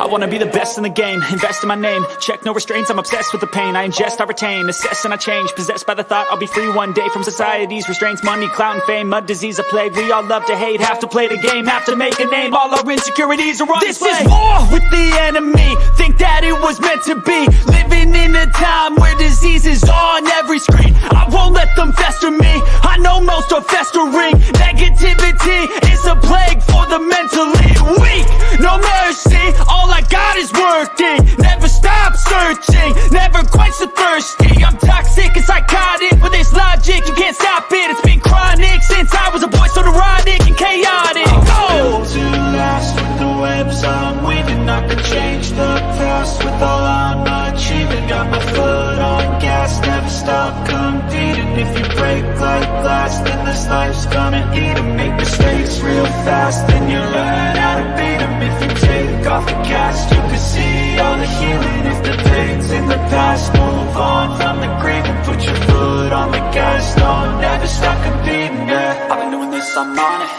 wanna be the best in the game, invest in my name, check no restraints, I'm obsessed with the pain. I ingest, I retain, assess and I change, possessed by the thought I'll be free one day from society's restraints. Money, clout and fame, mud, disease, a plague. We all love to hate, have to play the game, have to make a name. All our insecurities are on display. This is war with the enemy, think that it was meant to be. Living in a time where disease is on every screen. I won't let them fester me, I know most are festering. Negativity is a plague for the mentally weak. No mercy, all I got is working. Never stop searching, never quite so thirsty. I'm toxic and psychotic, with this logic you can't stop it. It's been chronic since I was a boy, so neurotic and chaotic. I'm built to last with the webs I'm weaving. I could change the past with all I'm achieving. Got my foot on gas, never stop competing. If you break like glass, then this life's gonna eat 'em. Make mistakes real fast, then you learn how to beat 'em. If you take off the cast, you can see all the healing. If the pain's in the past, move on from the grave and put your foot on the gas. No, never stop competing, yeah. I've been doing this, I'm on it.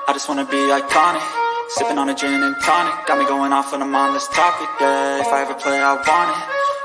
I just wanna be iconic. Sipping on a gin and tonic, got me going off when I'm on this topic, yeah. If I ever play, I want it.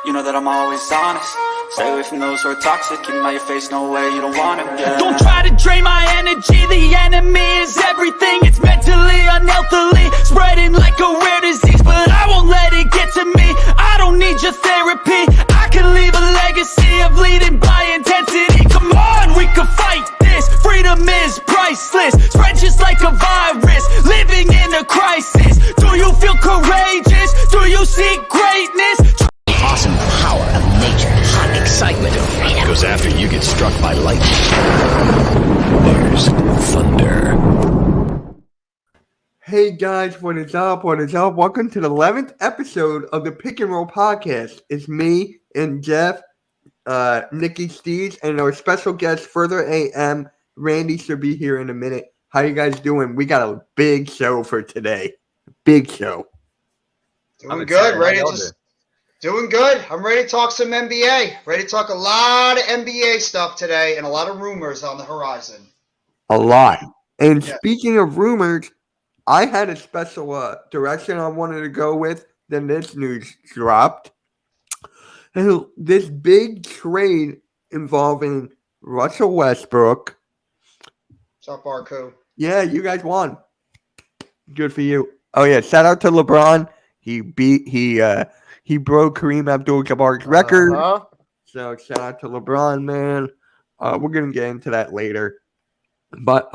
You know that I'm always honest. Stay away from those who are toxic. Keep them out your face, no way, you don't want it, yeah. Don't try to drain my energy. The enemy is everything. It's mentally, unhealthily, spreading like a rare disease. But I won't let it get to me. I don't need your therapy. I can leave a legacy of leading by intensity. Come on, we can fight this. Freedom is priceless. Spread just like a virus. Living in a crisis. Do you feel courageous? Do you seek greatness? Awesome power of nature, hot excitement of freedom. Goes after you get struck by lightning. There's thunder. Hey guys, what is up? What is up? Welcome to the 11th episode of the Pick and Roll podcast. It's me and Jeff, Nikki Steves, and our special guest, Further AM, Randy, should be here in a minute. How you guys doing? We got a big show for today. Big show. Doing good. Doing good. I'm ready to talk some NBA. Ready to talk a lot of NBA stuff today and a lot of rumors on the horizon. A lot. And speaking of rumors, I had a special direction I wanted to go with. Then this news dropped. And this big trade involving Russell Westbrook. What's up, Barco? Yeah, you guys won. Good for you. Oh yeah, shout out to LeBron. He broke Kareem Abdul-Jabbar's record. So shout out to LeBron, man. We're gonna get into that later. But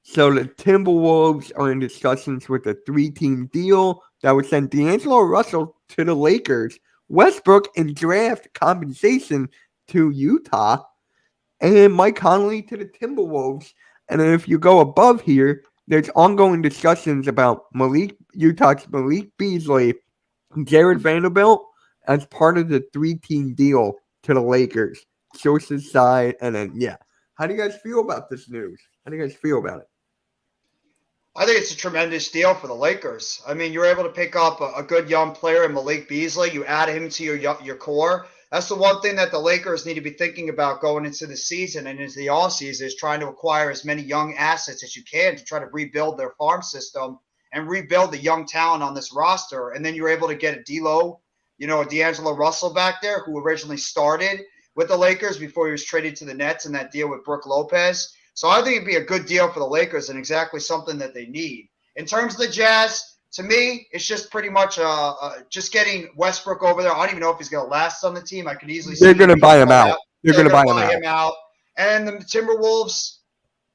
so the Timberwolves are in discussions with a 3-team deal that would send D'Angelo Russell to the Lakers, Westbrook and draft compensation to Utah, and Mike Conley to the Timberwolves. And then if you go above here, there's ongoing discussions about Utah's Malik Beasley, Jared Vanderbilt as part of the 3-team deal to the Lakers. Sources side, and then how do you guys feel about this news? How do you guys feel about it? I think it's a tremendous deal for the Lakers. I mean, you're able to pick up a good young player in Malik Beasley. You add him to your core. That's the one thing that the Lakers need to be thinking about going into the season and into the offseason is trying to acquire as many young assets as you can to try to rebuild their farm system and rebuild the young talent on this roster. And then you're able to get a D'Lo, a D'Angelo Russell back there who originally started with the Lakers before he was traded to the Nets in that deal with Brook Lopez. So I think it'd be a good deal for the Lakers and exactly something that they need. In terms of the Jazz, to me, it's just pretty much just getting Westbrook over there. I don't even know if he's going to last on the team. I could easily see they're going to buy him out. They're going to buy him out. And the Timberwolves,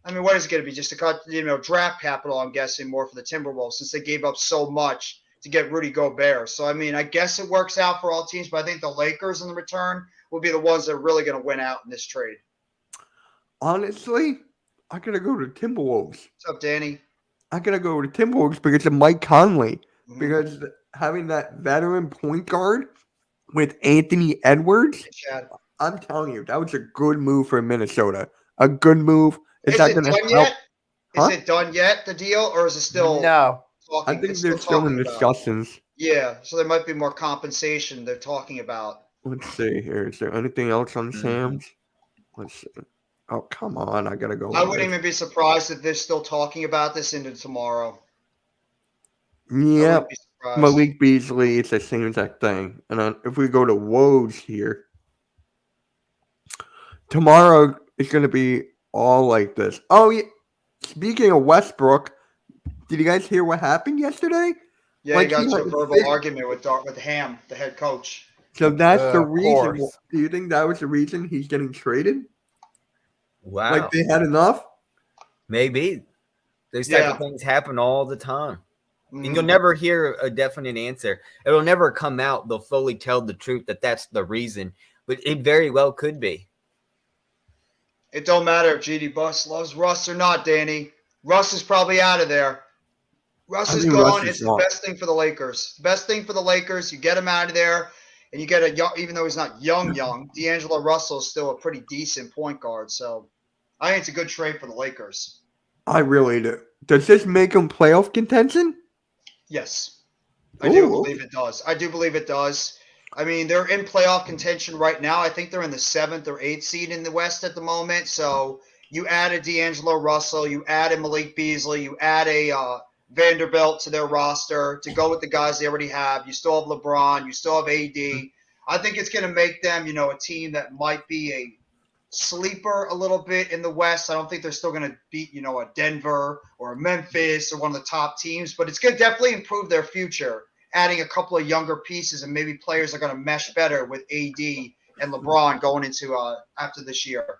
I mean, what is it going to be? Just to cut, draft capital, I'm guessing, more for the Timberwolves since they gave up so much to get Rudy Gobert. So, I mean, I guess it works out for all teams, but I think the Lakers in the return will be the ones that are really going to win out in this trade. Honestly, I got to go to Timberwolves. What's up, Danny? I got to go to Timberwolves because of Mike Conley. Mm-hmm. Because having that veteran point guard with Anthony Edwards, I'm telling you, that was a good move for Minnesota. A good move. Is that going to help? Yet? Is it done yet, the deal, or is it still? No. I think they're still in discussions. Yeah, so there might be more compensation they're talking about. Let's see here. Is there anything else on Sam's? Let's see. Oh, come on. I got to go. I wouldn't even be surprised if they're still talking about this into tomorrow. Yeah. surprised. Malik Beasley, it's the same exact thing. And then if we go to Woj here, tomorrow is going to be all like this. Oh, yeah. Speaking of Westbrook, did you guys hear what happened yesterday? Yeah, Like, he got he into a had verbal fit. argument with Ham, the head coach. So that's the Of reason. course. Do you think that was the reason he's getting traded? Wow. Like they had enough? Maybe. Those type Yeah. of things happen all the time. And you'll Mhm. never hear a definite answer. It'll never come out. They'll fully tell the truth that that's the reason. But it very well could be. It don't matter if GD Buss loves Russ or not, Danny. Russ is probably out of there. Russ I is think gone. Russ is It's the gone. best thing for the Lakers. The best thing for the Lakers. You get him out of there, and you get a young, even though he's not young, D'Angelo Russell is still a pretty decent point guard. So I think it's a good trade for the Lakers. I really do. Does this make him playoff contention? Yes. I do Ooh. believe it does. I do believe it does. I mean, they're in playoff contention right now. I think they're in the 7th or 8th seed in the West at the moment. So you add a D'Angelo Russell, you add a Malik Beasley, you add a Vanderbilt to their roster to go with the guys they already have. You still have LeBron, you still have AD. I think it's going to make them, a team that might be a sleeper a little bit in the West. I don't think they're still going to beat, a Denver or a Memphis or one of the top teams, but it's going to definitely improve their future, adding a couple of younger pieces and maybe players are going to mesh better with AD and LeBron going into after this year.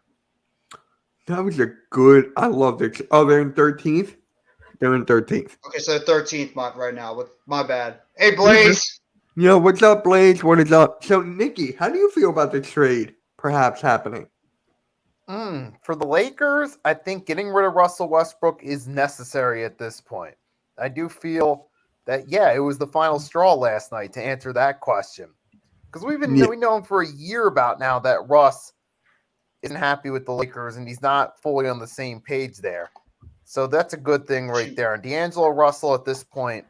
That was a good. I love it. Oh, they're in 13th? They're in 13th. Okay, so 13th month right now. With my bad. Hey, Blaze. Yo, what's up, Blaze? What is up? So, Nikki, how do you feel about the trade perhaps happening? For the Lakers, I think getting rid of Russell Westbrook is necessary at this point. I do feel that, it was the final straw last night to answer that question. Because we know for a year about now that Russ isn't happy with the Lakers and he's not fully on the same page there. So that's a good thing right there. And D'Angelo Russell at this point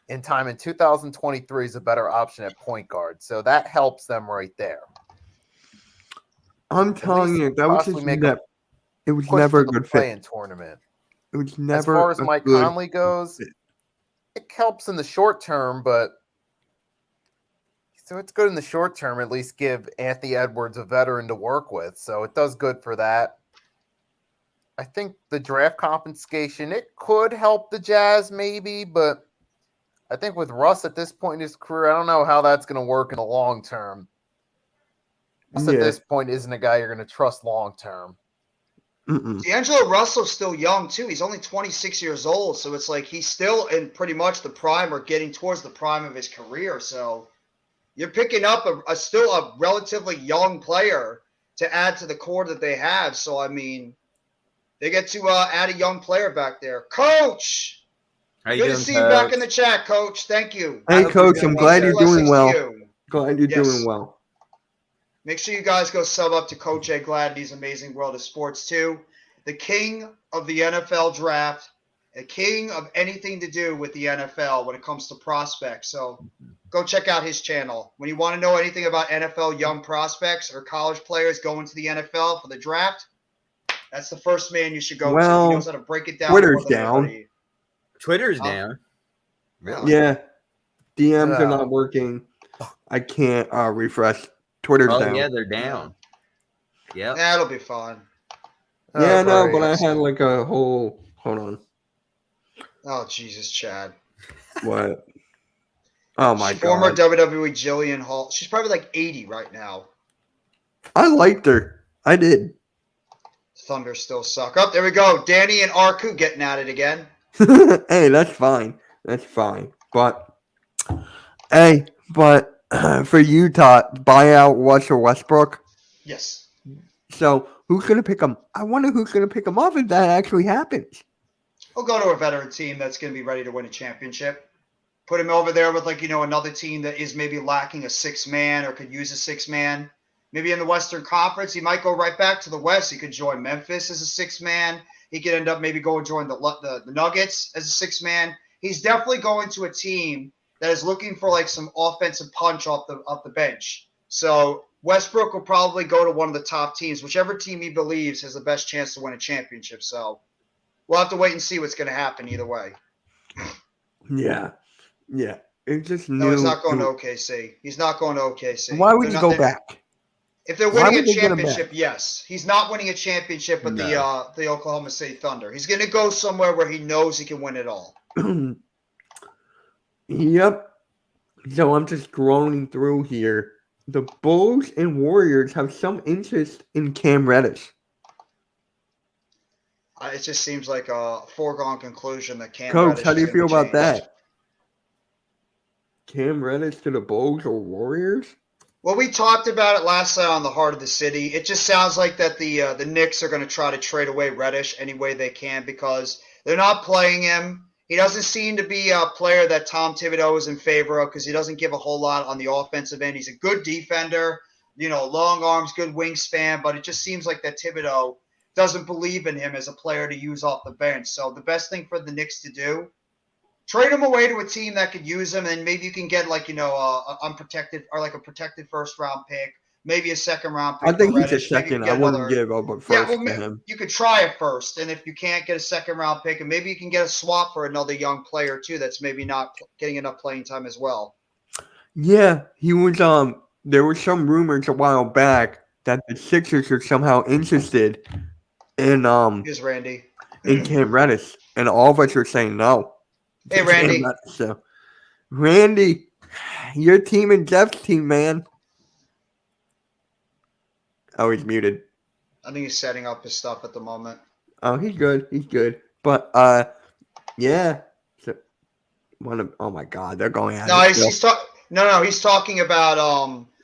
in time in 2023 is a better option at point guard. So that helps them right there. I'm telling you, that was just it was Push never for a the good fit. play-in tournament. It was As never far as a Mike good Conley goes, fit. it helps in the short term, but so it's good in the short term. At least give Anthony Edwards a veteran to work with, so it does good for that. I think the draft compensation, it could help the Jazz maybe, but I think with Russ at this point in his career, I don't know how that's going to work in the long term. Russ at this point isn't a guy you're going to trust long term. D'Angelo Russell's still young too. He's only 26 years old, so it's like he's still in pretty much the prime or getting towards the prime of his career. So you're picking up still a relatively young player to add to the core that they have. So I mean, they get to add a young player back there. Coach, How you good doing, to see you back in the chat, Coach. Thank you. Hey, Coach, I'm glad you're doing Blessings to well. you. Glad you're Yes. doing well. Make sure you guys go sub up to Coach A. Gladney's Amazing World of Sports too. The king of the NFL draft, a king of anything to do with the NFL when it comes to prospects. So go check out his channel. When you want to know anything about NFL young prospects or college players going to the NFL for the draft, that's the first man you should go to. Well, He knows how to break it down. Twitter's more than down. anybody. Twitter's Oh. down. Really? Yeah. DMs are Yeah. not working. I can't refresh. Twitter's Oh, down. yeah, they're down. Yep. That'll be fun. Yeah, no, great. but I had like a whole. Hold on. Oh, Jesus, Chad. What? Oh my Former god. WWE Jillian Hall. She's probably like 80 right now. I liked her. I did. Thunder still suck. Up there we go. Danny and Arku getting at it again. Hey, that's fine. That's fine. But for Utah, buy out Russell Westbrook. Yes. So who's gonna pick him? I wonder who's gonna pick him up if that actually happens. We'll go to a veteran team that's going to be ready to win a championship. Put him over there with another team that is maybe lacking a six man or could use a six man. Maybe in the Western Conference, he might go right back to the West. He could join Memphis as a six man. He could end up maybe going join the Nuggets as a six man. He's definitely going to a team that is looking for like some offensive punch off the bench. So Westbrook will probably go to one of the top teams, whichever team he believes has the best chance to win a championship. So we'll have to wait and see what's going to happen either way. Yeah. It's just No, new. he's not going to OKC. He's not going to OKC. Why would They're you not- go they're- back? If they're Why winning would a they get him back? championship, yes. He's not winning a championship with the Oklahoma City Thunder. He's going to go somewhere where he knows he can win it all. Yep. So I'm just scrolling through here. The Bulls and Warriors have some interest in Cam Reddish. It just seems like a foregone conclusion that Cam Coach, Reddish how do is you feel gonna about be changed. that? Cam Reddish to the Bulls or Warriors? Well, we talked about it last night on the Heart of the City. It just sounds like that the Knicks are going to try to trade away Reddish any way they can because they're not playing him. He doesn't seem to be a player that Tom Thibodeau is in favor of because he doesn't give a whole lot on the offensive end. He's a good defender, long arms, good wingspan, but it just seems like that Thibodeau doesn't believe in him as a player to use off the bench. So the best thing for the Knicks to do, trade him away to a team that could use him, and maybe you can get unprotected or like a protected first-round pick, maybe a second-round pick. I think for he's a Reddish. Maybe you second. can I get wouldn't another- give up a first Yeah, well, to him. you could try it first, and if you can't get a second-round pick, and maybe you can get a swap for another young player too that's maybe not getting enough playing time as well. Yeah, he was. There were some rumors a while back that the Sixers are somehow interested in Here's Randy. in Cam Reddish, and all of us are saying no. Hey, Randy. So, Randy, your team and Jeff's team, man. Oh, he's muted. I think he's setting up his stuff at the moment. Oh, he's good. He's good. But yeah. So, oh my God, they're going at No, it. he's talking about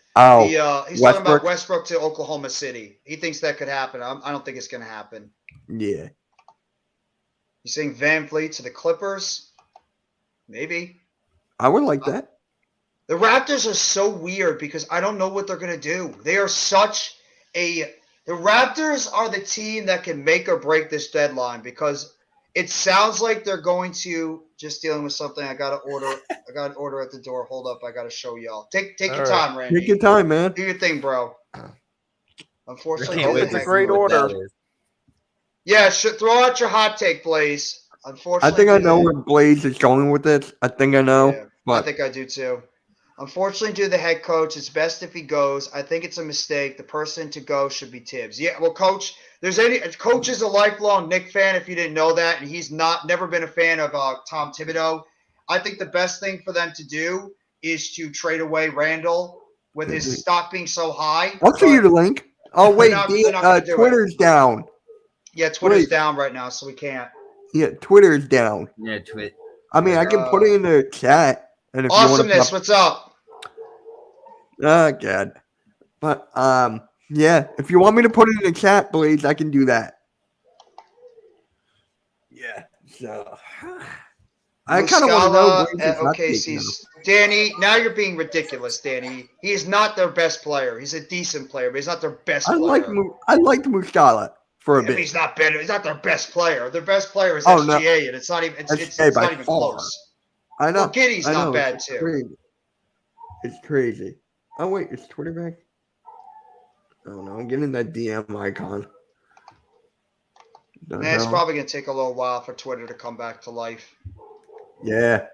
he's talking Westbrook? about Westbrook to Oklahoma City. He thinks that could happen. I don't think it's going to happen. Yeah. He's saying Van Vliet to the Clippers. Maybe. I would like that. The Raptors are so weird because I don't know what they're going to do. They are such the Raptors are the team that can make or break this deadline because it sounds like they're going to just dealing with something. I got to order at the door. Hold up. I got to show y'all. Take your All time, Randy. Take your time, man. Do your thing, bro. Unfortunately, Can't wait it's to a see great what that order. is. yeah, throw out your hot take, Blaze. I Unfortunately, think I know where Blaze is going with this. I think I know. Yeah, I But think I do too. Unfortunately, due to the head coach, it's best if he goes. I think it's a mistake. The person to go should be Tibbs. Yeah, well, Coach, Coach is a lifelong Knick fan. If you didn't know that, and he's never been a fan of Tom Thibodeau. I think the best thing for them to do is to trade away Randall with his stock being so high. I'll show you the link. Oh wait, not gonna do it. Twitter's down. Yeah, Twitter's Wait. down right now, so we can't. Yeah, Twitter's down. Yeah, twit. I mean, I can put it in the chat, and if Awesomeness, you what's up? want to, oh God. But yeah, if you want me to put it in the chat, Blaze, I can do that. Yeah. So I kind of want to know. Muscala at OKC's. Danny, now you're being ridiculous, Danny. He is not their best player. He's a decent player, but he's not their best I player. liked Muscala for a I mean, bit. he's not better. He's not their best player. Their best player is Oh, no. SGA, and it's not even. It's SGA by not even far. close. I know. Well, Giddy's I not know, bad it's too. Crazy. It's crazy. Oh wait, is Twitter back? Oh no, I'm getting that DM icon. The Man, it's hell? probably gonna take a little while for Twitter to come back to life. Yeah.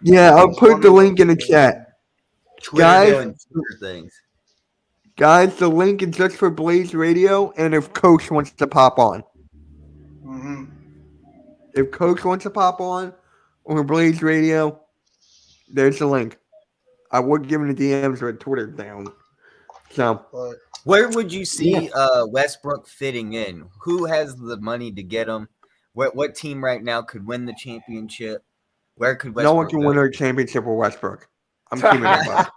Yeah, I'll put the link in the chat. Twitter Guys- doing Twitter things. Guys, the link is just for Blaze Radio, and if Coach wants to pop on. Mm-hmm. If Coach wants to pop on, or Blaze Radio, there's the link. I would give him the DMs with Twitter down. So, But Where would you see Westbrook fitting in? Who has the money to get him? What team right now could win the championship? Where could Westbrook no one can go? win a championship with Westbrook. I'm keeping it up.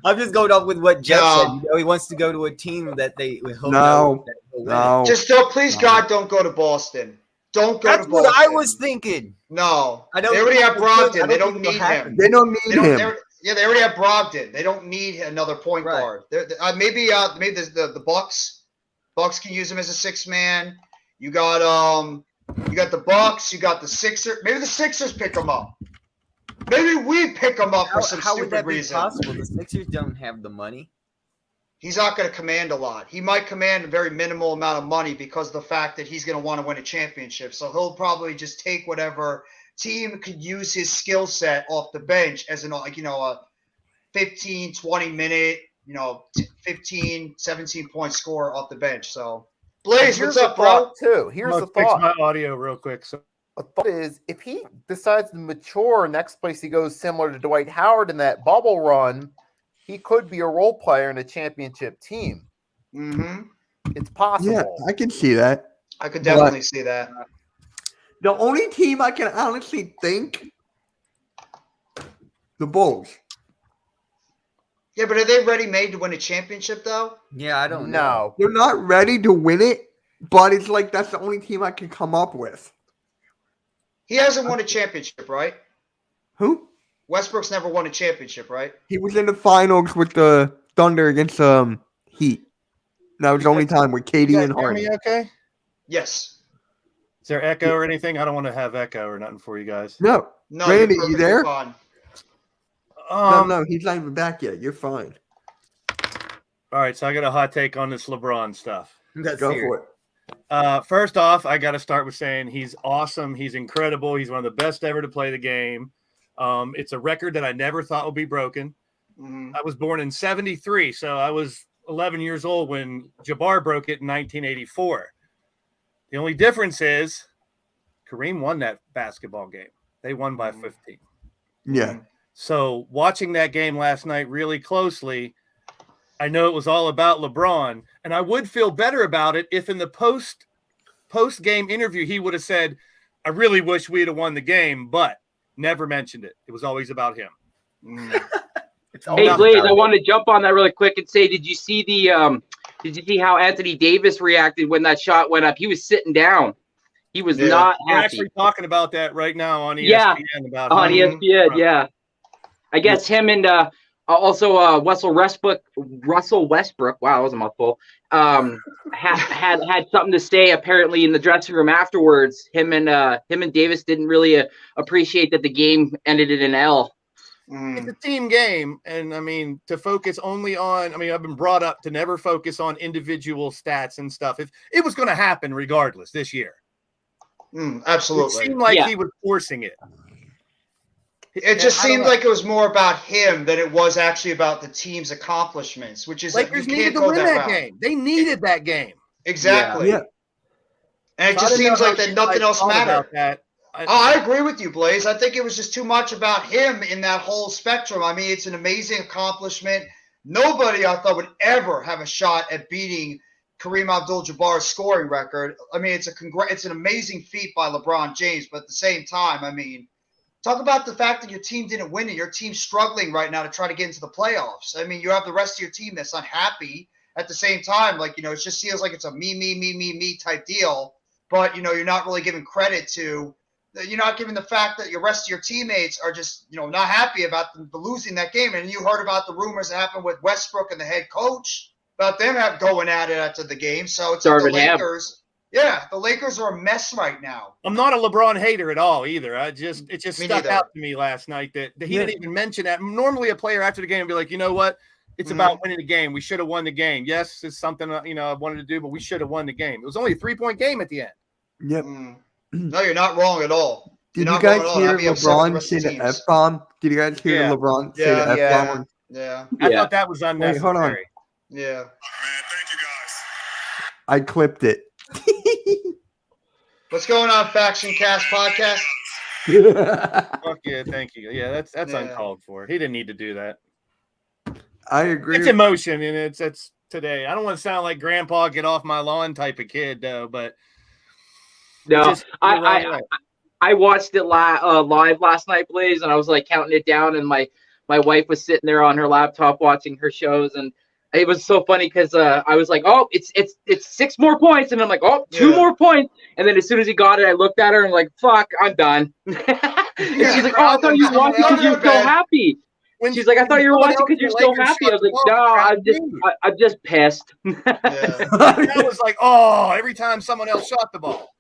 I'm just going off with what Jeff No. said. You know, he wants to go to a team that they he'll No. know that he'll win it. No. just please God, don't go to Boston. Don't go That's to what Boston. I was thinking. No, I they don't already think have it could. Brogdon. I They don't don't think it'll need happen. him. They don't They need don't, him. they already have Brogdon. They don't need another point Right. guard. Maybe the Bucks. Bucks can use him as a sixth man. You got the Bucks. You got the Sixers. Maybe the Sixers pick him up. Maybe we pick him up for some How would stupid that be reason. possible? The Sixers don't have the money. he's not going to command a lot. He might command a very minimal amount of money because of the fact that he's going to want to win a championship. So he'll probably just take whatever team could use his skill set off the bench as an, like, a 15, 20 minute, 15, 17 point score off the bench. So Blaze, what's up, bro? Here's I'm the gonna fix thought. my audio real quick. So The thought is, if he decides to mature, next place he goes similar to Dwight Howard in that bubble run, he could be a role player in a championship team. Mm-hmm. It's possible. Yeah, I can see that. I could definitely see that. The only team I can honestly think, the Bulls. Yeah, but are they ready made to win a championship though? Yeah, I don't know. No. They're not ready to win it, but it's like that's the only team I can come up with. He hasn't won a championship, right? Who? Westbrook's never won a championship, right? He was in the finals with the Thunder against Heat. That was the only time with KD you and guys hear me Harden. okay? Yes. Is there echo or anything? I don't want to have echo or nothing for you guys. No, No, Randy, you're you perfectly there? fine. No, he's not even back yet. You're fine. All right, so I got a hot take on this LeBron stuff. Let's Go hear for it. it. First off, I got to start with saying he's awesome. He's incredible. He's one of the best ever to play the game. It's a record that I never thought would be broken. Mhm. I was born in 73, so I was 11 years old when Jabbar broke it in 1984. The only difference is Kareem won that basketball game. They won by 15. Yeah. So watching that game last night really closely, I know it was all about LeBron, and I would feel better about it if in the post game interview he would have said, "I really wish we'd have won the game," but never mentioned it. It was always about him. It's all Hey about Blaze, I value. want to jump on that really quick and say, did you see how Anthony Davis reacted when that shot went up? He was sitting down. He was Yeah. not We're happy. actually talking about that right now on ESPN. Yeah, about on him. ESPN, yeah. I guess him and also Russell Westbrook. Wow, that was a mouthful. Had something to say apparently in the dressing room afterwards. Him and Davis didn't really appreciate that the game ended in an L. It's a team game, and I mean to focus only on. I mean, I've been brought up to never focus on individual stats and stuff. If it was going to happen regardless this year, Absolutely. it seemed like Yeah. he was forcing it. It just I don't seemed know. like it was more about him than it was actually about the team's accomplishments, which is Lakers you needed can't to go win that that route. game. They needed that game. Exactly. Yeah. And it So I just didn't know seems like how that you nothing guys else thought mattered. about that. I agree with you, Blaze. I think it was just too much about him in that whole spectrum. I mean, it's an amazing accomplishment. Nobody, I thought, would ever have a shot at beating Kareem Abdul-Jabbar's scoring record. I mean, it's an amazing feat by LeBron James, but at the same time, I mean, talk about the fact that your team didn't win it. Your team's struggling right now to try to get into the playoffs. I mean, you have the rest of your team that's unhappy. At the same time, like, it just feels like it's a me type deal. But, you're not really giving credit to – you're not giving the fact that your rest of your teammates are just, not happy about the losing that game. And you heard about the rumors that happened with Westbrook and the head coach about them going at it after the game. So it's like the Darvin Ham. Lakers. Yeah, the Lakers are a mess right now. I'm not a LeBron hater at all either. It just Me stuck neither. out to me last night that he didn't even mention that. Normally, a player after the game would be like, you know what? It's about winning the game. We should have won the game. Yes, it's something I wanted to do, but we should have won the game. It was only a 3-point game at the end. Yep. No, you're not wrong at all. Did You're you not wrong guys at all. hear I'd be upset with the LeBron rest say of the the teams. F-bomb? Did you guys hear Yeah. LeBron say Yeah, the F-bomb? Yeah. I Yeah. thought that was unnecessary. hold on. Yeah. I clipped it. What's going on, Faction Cast Podcast? Fuck yeah, thank you. Yeah, that's Yeah. uncalled for. He didn't need to do that. I agree. It's emotion, and it's today. I don't want to sound like Grandpa get off my lawn type of kid, though. But No, just the wrong I way. I watched it live last night, Blaze, and I was like counting it down, and my wife was sitting there on her laptop watching her shows, and it was so funny because I was like, oh, it's 6 more points, and I'm like, oh, 2 Yeah. more points, and then as soon as he got it, I looked at her and like, fuck, I'm done. And she's like, oh, I thought you were watching because you're so happy. When- She's like, I thought you were when watching because you're so Lakers happy. shot I was like, the ball, no, I'm just pissed. Yeah. That was like, oh, every time someone else shot the ball.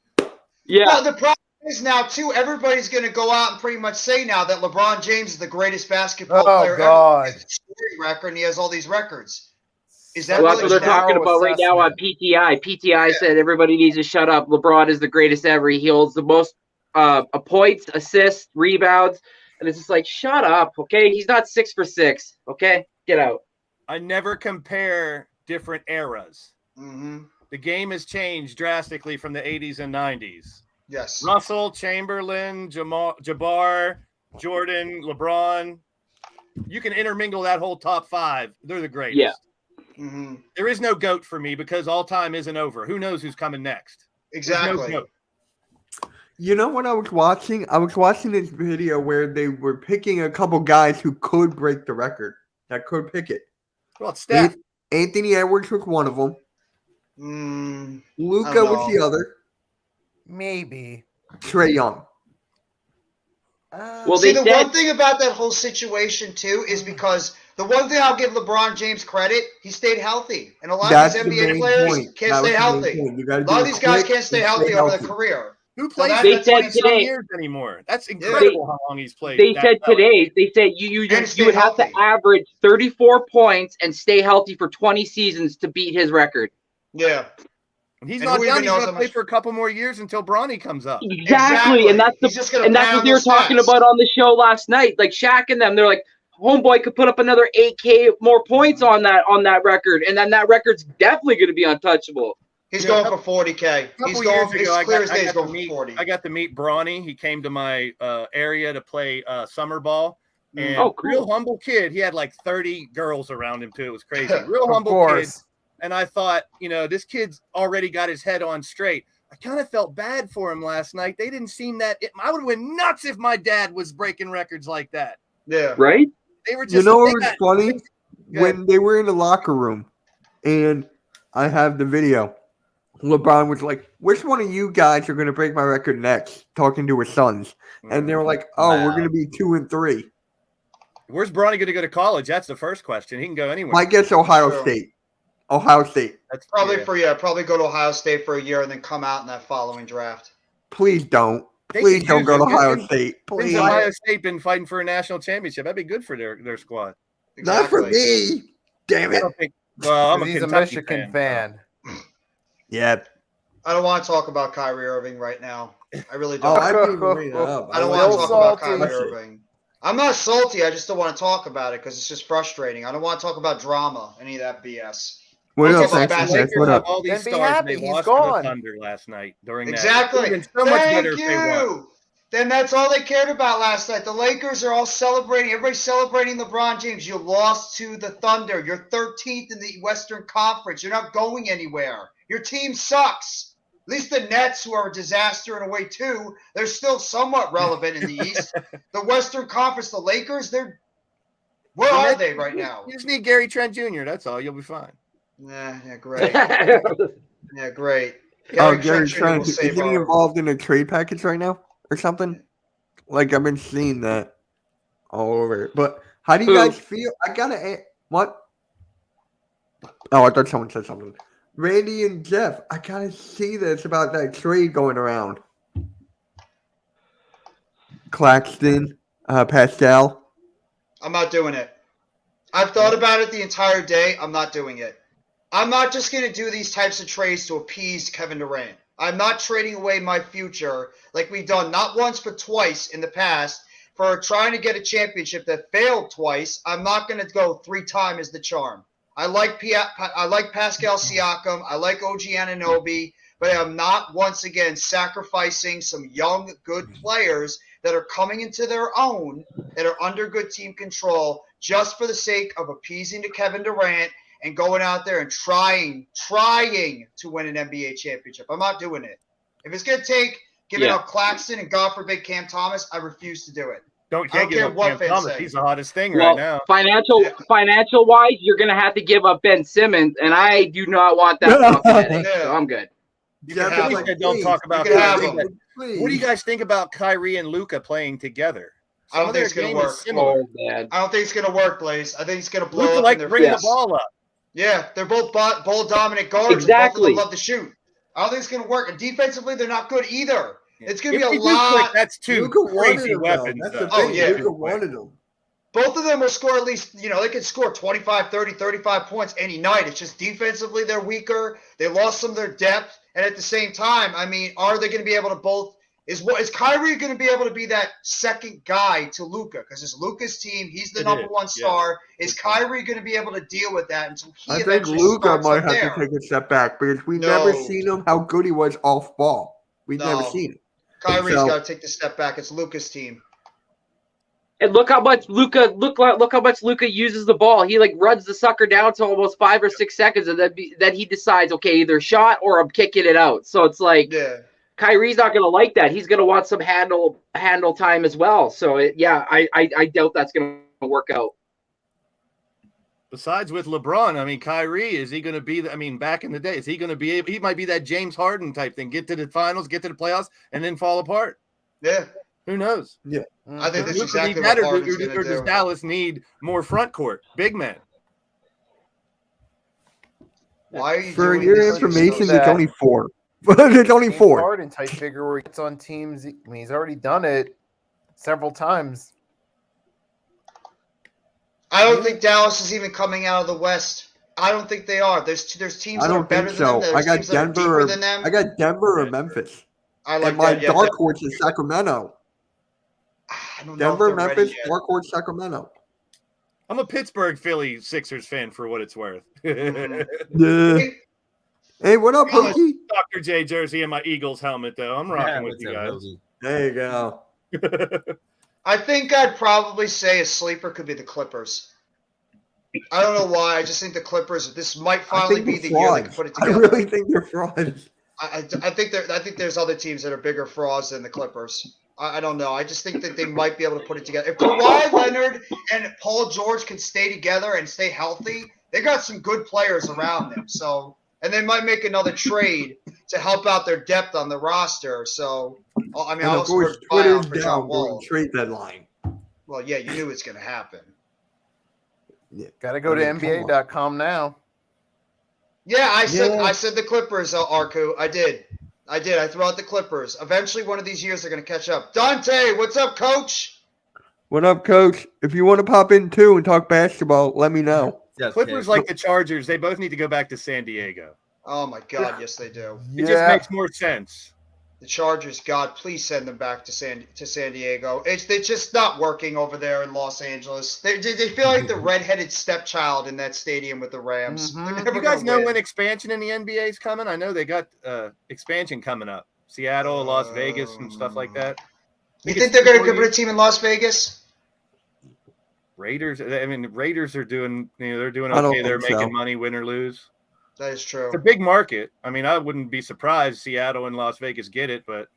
Yeah. Well, the problem is now, too, everybody's going to go out and pretty much say now that LeBron James is the greatest basketball Oh, player God. ever. He has a scoring record, and he has all these records. Is that Well, that's really what they're talking narrow about right now on assessment. PTI. PTI said everybody needs to shut up. LeBron is the greatest ever. He holds the most points, assists, rebounds, and it's just like, shut up, okay? He's not 6 for 6, okay? Get out. I never compare different eras. Mm-hmm. The game has changed drastically from the 80s and 90s. Yes. Russell, Chamberlain, Jabbar, Jordan, LeBron. You can intermingle that whole top 5. They're the greatest. Yeah. Mm-hmm. There is no GOAT for me because all time isn't over. Who knows who's coming next? There's no Exactly. GOAT. You know what I was watching? I was watching this video where they were picking a couple guys who could break the record, that could pick it. Well, Steph. Anthony Edwards was one of them. Luka I don't was the know. other. Maybe. Trae Young. Well, See, they the said one thing about that whole situation, too, is because the one thing I'll give LeBron James credit, he stayed healthy. And a lot That's of the these NBA main players point. can't That was stay the main healthy. point. You gotta A lot do of it these guys quick can't stay and healthy over their healthy. career. Who plays that- They for said 20-some today- years anymore? That's incredible how long he's played. they that said well. today, they said you And stay would have to healthy. average 34 points and stay healthy for 20 seasons to beat his record. Yeah. And he's And not who done. even He's knows going to how play much- for a couple more years until Bronny comes up. Exactly. And that's He's just gonna and that's pound what they were those talking stats. about on the show last night. Like Shaq and them, they're like, homeboy could put up another 8K more points on that record, and then that record's definitely going to be untouchable. He's Yeah, going for 40K. A He's couple going. years It's ago, clear as day. He's got going to for meet. 40. I got to meet Bronny. He came to my area to play summer ball. And Oh, cool. real humble kid. He had like 30 girls around him too. It was crazy. Real Of humble kid. course. And I thought, this kid's already got his head on straight. I kind of felt bad for him last night. They didn't seem that. I would have went nuts if my dad was breaking records like that. Yeah. Right? They were just. You know what they was got- funny? Go When they were in the locker room, and I have the video, LeBron was like, which one of you guys are going to break my record next? Talking to his sons. And they were like, oh, we're Wow. going to be 2 and 3. Where's Bronny going to go to college? That's the first question. He can go anywhere. My guess, Ohio True. State. Ohio State. That's Probably yeah. probably go to Ohio State for a year and then come out in that following draft. Please don't. They Please could don't use go to it. Ohio Since- State. Since Please. Ohio State been fighting for a national championship, that'd be good for their squad. Not for me. Damn I it. don't think. Well, I'm a He's a Kentucky Michigan fan. fan. Yeah. I don't want to talk about Kyrie Irving right now. I really don't. Oh, I didn't even bring it up. I don't like want to Still talk about salty. Kyrie Irving. I'm not salty. I just don't want to talk about it because it's just frustrating. I don't want to talk about drama, any of that BS. What Let's up, talk about Francis? basketball. Yes, what have up? all these Then be stars. happy, They he's lost gone. to the Thunder last night during that. Exactly. It would've been so much better Thank if they won. you. Then that's all they cared about last night. The Lakers are all celebrating. Everybody's celebrating LeBron James. You lost to the Thunder. You're 13th in the Western Conference. You're not going anywhere. Your team sucks. At least the Nets, who are a disaster in a way too, they're still somewhat relevant in the East. The Western Conference, the Lakers, where are they right now? You just need Gary Trent Jr. That's all. You'll be fine. Yeah, great. Yeah, great. Oh, Gary Gary Trent Jr. Trent. will Isn't save he our- involved in a trade package right now or something? Like, I've been seeing that all over. But how do you Who? guys feel? I got to what? Oh, I thought someone said something. Randy and Jeff, I got to see this about that trade going around. Claxton, Pascal. I'm not doing it. I've thought about it the entire day. I'm not doing it. I'm not just going to do these types of trades to appease Kevin Durant. I'm not trading away my future like we've done not once but twice in the past for trying to get a championship that failed twice. I'm not going to go 3 times as the charm. I like Pascal Siakam. I like OG Anunoby. But I'm not once again sacrificing some young, good players that are coming into their own, that are under good team control, just for the sake of appeasing to Kevin Durant and going out there and trying to win an NBA championship. I'm not doing it. If it's going to take giving up Claxton and God forbid Cam Thomas, I refuse to do it. I don't Can't give care up what Cam fans Thomas. say. He's the hottest thing Well, right now. financial wise, you're gonna have to give up Ben Simmons, and I do not want that fucking headache, so I'm good. You Jeff, can have please, him. Said don't talk about You can have Kyrie, him. but what do you guys think about Kyrie and Luka playing together? I don't Some of think it's their gonna game is work. similar. Oh man. I don't think it's going to work, Blaze. I think it's going to blow Luka up in like their bringing face. the ball up. Yeah, they're both ball dominant guards. Exactly. And both of them love to shoot. I don't think it's going to work. And defensively, they're not good either. It's going to If be they a do click, lot. that's two Luka wanted crazy him, though. weapons. That's though. the Oh, thing. yeah. Luka wanted him. both of them will score at least, they can score 25, 30, 35 points any night. It's just defensively they're weaker. They lost some of their depth. And at the same time, I mean, are they going to be able to both – is Kyrie going to be able to be that second guy to Luka? Because it's Luka's team. He's the number one star. Yeah. Is Kyrie going to be able to deal with that until he I think Luka might have to take a step back because we've never seen him how good he was off ball. We've never seen it. Kyrie's got to take the step back. It's Luka's team. And look how much Luka uses the ball. He runs the sucker down to almost 5 or 6 seconds, and then he decides, okay, either shot or I'm kicking it out. So it's Kyrie's not going to like that. He's going to want some handle time as well. So I doubt that's going to work out. Besides with LeBron, I mean, Kyrie, is he going to be? Back in the day, is he going to be able? He might be that James Harden type thing. Get to the finals, get to the playoffs, and then fall apart. Yeah. Who knows? Yeah. I think that's exactly what Harden's going to do. Does Dallas need more front court, big men? Why are you For doing your this? information, it's only 4. It's only 4. Harden type figure where he gets on teams. I mean, he's already done it several times. I don't think Dallas is even coming out of the West. I don't think they are. There's teams that are better than them. I got Denver. I got Denver or Memphis. I like and my that. dark horse is Sacramento. I don't know Denver, Memphis, dark horse, Sacramento. I'm a Pittsburgh Philly Sixers fan for what it's worth. Yeah. Hey, what up, Pokey? Dr. J jersey and my Eagles helmet, though. I'm rocking with you guys. There you go. I think I'd probably say a sleeper could be the Clippers. I don't know why. I just think the Clippers. This might finally be the year they can put it together. I really think they're frauds. I think there's other teams that are bigger frauds than the Clippers. I don't know. I just think that they might be able to put it together. If Kawhi Leonard and Paul George can stay together and stay healthy, they got some good players around them. So, and they might make another trade to help out their depth on the roster. So, I mean, of course, Twitter's down during trade deadline. Well, yeah, you knew it's going to happen. Yeah. Got to go to NBA.com now. Yeah, I said the Clippers, Arku. I did. I threw out the Clippers. Eventually, one of these years, they're going to catch up. Dante, what's up, Coach? What up, Coach? If you want to pop in, too, and talk basketball, let me know. Clippers, like the Chargers, they both need to go back to San Diego. Oh, my God, yes, they do. It just makes more sense. The Chargers, God, please send them back to San Diego. They're just not working over there in Los Angeles. They feel like the redheaded stepchild in that stadium with the Rams. Mm-hmm. You guys know when expansion in the NBA is coming? I know they got expansion coming up. Seattle, Las Vegas, and stuff like that. You think they're going to put a team in Las Vegas? Raiders. I mean, Raiders are doing. They're doing okay. They're making money, win or lose. That is true. It's a big market. I mean, I wouldn't be surprised Seattle and Las Vegas get it, but.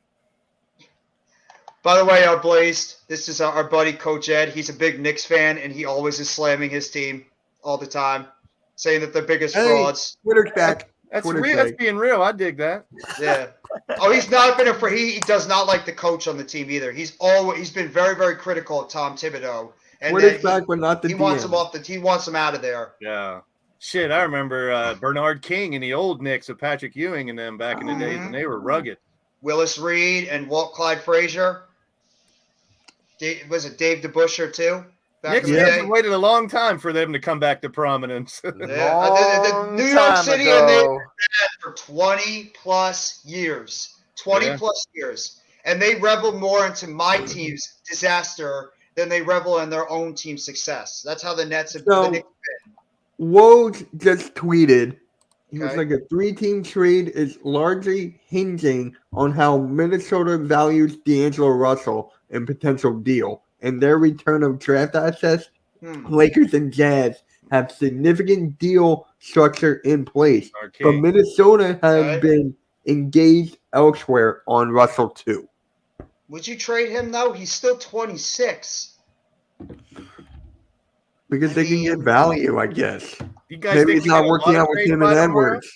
By the way, Blazed, this is our buddy Coach Ed. He's a big Knicks fan, and he always is slamming his team all the time, saying that they're biggest frauds. Twitter's back. That's real. That's being real. I dig that. Yeah. Oh, he's not been he does not like the coach on the team either. He's been very, very critical of Tom Thibodeau. And Twitter's back, but not the he wants him he wants him out of there. Yeah. Shit, I remember Bernard King and the old Knicks of Patrick Ewing and them back in the days when they were rugged. Willis Reed and Walt Clyde Frazier. Was it Dave DeBusschere too? Knicks have waited a long time for them to come back to prominence. The New York City and they were for 20 plus years. 20 plus years. And they revel more into my team's disaster than they revel in their own team's success. That's how the Nets have been. Woj just tweeted, he was like, a 3-team trade is largely hinging on how Minnesota values D'Angelo Russell and potential deal. And their return of draft assets, Lakers and Jazz have significant deal structure in place. But Minnesota has been engaged elsewhere on Russell too. Would you trade him though? He's still 26. Because they can get value, I guess. Maybe it's not working out with him and Edwards.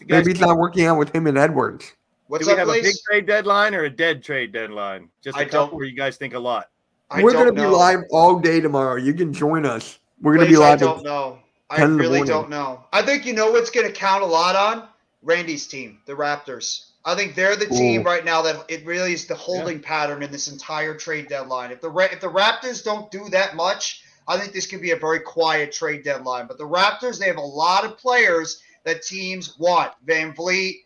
Maybe it's not working out with him and Edwards. What's Do we up, have a big trade deadline or a dead trade deadline? Just a couple where you guys think a lot. We're going to be live all day tomorrow. You can join us. We're going to be live. I don't know. I really don't know. I think what's going to count a lot on? Randy's team, the Raptors. I think they're the team right now that it really is the holding pattern in this entire trade deadline. If the Raptors don't do that much, I think this could be a very quiet trade deadline. But the Raptors, they have a lot of players that teams want. Van Vliet,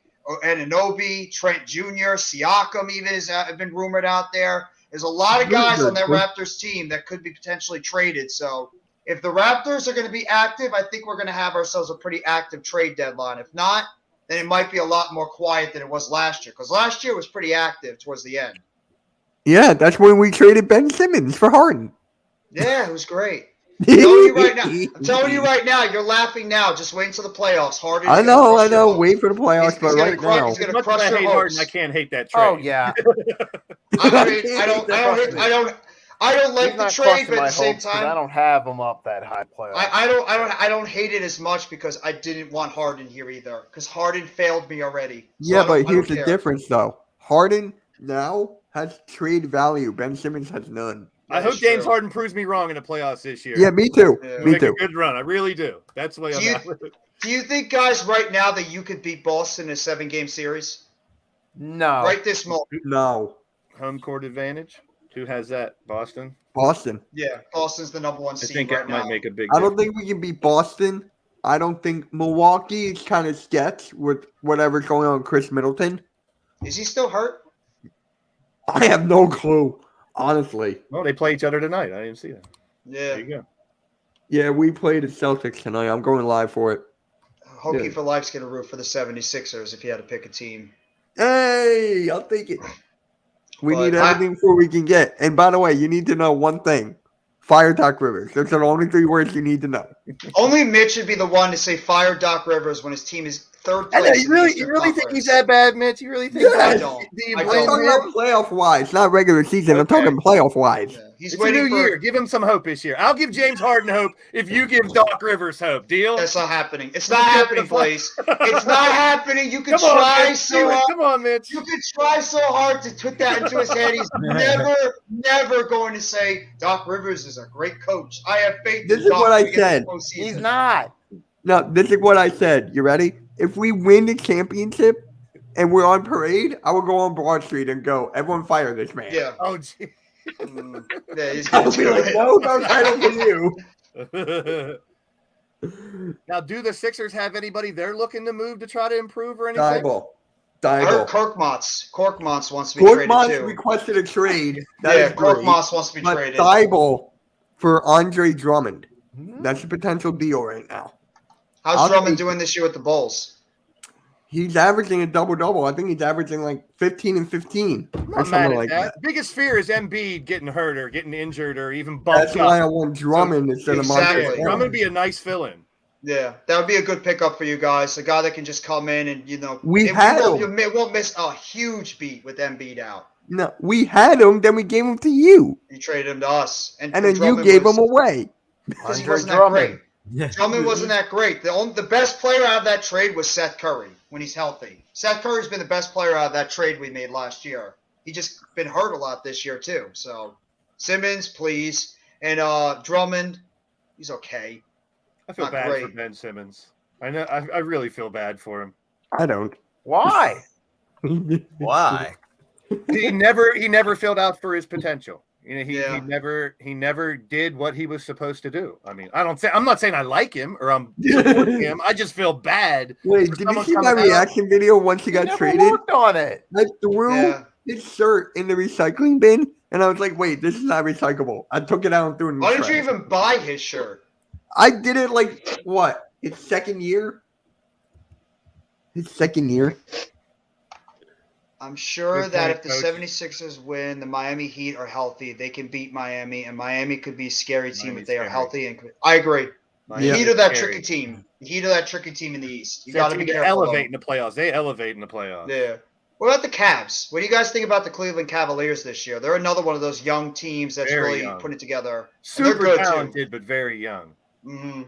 Anunoby, Trent Jr., Siakam even have been rumored out there. There's a lot of guys on that Raptors team that could be potentially traded. So if the Raptors are going to be active, I think we're going to have ourselves a pretty active trade deadline. If not, then it might be a lot more quiet than it was last year. Because last year was pretty active towards the end. Yeah, that's when we traded Ben Simmons for Harden. Yeah, it was great. I'm telling you right now, you're laughing now. Just wait until the playoffs. Harden. I know. Wait for the playoffs, but right now. He's going to crush your hopes. I can't hate that trade. Oh yeah. I don't like the trade, but at the same I time, don't have him up that high playoff. I don't hate it as much because I didn't want Harden here either. Because Harden failed me already. So Yeah, but here's the difference, though. Harden now has trade value. Ben Simmons has none. I hope James Harden proves me wrong in the playoffs this year. Yeah, me too. Yeah. Me Make too. a good run. I really do. That's the way I'm at with it. Do you think, guys, right now that you could beat Boston in a 7-game series? No. Right this moment. No. Home court advantage. Who has that? Boston. Boston. Yeah, Boston's the number one I seed think right that might now. make a big. I don't think we can beat Boston. I don't think Milwaukee is kind of sketch with whatever's going on with Chris Middleton. Is he still hurt? I have no clue, honestly. Well, they play each other tonight. I didn't see that. Yeah. There you go. Yeah, we played the Celtics tonight. I'm going live for it. Hokie Yeah. for Life's going to root for the 76ers if he had to pick a team. Hey, I'll take it. We But need everything before we can get. And by the way, you need to know one thing. Fire Doc Rivers. Those are the only 3 words you need to know. Only Mitch should be the one to say fire Doc Rivers when his team is third place. You really think he's that bad, Mitch? You really think I that? don't. Do you I I'm blame talking him? about playoff-wise, not regular season. I'm Okay. talking playoff-wise. Yeah. He's It's a waiting new for year. Give him some hope this year. I'll give James Harden hope if you give Doc Rivers hope. Deal? That's not happening. It's not happening, Blaze. It's not happening. You can Come on, try Mitch. so Do it. hard. Come on, Mitch. You can try so hard to put that into his head. He's never going to say Doc Rivers is a great coach. I have faith This in is Doc what I to get to the said. postseason. He's not. No, this is what I said. You ready? If we win the championship and we're on parade, I will go on Broad Street and go, everyone fire this man. Yeah. Oh, gee. Yeah, he's I'll going to be do like, it. no title for you. Now, do the Sixers have anybody they're looking to move to try to improve or anything? Dieball. I heard Korkmaz wants to be traded Korkmaz too. requested a trade. That Yeah, is great. Korkmaz wants to be But traded. Dieball for Andre Drummond. That's a potential deal right now. How's I'll Drummond take- doing this year with the Bulls? He's averaging a double-double. I think he's averaging like 15 and 15 I'm or not mad something at like that. that. Biggest fear is Embiid getting hurt or getting injured or even bumped That's why I up. want Drummond instead of Exactly. Monte. Drummond would be a nice fill-in. Yeah, that would be a good pickup for you guys. A guy that can just come in and We and had won't, him. you won't miss a huge beat with Embiid out. No, we had him, then we gave him to you, You traded him to us, and then you Drummond gave was- him away. because he Andre wasn't that Drummond. great. Drummond wasn't that great. The best player out of that trade was Seth Curry when he's healthy. Seth Curry's been the best player out of that trade we made last year. He just been hurt a lot this year too. So Simmons, please, and Drummond, he's okay. I feel Not bad great. for Ben Simmons. I know. I really feel bad for him. I don't. Why? Why? He never filled out for his potential. He Yeah. he never did what he was supposed to do. I mean, I'm not saying I like him or I'm supporting him. I just feel bad. Wait, for did you someone see my coming out- reaction video once he got Never traded? worked on it. I threw Yeah. his shirt in the recycling bin, and I was like, wait, this is not recyclable. I took it out and threw it in the Why did you trash. even buy his shirt? I did it like, what, his second year? His second year? I'm sure Good that point, if the Coach. 76ers win, the Miami Heat are healthy, they can beat Miami, and Miami could be a scary team Miami's if they are scary. healthy. And I agree. Miami's The Heat are that scary. tricky team. The Heat are that tricky team in the East. You That got to team be to careful. elevate in the playoffs. They elevate in the playoffs. Yeah. What about the Cavs? What do you guys think about the Cleveland Cavaliers this year? They're another one of those young teams that's Very really young. putting it together. And they're Super good, too. talented, but very young. hmm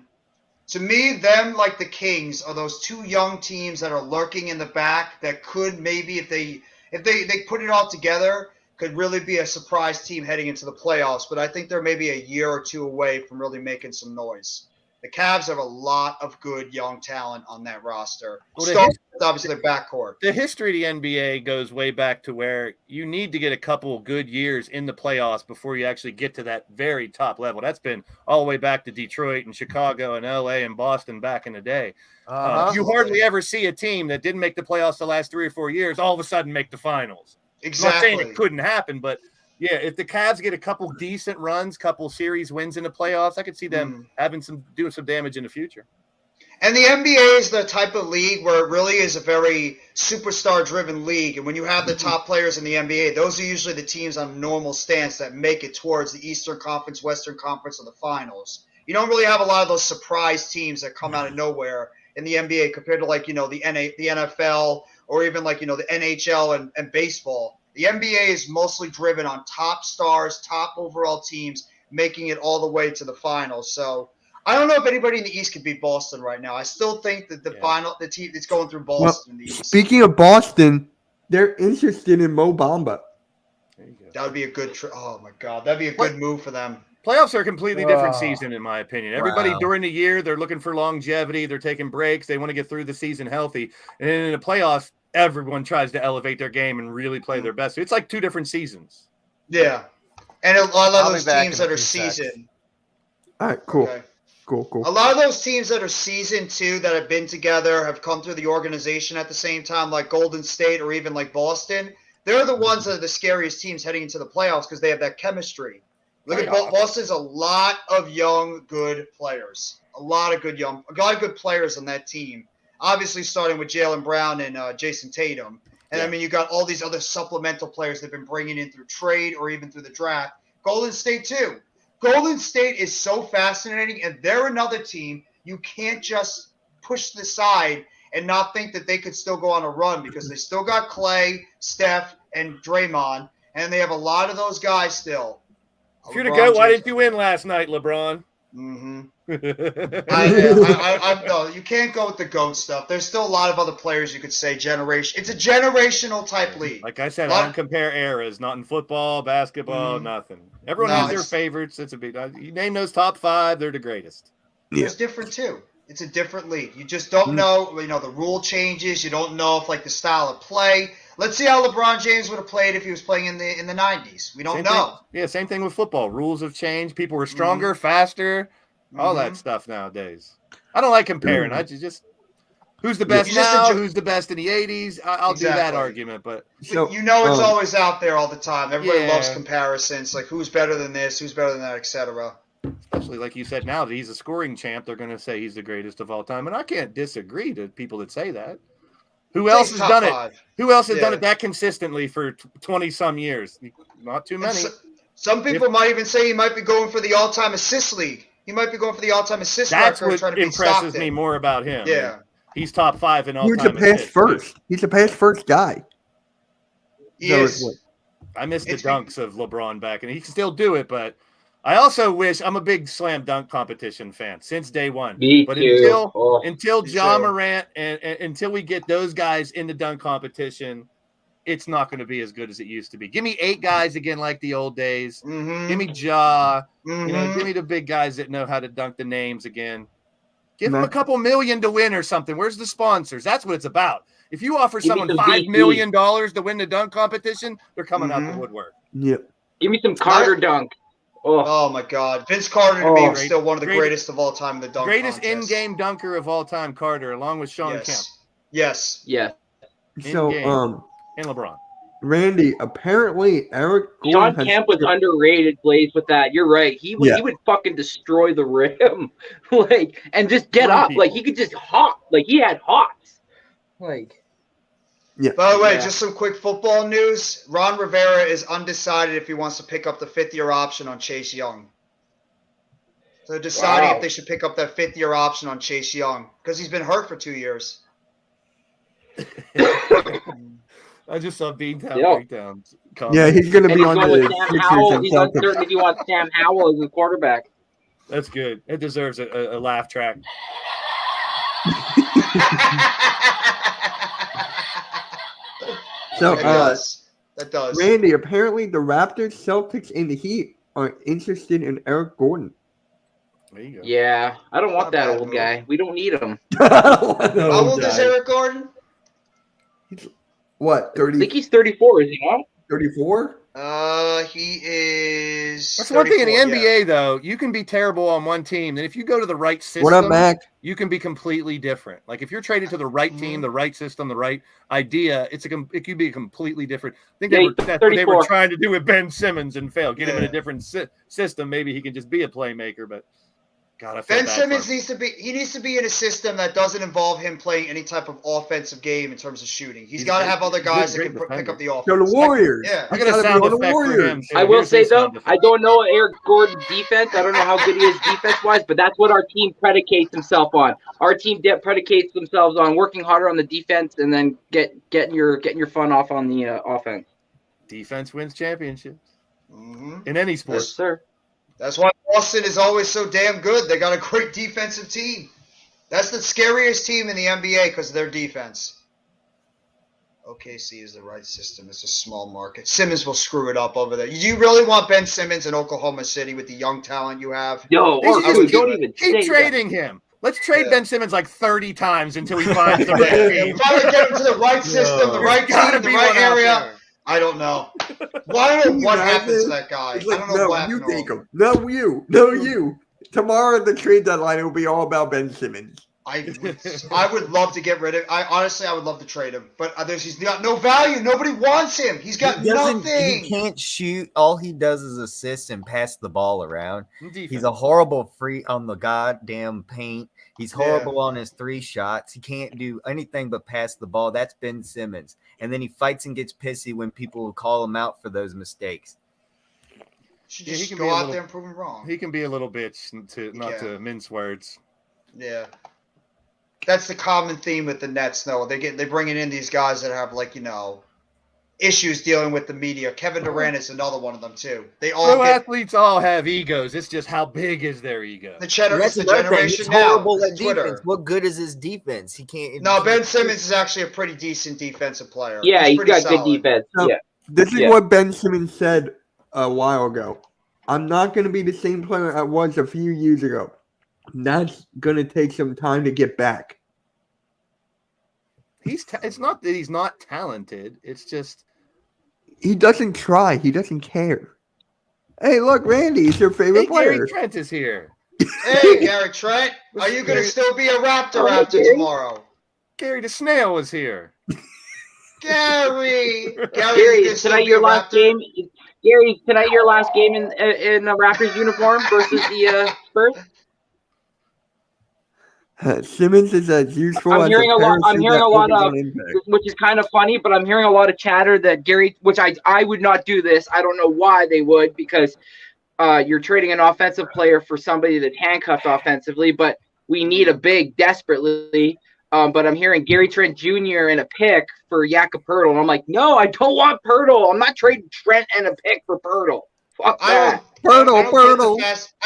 To me, them like the Kings are those two young teams that are lurking in the back that could maybe, if they put it all together, could really be a surprise team heading into the playoffs. But I think they're maybe a year or two away from really making some noise. The Cavs have a lot of good young talent on that roster. Well, Starting with obviously their backcourt. The history of the NBA goes way back to where you need to get a couple good years in the playoffs before you actually get to that very top level. That's been all the way back to Detroit and Chicago and LA and Boston back in the day. You hardly ever see a team that didn't make the playoffs the last 3 or 4 years all of a sudden make the finals. Exactly. I'm not saying it couldn't happen, but yeah, if the Cavs get a couple decent runs, couple series wins in the playoffs, I could see them doing some damage in the future. And the NBA is the type of league where it really is a very superstar-driven league. And when you have the top players in the NBA, those are usually the teams on a normal stance that make it towards the Eastern Conference, Western Conference, or the finals. You don't really have a lot of those surprise teams that come out of nowhere in the NBA compared to, like, you know, the NFL or even, like, you know, the NHL and baseball. The NBA is mostly driven on top stars, top overall teams, making it all the way to the finals. So I don't know if anybody in the East could beat Boston right now. I still think that the team that's going through Boston in the East. Speaking of Boston, they're interested in Mo Bamba. There you go. That would be a good oh my God, that'd be a good move for them. Playoffs are a completely different season, in my opinion. Everybody during the year, they're looking for longevity. They're taking breaks. They want to get through the season healthy. And then in the playoffs, everyone tries to elevate their game and really play their best. It's like 2 different seasons. Yeah. And a lot of those teams that are seasoned. All right, cool. Okay. Cool. A lot of those teams that are seasoned too, that have been together, have come through the organization at the same time, like Golden State or even like Boston. They're the ones that are the scariest teams heading into the playoffs because they have that chemistry. Look at Boston's a lot of young, good players. A lot of good players on that team. Obviously, starting with Jaylen Brown and Jason Tatum. And, I mean, you got all these other supplemental players they've been bringing in through trade or even through the draft. Golden State, too. Golden State is so fascinating, and they're another team you can't just push to the side and not think that they could still go on a run because they still got Clay, Steph, and Draymond, and they have a lot of those guys still. If you're the GOAT, why didn't you win last night, LeBron? Mm-hmm. No, you can't go with the GOAT stuff. There's still a lot of other players you could say generation. It's a generational type league. Like I said, I don't compare eras. Not in football, basketball, nothing. Everyone has their favorites. It's a big. You name those top 5, they're the greatest. It's different too. It's a different league. You just don't know. You know, the rule changes. You don't know if like the style of play. Let's see how LeBron James would have played if he was playing in the 90s. We don't know. Same thing with football. Rules have changed. People were stronger, faster, all that stuff nowadays. I don't like comparing. I just who's the best now, who's the best in the 80s. I'll do that argument, but it's always out there all the time. Everybody loves comparisons, like who's better than this, who's better than that, etc. Especially like you said, now that he's a scoring champ, they're going to say he's the greatest of all time, and I can't disagree to people that say that. Who else has done it? Who else has done it that consistently for 20-some years? Not too many. Some people might even say he might be going for the all-time assist league. He might be going for the all-time assist record. That's what impresses me more about him. Yeah. He's top 5 in all-time assists. He's a pass first. He's a pass first guy. He is. I miss the dunks of LeBron back, and he can still do it, but I also wish I'm a big slam dunk competition fan since day one. Until Ja Morant and until we get those guys in the dunk competition, it's not going to be as good as it used to be. Give me 8 guys again like the old days. Give me Ja. Give me the big guys that know how to dunk the names again. Give them a couple million to win or something. Where's the sponsors? That's what it's about. If you offer someone $5 million to win the dunk competition, they're coming out the woodwork. Yep. Give me some Carter dunk. Oh my God, Vince Carter to me was still one of the greatest of all time in the dunk greatest contest. In-game dunker of all time, Carter, along with Sean Kemp. Yes. Yeah. So, and LeBron. Randy, apparently Eric Gordon Sean Kemp was underrated, Blaze, with that. You're right. He would fucking destroy the rim. And just get up. People. Like he could just hop. Like he had hops. Yeah. By the way, just some quick football news. Ron Rivera is undecided if he wants to pick up the 5th-year option on Chase Young. So they're deciding if they should pick up that 5th-year option on Chase Young because he's been hurt for 2 years. I just saw Beantown breakdown. Yeah, he's going to be on the Sixers. He's uncertain if he wants Sam Howell as the quarterback. That's good. It deserves a laugh track. So, that does. Randy, apparently the Raptors, Celtics, and the Heat are interested in Eric Gordon. There you go. Yeah, I don't want Not that bad old move. guy. We don't need him. How old is Eric Gordon? What, I 30, think he's 34, is he not? 34? He is. That's one thing in the 34, yeah. NBA, though. You can be terrible on one team, and if you go to the right system, What up, Mac? you can be completely different. Like if you're traded to the right team, the right system, the right idea, it could be completely different. I think that's what they were trying to do with Ben Simmons and failed. Get him in a different system. Maybe he can just be a playmaker. But God, I feel Ben bad Simmons for him. needs to be in a system that doesn't involve him playing any type of offensive game in terms of shooting. He's got to have other guys that can pick up the offense. So the Warriors. Yeah. I got a sound effect for him. Too. I will Here's say his though, sound effect. I don't know Eric Gordon's defense. I don't know how good he is defense-wise, but that's what our team predicates himself on. Our team predicates themselves on working harder on the defense and then getting your fun off on the offense. Defense wins championships Mm-hmm. in any sport. Yes, sir. That's why Boston is always so damn good. They got a great defensive team. That's the scariest team in the NBA because of their defense. OKC is the right system. It's a small market. Simmons will screw it up over there. Do you really want Ben Simmons in Oklahoma City with the young talent you have? Yo, Keep don't even keep say trading him. Let's trade Ben Simmons like 30 times until he finds the right team. Finally get him to the right system, the right Gotta team, the be right one out area. there. I don't know. Well, I don't know what happened to that guy. It's like, I don't know no, what you happened to take him. him. No, you. No, you. Tomorrow at the trade deadline, it will be all about Ben Simmons. I would love to get rid of. I would love to trade him, but he's got no value. Nobody wants him. He's got nothing. He can't shoot. All he does is assist and pass the ball around. Defense. He's a horrible free on the goddamn paint. He's horrible on his 3 shots. He can't do anything but pass the ball. That's Ben Simmons. And then he fights and gets pissy when people call him out for those mistakes. Should Yeah, he just can go be a out little- there and prove him wrong. He can be a little bitch, not can. to mince words. Yeah. That's the common theme with the Nets, though. They bringing in these guys that have issues dealing with the media. Kevin Durant is another one of them too. They all Pro get athletes all have egos. It's just how big is their ego. the That's generation another thing. He's now. horrible It's at Twitter. defense. What good is his defense? He can't. No, Ben Simmons is actually a pretty decent defensive player. Yeah, he's pretty got solid. good defense. So, Yeah. This is Yeah. what Ben Simmons said a while ago. I'm not going to be the same player I was a few years ago. That's going to take some time to get back. It's not that he's not talented. It's just He doesn't try. He doesn't care. Hey, look, Randy, he's your favorite player. Gary Trent is here. Hey, Gary Trent, are you going to still be a Raptor after tomorrow? Gary the Snail is here. Gary, Gary, you still tonight be your a last Raptor? game. Gary, tonight your last game in a Raptors uniform versus the Spurs. Simmons is as useful I'm as hearing a lot. parachute I'm hearing that a lot opens of, on impact. which is kind of funny, but I'm hearing a lot of chatter that Gary, which I would not do this. I don't know why they would, because you're trading an offensive player for somebody that's handcuffed offensively, but we need a big desperately. But I'm hearing Gary Trent Jr. and a pick for Jakob Poeltl, and I'm like, no, I don't want Poeltl. I'm not trading Trent and a pick for Poeltl. Fuck that. I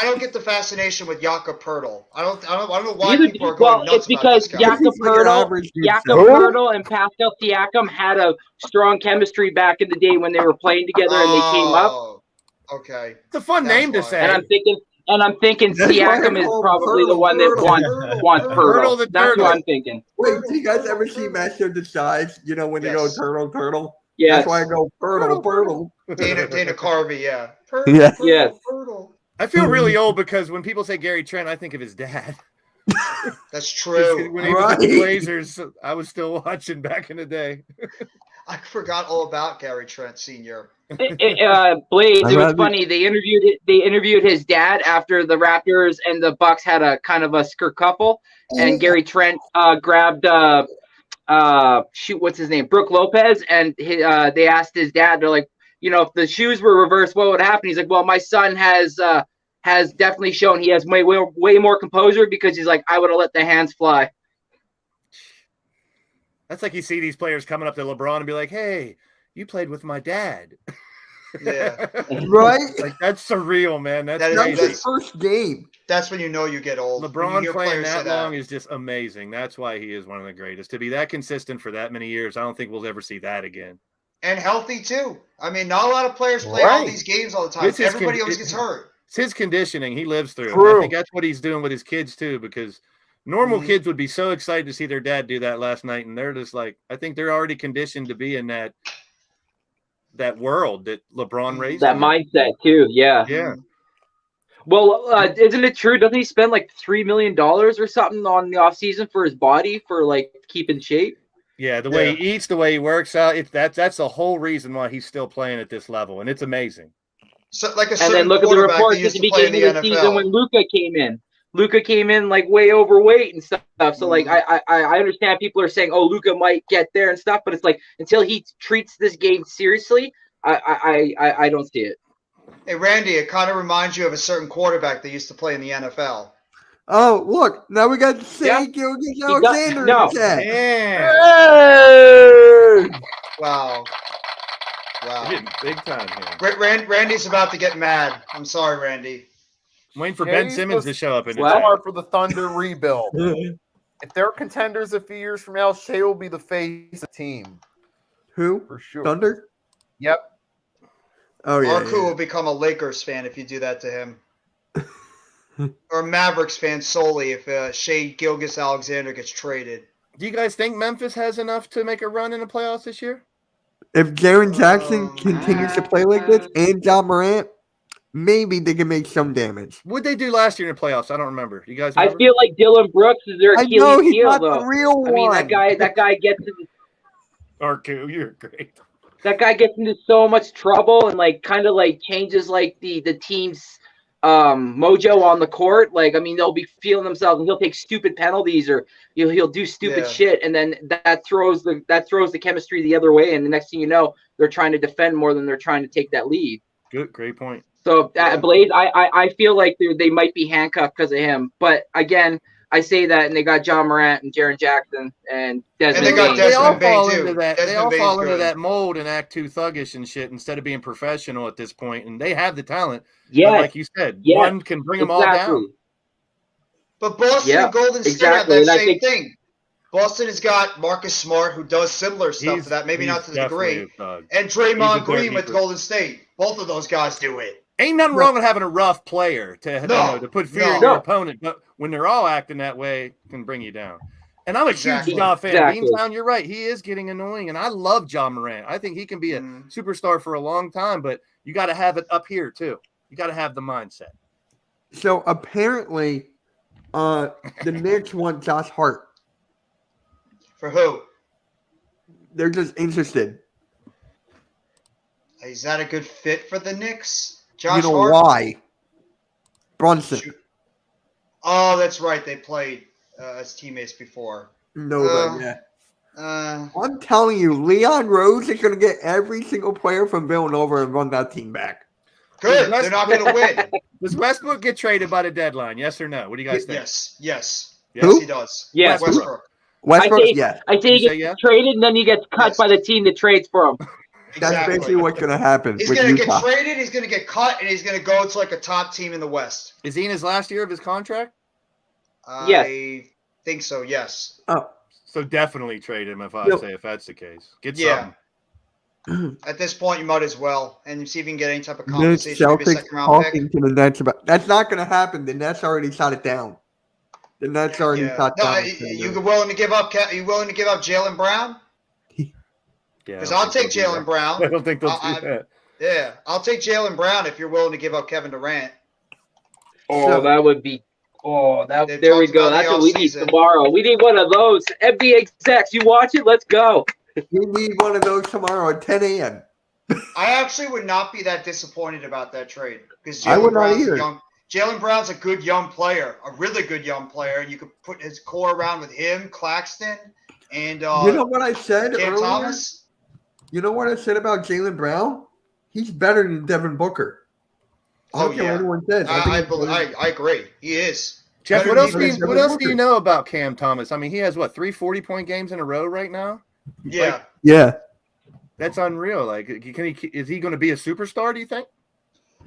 don't get the fascination with Jakob Poeltl. I don't know why Neither people are do- going well, nuts it's because about this guy. Jakob He's like an Poeltl, average dude. Jakob Poeltl and Pascal Siakam had a strong chemistry back in the day when they were playing together and they came up. Oh, okay. It's a fun That's name to why. say. And I'm thinking That's why I Siakam is call him probably the Poeltl, one that Poeltl. wants Poeltl Poeltl. the That's turtle. what I'm thinking. Wait, do you guys ever see Master Decides? You know, when they go Yes. turtle? Yeah. That's why I go Poeltl. Dana Carvey, yeah. Yeah. Yeah. Poeltl. I feel really old because when people say Gary Trent, I think of his dad. That's true. When he was with the Right. Blazers, I was still watching back in the day. I forgot all about Gary Trent Sr. Blades, it was funny. They interviewed his dad after the Raptors and the Bucks had a kind of a kerfuffle, and Gary Trent grabbed what's his name, Brooke Lopez, and they asked his dad, they're like, if the shoes were reversed, what would happen? He's like, well, my son has definitely shown he has way more composure, because he's like, I would have let the hands fly. That's like you see these players coming up to LeBron and be like, hey, you played with my dad. Yeah. Right? Like, that's surreal, man. That's That is- That was crazy. his first game. That's when you know you get old. When you LeBron hear playing players say that long is just amazing. That's why he is one of the greatest. To be that consistent for that many years, I don't think we'll ever see that again. And healthy too. I mean, not a lot of players play all Right. these games all the time. This is Everybody always gets hurt. It's his conditioning. He lives through it. True. I think that's what he's doing with his kids too, because normal kids would be so excited to see their dad do that last night, and they're just like, I think they're already conditioned to be in that world that LeBron raised. That in. mindset too. Yeah. Yeah. Well, isn't it true? Doesn't he spend like $3 million or something on the off season for his body for like keeping shape? Yeah, the way he eats, the way he works out, that's the whole reason why he's still playing at this level, and it's amazing. So, like a And certain then look at the quarterback that reports at used the to play in beginning the of the NFL. season when Luka came in. Luka came in like way overweight and stuff. So like I understand people are saying, oh, Luka might get there and stuff, but it's like until he treats this game seriously, I don't see it. Hey, Randy, it kind of reminds you of a certain quarterback that used to play in the NFL. Oh, look. Now we got Shea Gilgeous-Alexander in the chat. Yeah. Wow. Wow. Getting big time here. Randy's about to get mad. I'm sorry, Randy. I'm waiting for Ben Jay's Simmons the to show up in the star chat. for the Thunder rebuild. If they're contenders a few years from now, Shea will be the face of the team. Who? For sure. Thunder? Yep. Oh, yeah. Arku will become a Lakers fan if you do that to him. Or a Mavericks fan solely if Shea Gilgeous-Alexander gets traded. Do you guys think Memphis has enough to make a run in the playoffs this year? If Jaren Jackson continues to play like this and John Morant, maybe they can make some damage. What did they do last year in the playoffs? I don't remember. You guys I remember? feel like Dylan Brooks is their I Achilles know he's heel, not though. the real I mean, one. that guy gets into Arku, you're great. that guy gets into so much trouble and like kind of like changes like the team's mojo on the court. Like, I mean, they'll be feeling themselves and he'll take stupid penalties or he'll do stupid shit, and then that throws the chemistry the other way, and the next thing you know, they're trying to defend more than they're trying to take that lead. Good, great point. So Blaze, I feel like they might be handcuffed because of him. But again, I say that, and they got John Morant and Jaren Jackson and Desmond. they got Bane. They all Desmond Bane, fall too. into that. They Desmond all Bane's fall into good. that mold and act too thuggish and shit instead of being professional at this point. And they have the talent. Yeah, But like you said, yeah, one can bring them all down. But Boston Yeah, and Golden State exactly, have that and I same think- thing. Boston has got Marcus Smart, who does similar stuff He's- to that, maybe he's not to the definitely degree. a thug. And He's a Draymond thug Green with keeper. Golden State. Both of those guys do it. Ain't nothing wrong with having a rough player to put fear in No. your opponent, but when they're all acting that way, it can bring you down. And I'm a Exactly. huge Ja fan. Exactly. Beantown, you're right. He is getting annoying, and I love John Morant. I think he can be a superstar for a long time, but you got to have it up here too. You got to have the mindset. So apparently, the Knicks want Josh Hart. For who? They're just interested. Is that a good fit for the Knicks? Josh You know Hart? why? Brunson. Oh, that's right. They played as teammates before. No, Uh, yeah. Uh, I'm telling you, Leon Rose is going to get every single player from Villanova and run that team back. good. They're not going to win. Does Westbrook get traded by the deadline? Yes or no? What do you guys think? Yes. Yes, Who? he does. Yes. Westbrook. Westbrook, I say, yes. I say You he say gets yes? traded and then he gets cut Yes. by the team that trades for him. That's Exactly. basically what's going to happen He's with going to Utah. get traded. He's going to get cut, and he's going to go to like a top team in the West. Is he in his last year of his contract? Yes. I think so. Yes. Oh, So definitely trade him if Yep. if that's the case. Get Yeah. something. At this point, you might as well, and see if you can get any type of Knicks, compensation, maybe a Celtics second round pick. talking to the Nets about that's not going to happen. The Nets already shot it down. The Nets already Yeah. shot No, down. you willing to give up? You willing to give up Jaylen Brown? Yeah, Because I don't I'll think take they'll do Jaylen Brown. that. I don't think they'll I- do that. Yeah, I'll take Jaylen Brown if you're willing to give up Kevin Durant. Oh, So- that would be. Oh, that. They've There we talked go. about That's the what we need offseason. tomorrow. We need one of those. NBA execs, you watch it? Let's go. We need one of those tomorrow at 10 a.m. I actually would not be that disappointed about that trade because I would not Brown's either. Jaylen Brown's a good young player, a really good young player, and you could put his core around with him, Claxton, and You know what I said Cam earlier? Thomas. You know what I said about Jaylen Brown? He's better than Devin Booker. I don't Oh, care yeah. what anyone says. I agree. He is. Jeff, Better what else, defense than what Devin else do you Booker. know about Cam Thomas? I mean, he has, 3 40-point games in a row right now? Yeah. Yeah. That's unreal. Like, is he going to be a superstar, do you think?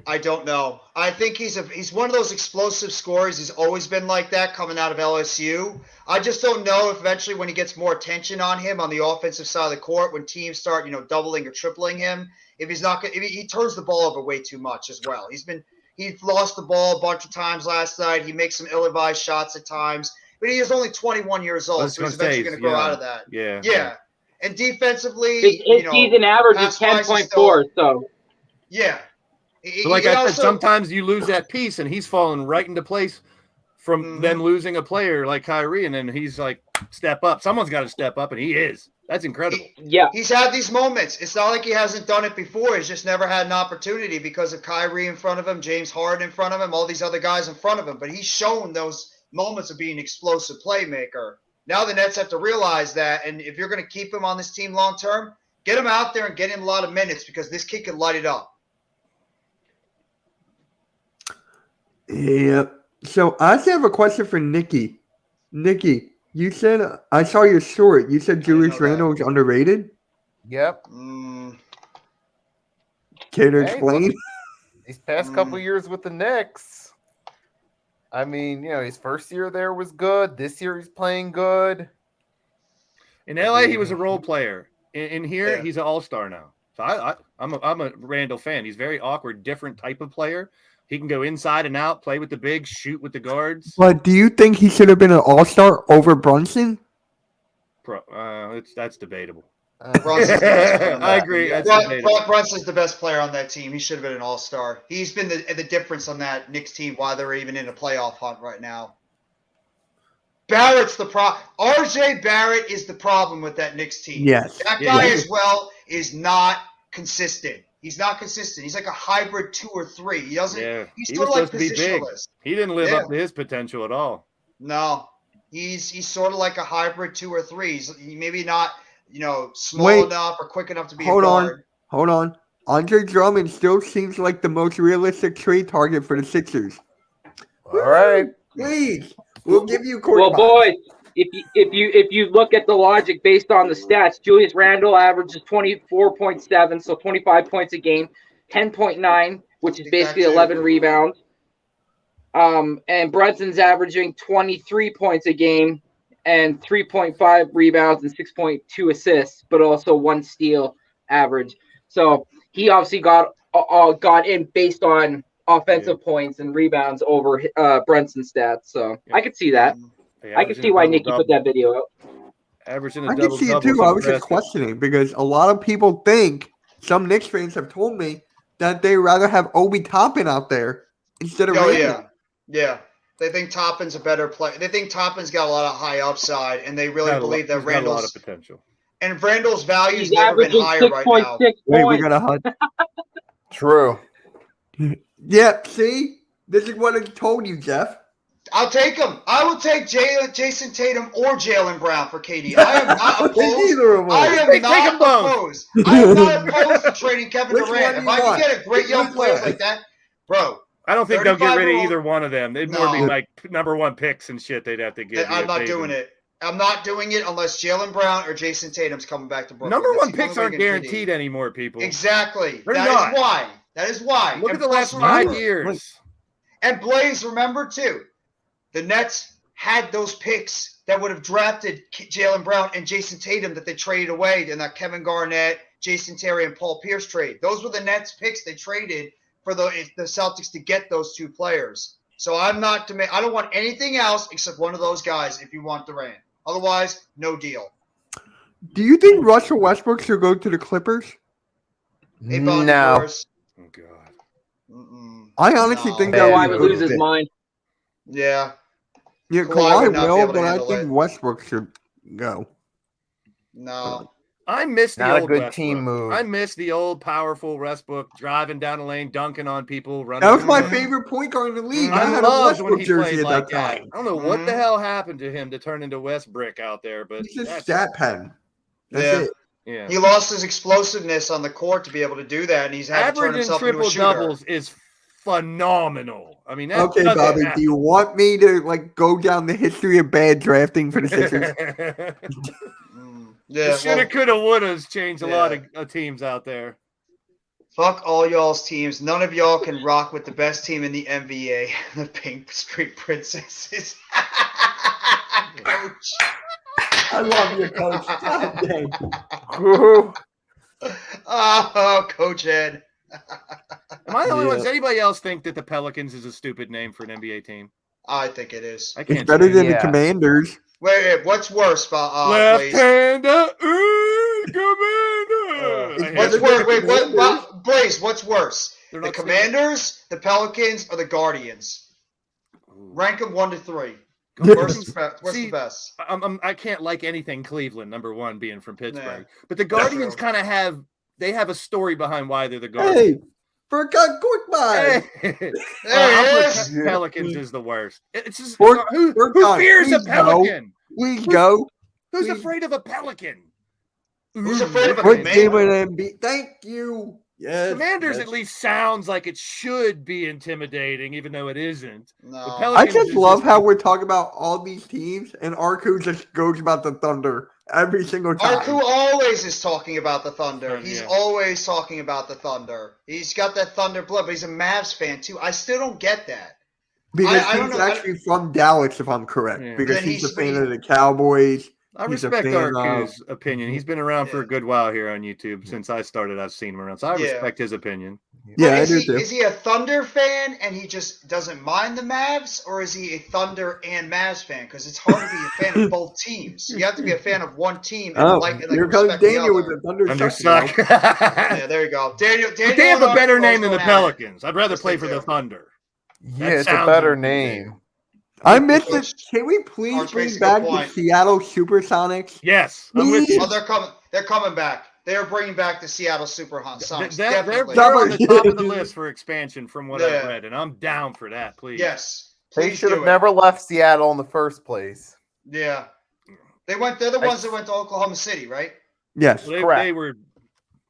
I don't know. I think he's one of those explosive scorers. He's always been like that coming out of LSU. I just don't know if eventually when he gets more attention on him on the offensive side of the court, when teams start, doubling or tripling him, if he turns the ball over way too much as well. He's he lost the ball a bunch of times last night. He makes some ill-advised shots at times, but he is only 21 years old, so he's eventually going to grow out of that. Yeah. And defensively, His season average is pass-wise, 10.4. So yeah. So like I said, sometimes you lose that piece, and he's falling right into place from then losing a player like Kyrie, and then he's like, step up. Someone's got to step up, and he is. That's incredible. He's had these moments. It's not like he hasn't done it before. He's just never had an opportunity because of Kyrie in front of him, James Harden in front of him, all these other guys in front of him. But he's shown those moments of being an explosive playmaker. Now the Nets have to realize that, and if you're going to keep him on this team long term, get him out there and get him a lot of minutes because this kid can light it up. Yeah. So I actually have a question for Nikki. Nikki, you said I saw your short. You said Julius Randle is underrated. Yep. Care to explain? These past couple years with the Knicks, I mean, his first year there was good. This year he's playing good. In LA, he was a role player. In here, he's an all-star now. So I'm a Randall fan. He's very awkward, different type of player. He can go inside and out, play with the bigs, shoot with the guards. But do you think he should have been an all-star over Brunson? That's debatable. I agree. Brunson's the best player on that team. He should have been an all-star. He's been the difference on that Knicks team, why they're even in a playoff hunt right now. Barrett's the problem. RJ Barrett is the problem with that Knicks team. Yes. That guy as well is not consistent. He's not consistent. He's like a hybrid 2 or 3. He doesn't. Yeah. He's He sort was of like supposed to be big. positionless. He didn't live up to his potential at all. No, he's sort of like a hybrid 2 or 3. He's maybe not small enough or quick enough to be a guard. Hold on. Andre Drummond still seems like the most realistic trade target for the Sixers. All right, please, we'll give you. Court well, boys, if you look at the logic based on the stats, Julius Randle averages 24.7, so 25 points a game, 10.9, which is basically 11 rebounds. And Brunson's averaging 23 points a game and 3.5 rebounds and 6.2 assists, but also 1 steal average. So he obviously got in based on offensive points and rebounds over Brunson's stats. So I could see that. I can see why Nikki put that video out. Averaging a I can see it too. I was just questioning because a lot of people think, some Knicks fans have told me, that they rather have Obi Toppin out there instead of Randle. Yeah. They think Toppin's a better player. They think Toppin's got a lot of high upside, and they really believe that Randle's got a lot of potential. And Randle's value's never been higher right now. Wait, we got a hunt. True. Yeah, see? This is what I told you, Jeff. I'll take him. I will take Jason Tatum or Jaylen Brown for KD. I am not opposed. I am not opposed. I am not opposed to trading Kevin Durant. If I can get a great young player like that, bro. I don't think they'll get rid of either one of them. They'd more be like number 1 picks and shit they'd have to get. I'm not doing it. I'm not doing it unless Jaylen Brown or Jason Tatum's coming back to Brooklyn. Number 1 picks aren't guaranteed anymore, people. Exactly. That is why. Look at the last 5 years. And Blaze, remember too, the Nets had those picks that would have drafted Jaylen Brown and Jason Tatum that they traded away in that Kevin Garnett, Jason Terry, and Paul Pierce trade. Those were the Nets picks they traded for the Celtics to get those 2 players. So I don't want anything else except one of those guys if you want Durant. Otherwise, no deal. Do you think Russell Westbrook should go to the Clippers? No. Oh, God. I honestly think that Kawhi would lose his mind. Yeah. Yeah, Kawhi will, but I think Westbrook should go. No. I miss the Not old a good Westbrook. team move. I miss the old powerful Westbrook driving down the lane, dunking on people, running. That was my favorite point guard in the league. I had a Westbrook jersey at that time. I don't know what the hell happened to him to turn into Westbrook out there, but he's just stat pen. That's it. Yeah. He lost his explosiveness on the court to be able to do that, and he's had to turn himself into a shooter. Triple doubles is phenomenal. I mean, okay, Bobby, do you want me to go down the history of bad drafting for the Sixers? Yeah, shoulda, coulda, woulda's changed a lot of teams out there. Fuck all y'all's teams. None of y'all can rock with the best team in the NBA, the Pink Street Princesses. Coach. I love you, Coach. Oh, Coach Ed. Am I the only one? Yeah. Does anybody else think that the Pelicans is a stupid name for an NBA team? I think it is. I It's can't better say than Yeah. the Commanders. Wait, what's worse, Left Blaze? hander, Commander. It's I hate What's it. worse? Wait, Commanders. Blaze? What's worse? They're The not Commanders, the Pelicans, or the Guardians? Rank them 1 to 3. Yeah. Where's the See, best? I can't like anything Cleveland, number one, being from Pittsburgh. Nah. But the Guardians true. kind of have a story behind why they're the Guardians. Hey, for a quick mind. Hey. There I'm it with is. Pelicans is the worst. It's just Work- who work on, fears a please, no. Pelican? We go. Who's Please. afraid of a Pelican? Who's afraid of a What game commander? would it be? Thank you. Yes. Commanders yes. at least sounds like it should be intimidating, even though it isn't. No. The I Pelicans just is love how we're talking about all these teams, and Arku just goes about the Thunder every single time. Arku always is talking about the Thunder. He's Yeah. always talking about the Thunder. He's got that Thunder blood, but he's a Mavs fan too. I still don't get that. Because I don't he's know. actually from Dallas, if I'm correct. Yeah. Because Then he's a he's- fan of the Cowboys. I He's a respect fan Arku's opinion. He's been around for Yeah. a good while here on YouTube. Since I started, I've seen him around. So I Yeah. respect his opinion. Yeah, I is, do he, too. is he a Thunder fan and he just doesn't mind the Mavs, or is he a Thunder and Mavs fan? Because it's hard to be a fan of both teams. You have to be a fan of one team and Oh, like here comes respect the Daniel with other. the Thunder. Thunder suck, suck. Yeah, there you go. Daniel But they have and a better Arku name than the going at it. Pelicans. I'd rather Yes, play they for the do. Thunder. Yeah, it's a sounds better intimidating. name. I missed it. Can we please Arch bring makes a good back the point. Seattle Supersonics? Yes, I'm with you. Oh, they're coming back. They are bringing back the Seattle Supersonics. They're Definitely. on the top of the list for expansion from what Yeah. I've read, and I'm down for that, please. Yes. They Please should do have it. never left Seattle in the first place. Yeah. They're the ones that went to Oklahoma City, right? Yes. Well, Correct.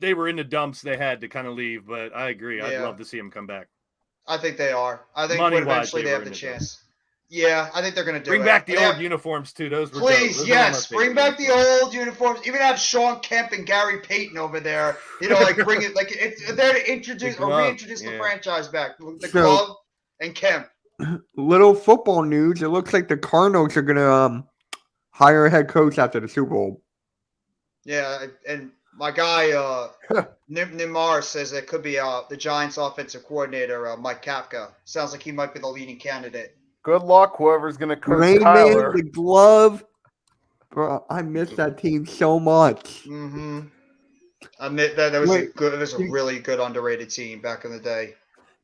they were in the dumps. They had to kind of leave, but I agree. I'd Yeah. love to see them come back. I think they are. I think Money-wise, eventually they they were have the in the chance. Yeah, I think they're going to do Bring it. back the They old have- uniforms too. Those were dope. Please, Those are one of my yes. favorite Bring back the uniforms. old uniforms. Even have Sean Kemp and Gary Payton over there. You know, like bring it. Like they're to introduce The or glove, reintroduce the yeah. franchise back. The So- glove and Kemp. Little football news. It looks like the Cardinals are gonna hire a head coach after the Super Bowl. Yeah, and my guy Nimar says it could be the Giants' offensive coordinator Mike Kafka. Sounds like he might be the leading candidate. Good luck, whoever's going to coach Rain Tyler. Man, the glove. Bro, I miss that team so much. Mm-hmm. I admit that was Wait. It was a really good underrated team back in the day.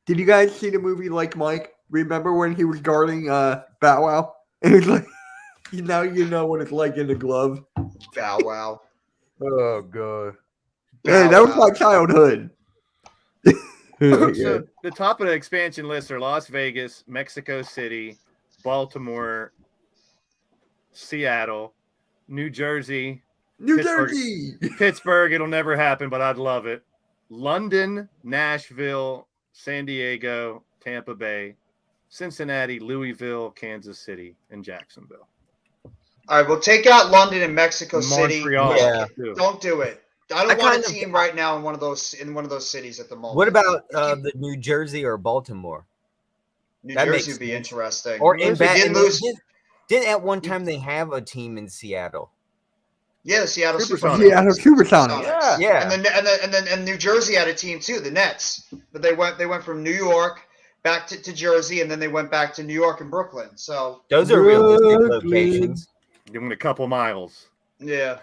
Did you guys see the movie Like Mike? Remember when he was guarding Bow Wow? And he's like, now you know what it's like in the glove. Bow Wow. Oh, God. Hey, that was my childhood. So the top of the expansion list are Las Vegas, Mexico City, Baltimore, Seattle, New Jersey, New Pittsburgh. Jersey. Pittsburgh. It'll never happen, but I'd love it. London, Nashville, San Diego, Tampa Bay, Cincinnati, Louisville, Kansas City, and Jacksonville. All right, we'll take out London and Mexico City. Montreal. Yeah. too. Don't do it. I I don't want a kind of- team right now in one of those cities at the moment. What about the New Jersey or Baltimore? New that Jersey makes would be sense. interesting. Or in They did lose. didn't at one time they have a team in Seattle? Yeah, the Seattle Supersonics. Supersonics. Seattle Supersonics. Supersonics. Yeah. Yeah. And New Jersey had a team too, the Nets. But they went from New York back to Jersey, and then they went back to New York and Brooklyn. So Those are realistic Brooklyn. locations. Give them a couple miles. yeah.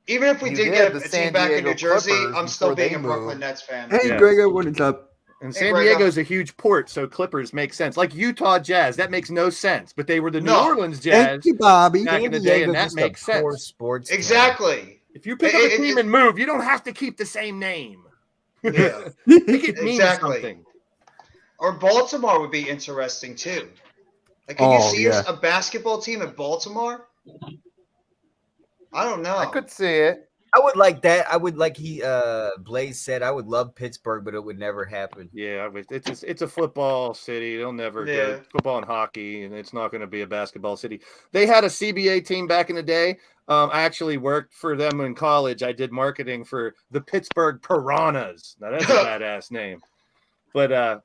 Even if we You did did get the a team San back in Diego New Jersey, Clippers I'm still before being they a Brooklyn moved. Nets fan. Hey, Yeah. Gregor, what is up? And Hey, San Greg, Diego's a huge port, so Clippers make sense. Like Utah Jazz, that makes no sense. But they were the New No. Orleans Jazz Thank you, Bobby. back in the San day, and Diego's that just makes a poor sense. sports town. Exactly. If you pick up a It- team it- and move, you don't have to keep the same name. Yeah. Make it mean Exactly. something. Or Baltimore would be interesting too. Like, can you Oh, see yeah. a basketball team in Baltimore? I don't know. I could see it. I would like that. I would like Blaze said. I would love Pittsburgh, but it would never happen. Yeah, it's a football city. They'll never Yeah. go football and hockey, and it's not going to be a basketball city. They had a CBA team back in the day. I actually worked for them in college. I did marketing for the Pittsburgh Piranhas. Now that's a badass name, but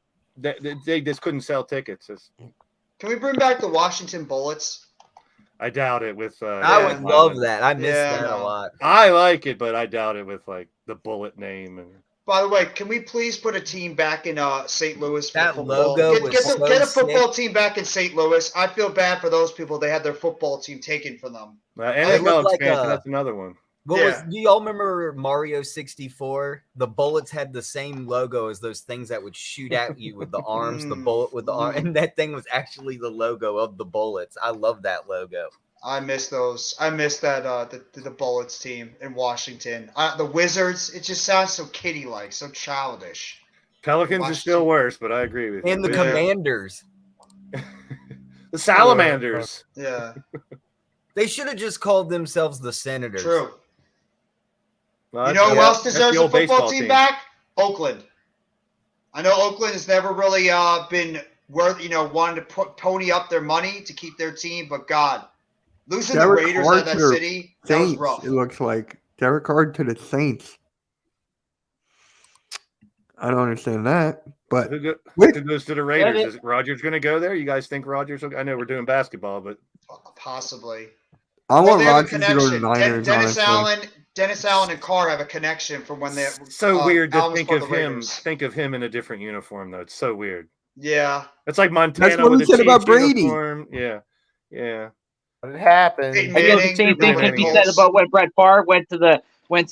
they just couldn't sell tickets. Can we bring back the Washington Bullets? I doubt it. With I would love that. I miss Yeah, that no. a lot. I like it, but I doubt it with like the Bullet name. And By the way, can we please put a team back in St. Louis for That football? logo was so Get a football sick. team back in St. Louis. I feel bad for those people. They had their football team taken from them. It NFL looked like expansion, a- that's another one. Do y'all remember Mario 64? The bullets had the same logo as those things that would shoot at you with the arms, the bullet with the arm, and that thing was actually the logo of the bullets. I love that logo. I miss those. I miss that the Bullets team in Washington. The Wizards. It just sounds so kiddie-like, so childish. Pelicans is still worse, but I agree with you. And the Commanders. The Salamanders. Yeah. They should have just called themselves the Senators. True. Well, You know who else that's deserves the a old football baseball team back? Oakland. I know Oakland has never really been worth, wanted to pony up their money to keep their team, but God, losing the Derek Raiders Carr out of that to city, that was Saints, rough. it looks like. Derek Carr to the Saints. I don't understand that, but Who with goes to the Raiders? Is Rodgers going to go there? You guys think Rodgers? I know we're doing basketball, but Possibly. I want they have a Rodgers to go to the connection. Niners. Dennis Allen and Carr have a connection from when they. so weird to Allen was think part of the him. Raiders. Think of him in a different uniform, though. It's so weird. Yeah. It's like Montana That's what with we a said about Chiefs Brady. uniform. Yeah. But it happened. Peyton I know the Manning, same thing Manning could be Colts. said about when Brett Favre went to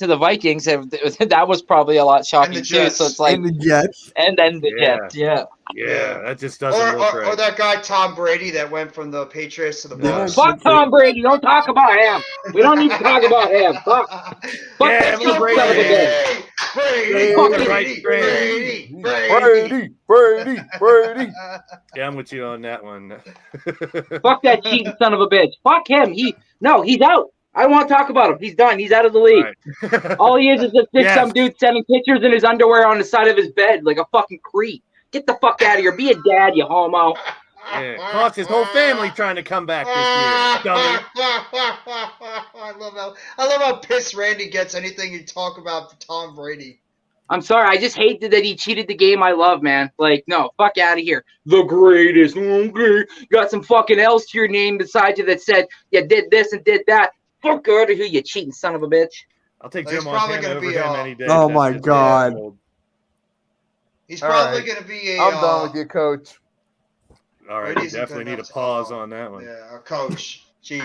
the Vikings. That was probably a lot shocking the too. Jets. So it's like, And the Jets. and then the Yeah. Jets. Yeah. Yeah, that just doesn't Or, look or, right. or that guy Tom Brady that went from the Patriots to the Yeah. Bucs. Fuck Tom Brady. Don't talk about him. We don't need to talk about him. Fuck. Fuck Yeah, that little son of a Brady. bitch. Brady, Fucking Brady, Brady. Brady. Yeah, I'm with you on that one. Fuck that cheating son of a bitch. Fuck him. He's out. I don't want to talk about him. He's done. He's out of the league. Right. All he is just Yes. some dude sending pictures in his underwear on the side of his bed like a fucking creep. Get the fuck out of here. Be a dad, you homo. Yeah, cost his whole family trying to come back this year. Dummy. I love how pissed Randy gets anything you talk about Tom Brady. I'm sorry. I just hate that he cheated the game I love, man. Like, no, fuck out of here. The greatest. Okay. Got some fucking else to your name beside you that said you did this and did that. Fuck out of here, you cheating son of a bitch. I'll take He's Joe probably Montana gonna over be, him any day. Oh That's my just God. old. He's All probably right. going to be a. I'm done with you, Coach. All right, we Brady's a definitely good need a enough pause homo. on that one. Yeah, a coach. Jeez.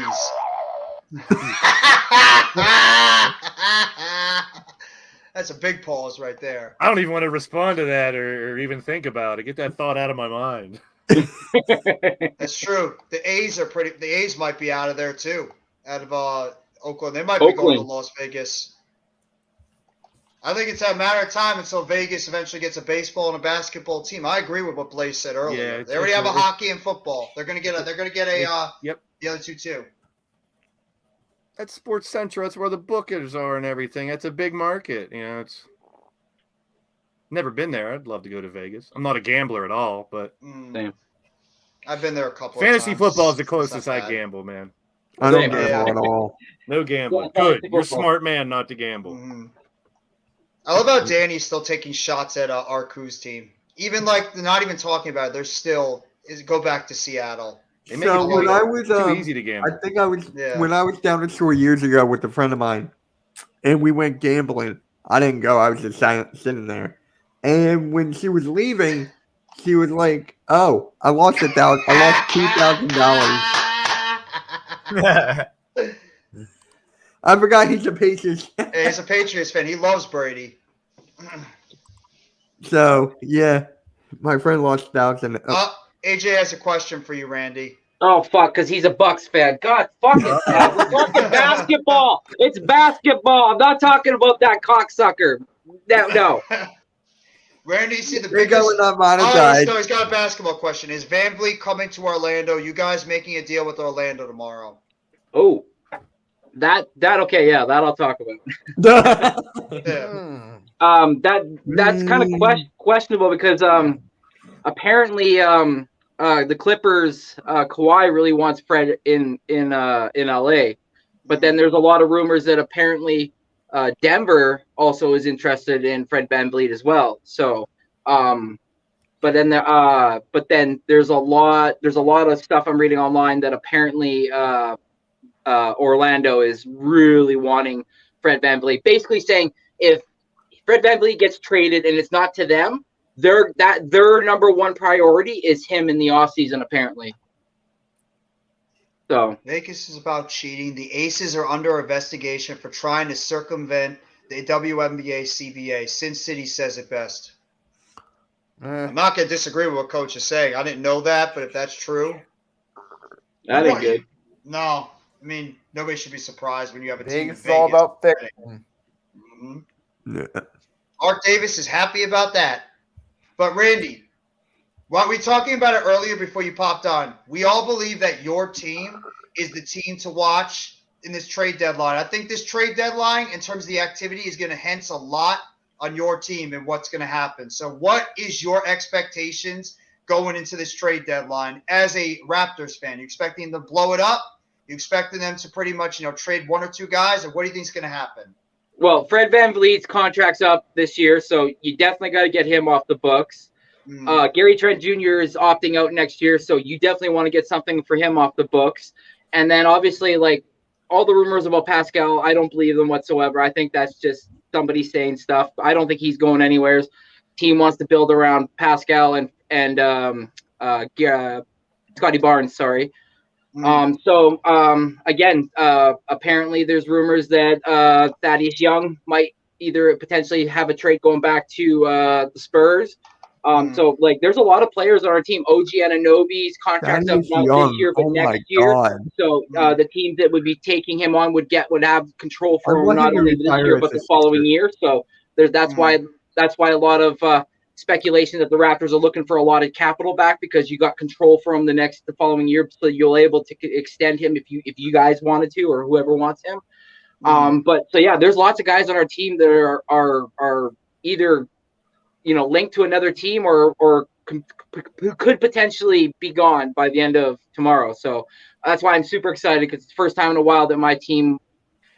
That's a big pause right there. I don't even want to respond to that or even think about it. Get that thought out of my mind. That's true. The A's might be out of there too. Out of Oakland. They might be going to Oakland. Las Vegas. I think it's a matter of time until Vegas eventually gets a baseball and a basketball team. I agree with what Blaze said earlier. Yeah, They already have a it's- hockey and football. They're gonna get a Yep. the other two too. That's Sports Central. That's where the bookers are and everything. That's a big market. It's never been there. I'd love to go to Vegas. I'm not a gambler at all, but Same. I've been there a couple fantasy of times. football is the It's not closest I bad. gamble, man. I don't Same. gamble Yeah. at all. No gambling. Yeah, Good. fantasy You're a football. smart man not to gamble. Mhm. I love how Danny's still taking shots at Arku's team. Even like they're not even talking about it. They're still go back to Seattle. They make So it when I was too easy to gamble. I think I was Yeah. when I was down the shore years ago with a friend of mine, and we went gambling. I didn't go. I was just sitting there. And when she was leaving, she was like, "Oh, I lost $2,000. I forgot he's a Patriots." Hey, he's a Patriots fan. He loves Brady. So yeah, my friend lost 1,000. AJ has a question for you, Randy. Oh, fuck, because he's a Bucks fan. God, fuck it. man. We're talking basketball. It's basketball. I'm not talking about that cocksucker. No. Randy, you see the They biggest. go with that Oh, monetized. so he's got a basketball question. Is Van Vliet coming to Orlando? You guys making a deal with Orlando tomorrow? Oh, that okay, yeah, that I'll talk about. Yeah. That's kind of questionable because apparently the Clippers Kawhi really wants Fred in LA, but then there's a lot of rumors that apparently Denver also is interested in Fred VanVleet as well. So but then there's a lot of stuff I'm reading online that apparently Orlando is really wanting Fred VanVleet, basically saying if Fred VanVleet gets traded and it's not to them, their number one priority is him in the offseason, apparently. So Vegas is about cheating. The Aces are under investigation for trying to circumvent the WNBA CBA. Sin City says it best. I'm not going to disagree with what Coach is saying. I didn't know that, but if that's true, that ain't good. No, I mean nobody should be surprised when you have a team in Vegas is all Vegas. about fiction. Yeah. Art Davis is happy about that. But Randy, while we were talking about it earlier before you popped on, we all believe that your team is the team to watch in this trade deadline. I think this trade deadline, in terms of the activity, is going to hint a lot on your team and what's going to happen. So what is your expectations going into this trade deadline as a Raptors fan? You expecting them to blow it up? You expecting them to pretty much, trade one or two guys? Or what do you think is going to happen? Well, Fred VanVleet's contract's up this year, so you definitely got to get him off the books. Gary Trent Jr. is opting out next year, so you definitely want to get something for him off the books. And then obviously, like, all the rumors about Pascal, I don't believe them whatsoever. I think that's just somebody saying stuff. I don't think he's going anywhere. Team wants to build around Pascal and Scotty Barnes, sorry. Again, apparently there's rumors that Thaddeus Young might either potentially have a trade going back to the Spurs. So like there's a lot of players on our team. OG Anunoby's contract's up not this year, but next year. So the teams that would be taking him on would have control for him not only this year but the following year. So that's why a lot of speculation that the Raptors are looking for a lot of capital back, because you got control for him the following year, so you'll able to extend him if you guys wanted to, or whoever wants him. But so yeah, there's lots of guys on our team that are either linked to another team or could potentially be gone by the end of tomorrow. So that's why I'm super excited, because it's the first time in a while that my team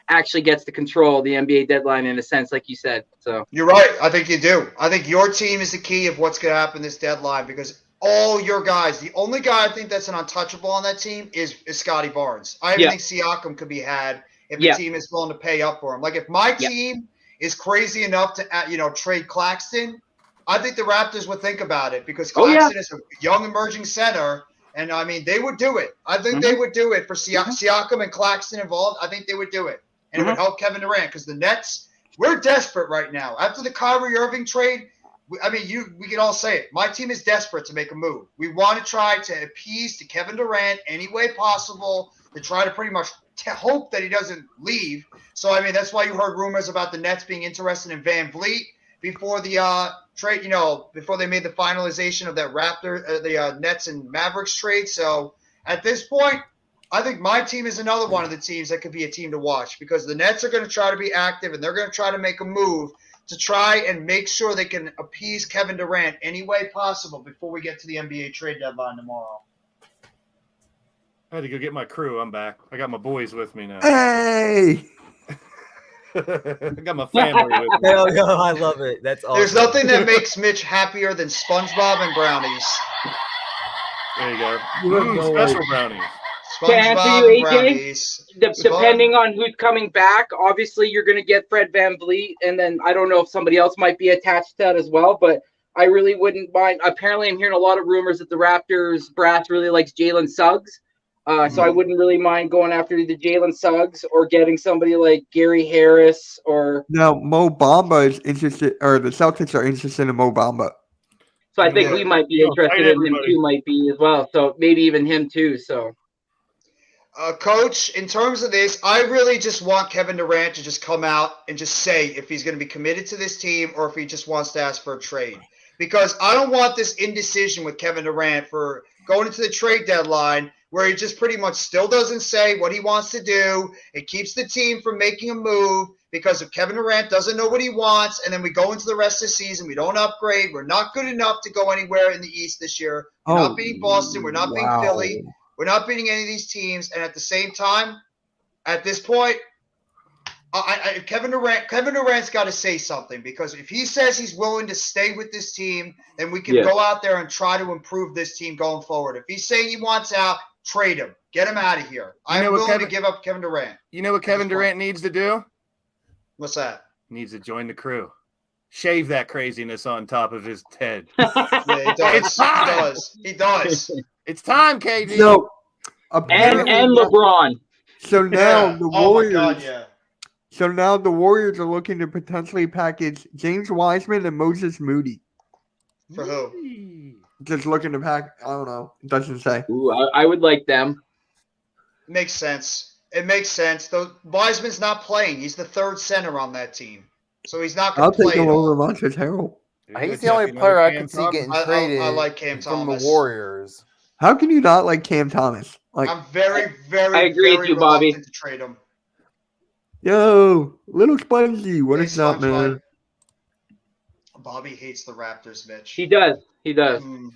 actually gets to control the NBA deadline in a sense, like you said. So you're right. I think you do. I think your team is the key of what's going to happen this deadline, because all your guys, the only guy I think that's an untouchable on that team is Scotty Barnes. I even think Siakam could be had if the team is willing to pay up for him. Like if my team is crazy enough to trade Claxton, I think the Raptors would think about it, because Claxton is a young emerging center, and I mean they would do it. I think they would do it for Siakam and Claxton involved. I think they would do it, and it would help Kevin Durant, because the Nets, we're desperate right now after the Kyrie Irving trade. I mean, we can all say it. My team is desperate to make a move. We want to try to appease to Kevin Durant any way possible, to try to pretty much hope that he doesn't leave. So I mean, that's why you heard rumors about the Nets being interested in VanVleet before the trade, before they made the finalization of that the Nets and Mavericks trade. So at this point, I think my team is another one of the teams that could be a team to watch, because the Nets are going to try to be active, and they're going to try to make a move to try and make sure they can appease Kevin Durant any way possible before we get to the NBA trade deadline tomorrow. I had to go get my crew. I'm back. I got my boys with me now. Hey! I got my family with me. Hell no, I love it. That's awesome. There's nothing that makes Mitch happier than SpongeBob and brownies. There you go. Special brownies. To answer you, AJ, brownies. Depending on who's coming back, obviously you're going to get Fred VanVleet, and then I don't know if somebody else might be attached to that as well, but I really wouldn't mind. Apparently, I'm hearing a lot of rumors that the Raptors brass really likes Jalen Suggs. So I wouldn't really mind going after the Jalen Suggs or getting somebody like Gary Harris or. No, Mo Bamba is interested, or the Celtics are interested in Mo Bamba. So I think we might be interested in him too, might be as well. So maybe even him too. So. Coach, in terms of this, I really just want Kevin Durant to just come out and just say if he's going to be committed to this team or if he just wants to ask for a trade. Because I don't want this indecision with Kevin Durant for going into the trade deadline where he just pretty much still doesn't say what he wants to do. It keeps the team from making a move, because if Kevin Durant doesn't know what he wants and then we go into the rest of the season, we don't upgrade, we're not good enough to go anywhere in the East this year. We're not beating Boston. We're not beating Philly. We're not beating any of these teams. And at the same time, at this point, Kevin Durant's got to say something, because if he says he's willing to stay with this team, then we can go out there and try to improve this team going forward. If he's saying he wants out, trade him. Get him out of here. I'm willing to give up Kevin Durant. You know what Kevin Durant needs to do? What's that? He needs to join the crew. shave that craziness on top of his head. Yeah, he does. It's time. He does. He does. It's time, KD. So and apparently, LeBron. so now Yeah. the Oh my Warriors. God, yeah. So now the Warriors are looking to potentially package James Wiseman and Moses Moody. For who? Just looking to pack. I don't know. It doesn't say. Ooh, I would like them. Makes sense. It makes sense. Though Wiseman's not playing. He's the third center on that team, so he's not going I'll to play. take him at over all. Montrezl Harrell. He's the only player I could see getting I traded like Cam from Thomas. the Warriors. How can you not like Cam Thomas? Like, I'm very, very, I agree with very you, Bobby. reluctant to trade him. yo, little Spongy, what Hey, is up, man? SpongeBob. Bobby hates the Raptors, Mitch. He does. He does. Mm.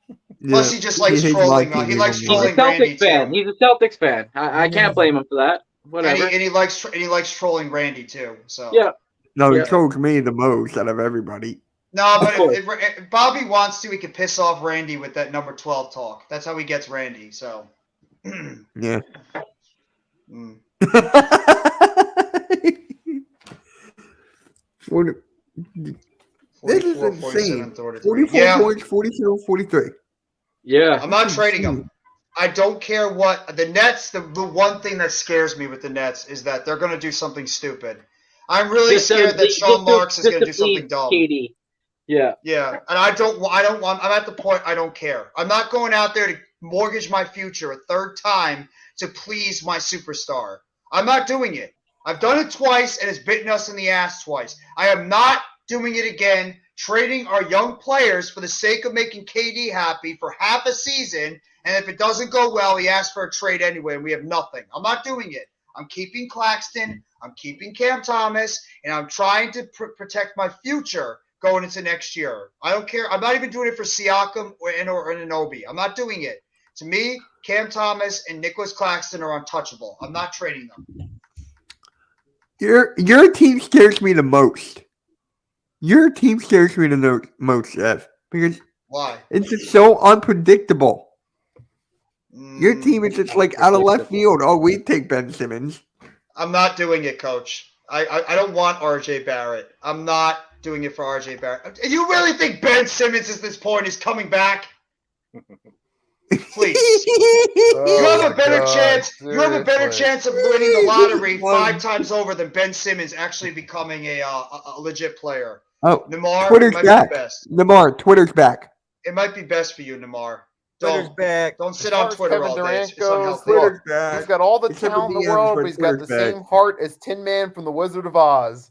Yeah, Plus, he just likes hates trolling. my He likes team. He's a trolling Randy Celtics fan. too. He's a Celtics fan. I can't blame him for that. And Whatever. he likes trolling Randy too. So Yeah. No, he Yeah. trolls me the most out of everybody. No, but course. if Bobby wants to, he can piss off Randy with that number 12 talk. That's how he gets Randy. So. Yeah. Mm. What- This is 44, insane. 47, 33. 44 Yeah, points, 42, 43. Yeah. I'm not trading him. I don't care what the Nets. The one thing that scares me with the Nets is that they're going to do something stupid. I'm really scared that Sean Marks is going to do something dumb. KD. Yeah. Yeah, and I don't want. I'm at the point I don't care. I'm not going out there to mortgage my future a third time to please my superstar. I'm not doing it. I've done it twice, and it's bitten us in the ass twice. I am not doing it again. Trading our young players for the sake of making KD happy for half a season, and if it doesn't go well, he asks for a trade anyway, and we have nothing. I'm not doing it. I'm keeping Claxton. I'm keeping Cam Thomas, and I'm trying to protect my future going into next year. I don't care. I'm not even doing it for Siakam or Anunoby. I'm not doing it. To me, Cam Thomas and Nicholas Claxton are untouchable. I'm not trading them. Your team scares me the most. Your team scares me the most, Jeff, because Why? it's just so unpredictable. Your team is just like out of left field. Oh, we take Ben Simmons. I'm not doing it, Coach. I don't want RJ Barrett. I'm not doing it for RJ Barrett. You really think Ben Simmons at this point is coming back? Please. You have a better chance. You have a better chance of winning the lottery 5 times over than Ben Simmons actually becoming a legit player. Oh, Nemar, Twitter's it might back. be best. Nemar, Twitter's back. It might be best for you, Nemar. Twitter's back. Don't sit As far on as Twitter Kevin all day. Durant It's goes, unhealthy. Twitter's back. He's got all the Except for talent in the DMs, world, but but he's got the Twitter's same back. heart as Tin Man from the Wizard of Oz.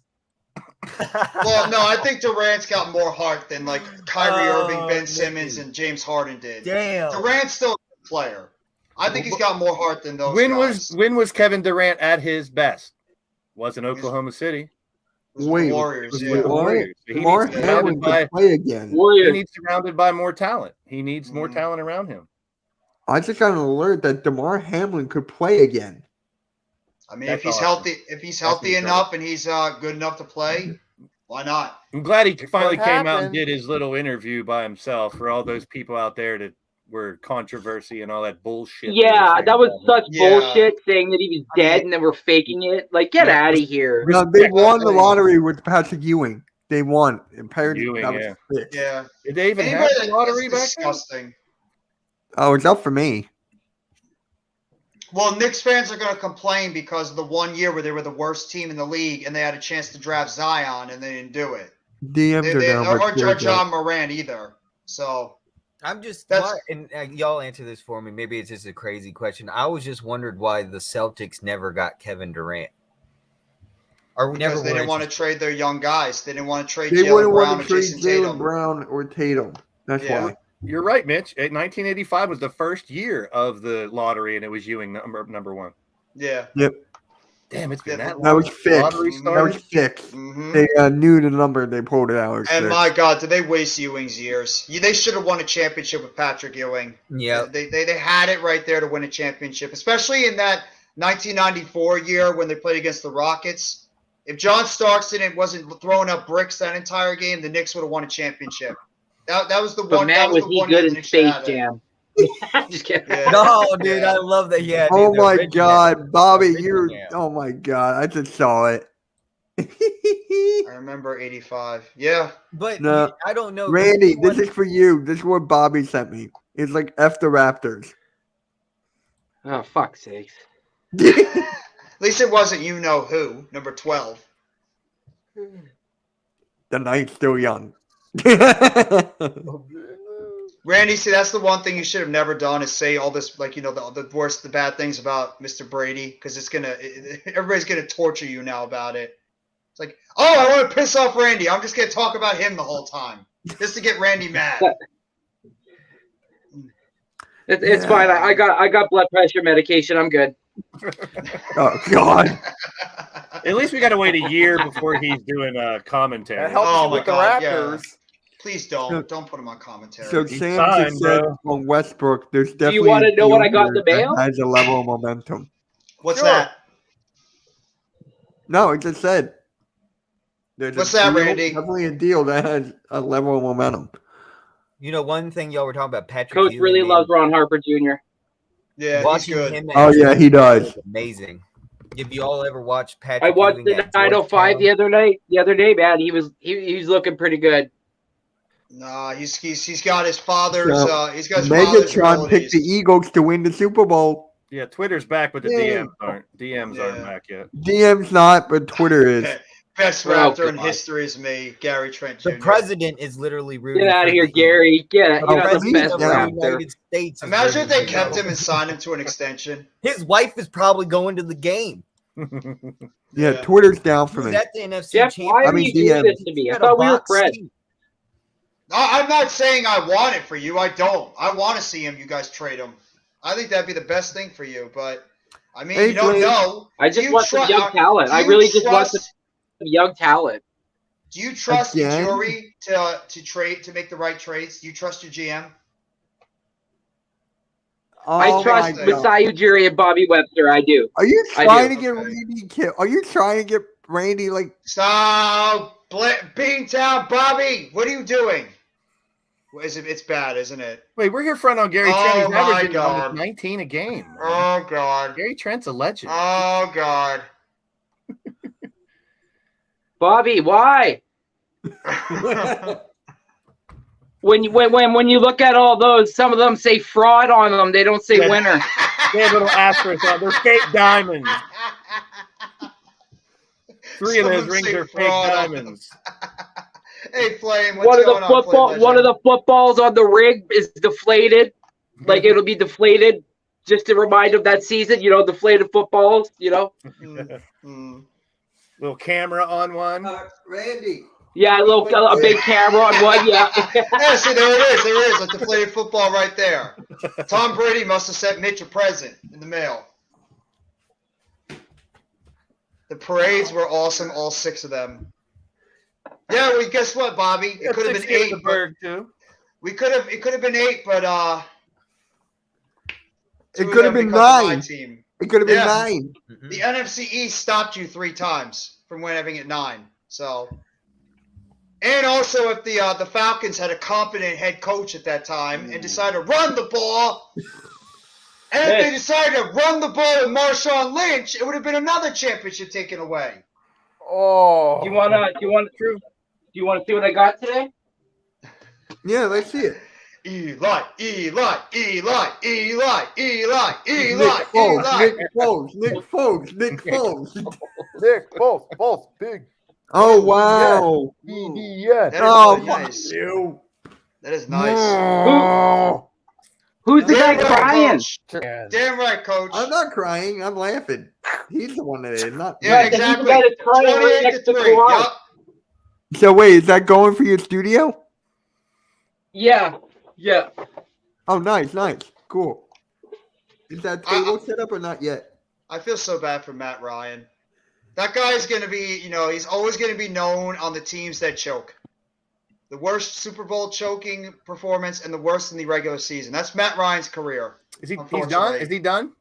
Well, no, I think Durant's got more heart than like Kyrie Oh, Irving, Ben Nicky. Simmons, and James Harden did. Damn. Durant's still a good player. I think he's got more heart than those When guys. was Kevin Durant at his best? Was in Oklahoma City. It was the Wait, Warriors, It was yeah. with the Warriors. He Demar needs Hamlin surrounded by could play again. he Warriors. needs surrounded by more talent. He needs more Mhm. talent around him. I just got an alert that DeMar Hamlin could play again. I mean, That's if he's awesome. healthy, if he's healthy incredible. enough and he's good enough to play, why not? I'm glad he finally What came out and happened? did his little interview by himself for all those people out there that were controversy and all that bullshit. they were Yeah, saying that was about him. such Yeah. bullshit saying that he was dead and then we're faking it. Like, get Yeah. out of here. No, they won the lottery with Patrick Ewing. They won. Apparently, Ewing, that was yeah. fixed. Yeah. Did they even Anybody have that- the lottery that's back then? disgusting. Oh, it's up for me. Well, Knicks fans are going to complain because of the 1 year where they were the worst team in the league and they had a chance to draft Zion and they didn't do it. DMs are down. Or but they're John Moran either. So I'm just That's- and y'all answer this for me. Maybe it's just a crazy question. I was just wondered why the Celtics never got Kevin Durant. Or we never because they didn't want to trade their young guys. They didn't want to trade They Jalen wouldn't Brown want and to trade Jason Jalen Tatum. Brown or Tatum. That's Yeah. why. You're right, Mitch. 1985 was the first year of the lottery, and it was Ewing number one. Yeah. Damn, it's been Yeah, that long. That was fixed. Lottery That started? was fixed. hmm They knew the number. They pulled it out. It was And fixed. my God, did they waste Ewing's years? They should have won a championship with Patrick Ewing. Yeah. They had it right there to win a championship, especially in that 1994 year when they played against the Rockets. If John Starks wasn't throwing up bricks that entire game, the Knicks would have won a championship. That was the But one. man, that was the he one year good the in Knicks Space had it. Jam. Just kidding. Yeah. No, dude, Yeah. I love that he had. Oh the my original. God, Bobby, Original you're. jam. Oh my God, I just saw it. I remember 85. Yeah. But No. I don't know. Randy, this is for you. This is what Bobby sent me. It's like F the Raptors. Oh, fuck's sakes. At least it wasn't you know who, number 12. The night's still young. Randy, see, that's the one thing you should have never done is say all this, like, the worst, the bad things about Mr. Brady, because everybody's going to torture you now about it. It's like, oh, I want to piss off Randy. I'm just going to talk about him the whole time just to get Randy mad. It's fine. I got blood pressure medication. I'm good. Oh, God. At least we got to wait a year before he's doing a commentary. That helps Oh you my with the God, Raptors. yeah. Please don't put him on commentary. So He's Sam fine, just said bro. on Westbrook, there's Do definitely you want to know what I got in the that mail? has a level of momentum. What's Sure. that? No, it just said. There's What's a that, deal, Randy? Definitely a deal that has a level of momentum. You know, one thing y'all were talking about, Patrick Coach Ewing, really man. loves Ron Harper Jr. Yeah, he's Watching good. him. Oh, yeah, he does. is amazing. If you all ever watched Patrick, I watched Ewing the at 905 Georgetown, the other day, man. He was looking pretty good. Nah, he's got his father's So, he's got his father's Megatron picked the abilities. Eagles to win the Super Bowl. Yeah, Twitter's back, but the Yeah. DMs aren't back yet. DM's not, but Twitter is. Best Oh, Raptor in God. history is me, Gary Trent Jr. the president is literally rooting. Get out for of here, the Gary. Get out. The You're not the president best of the Raptor. United States. is Imagine if they rooting for kept the- him and signed him to an extension. His wife is probably going to the game. Yeah, Twitter's down for He was me. at the NFC Jeff, why Championship. are you doing this to me? I Got a thought we were box friends. seat. I'm not saying I want it for you. I don't. I want to see him. You guys trade him. I think that'd be the best thing for you. But I mean, Hey, you don't Blake. know. I Do just you want some tru- young talent. do I you really just want some trust- young talent. Do you trust the Again? jury to trade to make the right trades? Do you trust your GM? I Oh trust my God. Masai Ujiri and Bobby Webster. I do. Are you I trying to do. get Okay. Randy killed? Are you trying to get Randy like? Stop, Beantown, Bobby. What are you doing? It's bad, isn't it? Wait, we're here front on Gary Oh Trent. He's my averaging God. almost 19 a game. man. Oh God. Gary Trent's a legend. Oh God. Bobby, why? When you look at all those, some of them say fraud on them. They don't say Yeah. winner. They have little asterisks on. They're fake diamonds. 3 of Some those them rings say are fake fraud on diamonds. Hey, Flame. What's One of the going on, Flame one of Legend? the footballs on the rig is deflated. Like it'll be deflated just to remind of that season. You know, deflated footballs. You know. Mm. Little camera on one. Randy. Yeah, a big camera on one. Yeah. Yeah, see, there it is. There it is. A deflated football right there. Tom Brady must have sent Mitch a present in the mail. The parades were awesome, all 6 of them. Yeah, well, guess what, Bobby? It could have been 8. The Berg too. It could have been 8, but It 2 of could have them been because of my 9. team. It could have been Yeah. 9. The NFC East stopped you 3 times from having it 9. So, and also if the Falcons had a competent head coach at that time and decided to run the ball, and if they decided to run the ball with Marshawn Lynch, it would have been another championship taken away. Oh. Do you want to see what I got today? Yeah, let's see it. Eli. Nick Foles. Nick Foles, big. Oh wow. Yeah. That is Oh, really fuck nice. you. That is nice. Oh. Who's the guy Damn right, crying? Coach. Damn right, Coach. I'm not crying. I'm laughing. He's the one that is, not me. Yeah, He's the exactly. guy that's crying right 28 next to to 3. Kawhi. Yup. So wait, is that going for your studio? Yeah. Yeah. Oh, nice. Cool. Is that table set up or not yet? I feel so bad for Matt Ryan. That guy's going to be, he's always going to be known on the teams that choke. The worst Super Bowl choking performance and the worst in the regular season. That's Matt Ryan's career. He's done? Unfortunately. Is he done?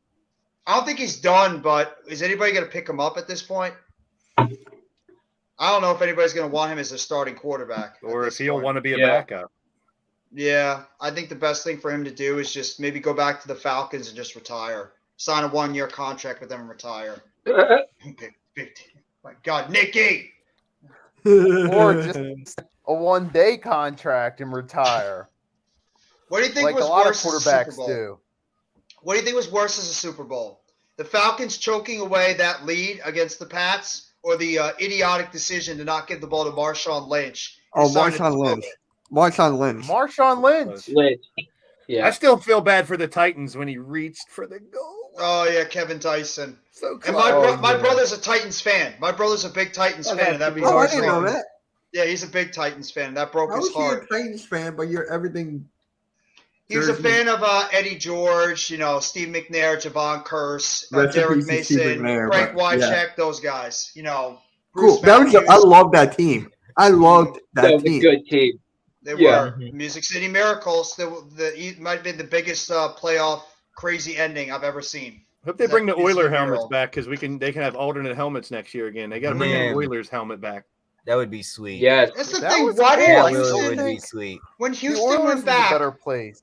I don't think he's done, but is anybody going to pick him up at this point? I don't know if anybody's going to want him as a starting quarterback. Or if he'll point. want to be a Yeah. backup. Yeah, I think the best thing for him to do is just maybe go back to the Falcons and just retire. Sign a 1-year contract with them and retire. Big deal. My God, Nicky. Or just a one-day contract and retire. What do you think Like was a lot of worse as a Super quarterbacks Bowl? do. What do you think was worse as a Super Bowl? The Falcons choking away that lead against the Pats, or the idiotic decision to not give the ball to Marshawn Lynch? Oh, Decided to Marshawn throw Lynch. it. Marshawn Lynch. Marshawn Lynch. Lynch. Yeah. I still feel bad for the Titans when he reached for the goal. Oh yeah, Kevin Tyson. So And close. my brother's a Titans fan. My brother's a big Titans Oh, fan, that's and that to be broke Oh, I his didn't know heart. that. Yeah, he's a big Titans fan. And that broke How his is he a heart. Titans fan, but you're everything? He was a Jersey. fan of Eddie George, Steve McNair, Javon Curse, Rest in Derek peace to Steve Mason, McNair, Frank but, yeah. Wycheck, those guys. Cool. Bruce That was. Matthews. I love that team. I loved That that was a team. good team. They Yeah. were Music City Miracles. It might have been the biggest playoff crazy ending I've ever seen. Hope they bring the That is Oiler the helmets hero. back because they can have alternate helmets next year again. They got to bring the Man. Oilers helmet back. That would be sweet. Yes. That's the That thing. was Why cool. did That I really still would be think sweet. when the Houston Oilers went is a back? better place.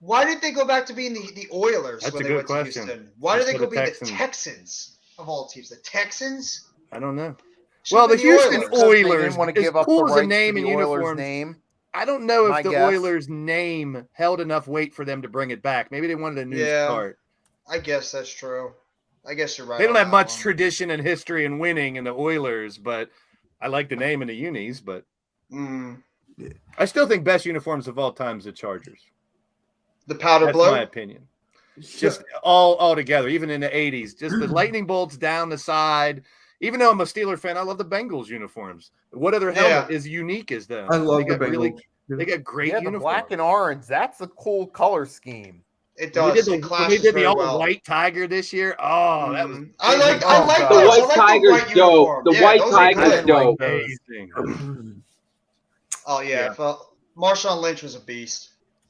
Why did they go back to being the Oilers That's when a they good went question. to Houston? Why did they Instead go of be the Texans. Texans of all teams? The Texans? I don't know. Should've Well, the been Houston Oilers. They Oilers, didn't want to as give up cool the as a rights name to and the Oilers uniforms, name. I don't know My if the guess. Oilers name held enough weight for them to bring it back. Maybe they wanted a new Yeah. start. I guess that's true. I guess you're right. They don't on have that much one. tradition and history in winning in the Oilers, but I like the name and the unis. But Mm. I still think best uniforms of all time is the Chargers. The powder That's blue. my opinin. Just all together, even in the 80s. Just the lightning bolts down the side. Even though I'm a Steeler fan, I love the Bengals uniforms. What other helmet is unique as them? I love They the got Bengals. They got great Yeah, the uniforms. black and orange. That's a cool color scheme. It When does. we It did the clashes the very all well. white tiger this year. Oh, that was I like Oh, those. God. The I white like tiger's white dope. uniform. The Yeah, white those are tiger's good. dope. amazing. Oh yeah, Marshawn Lynch was a beast.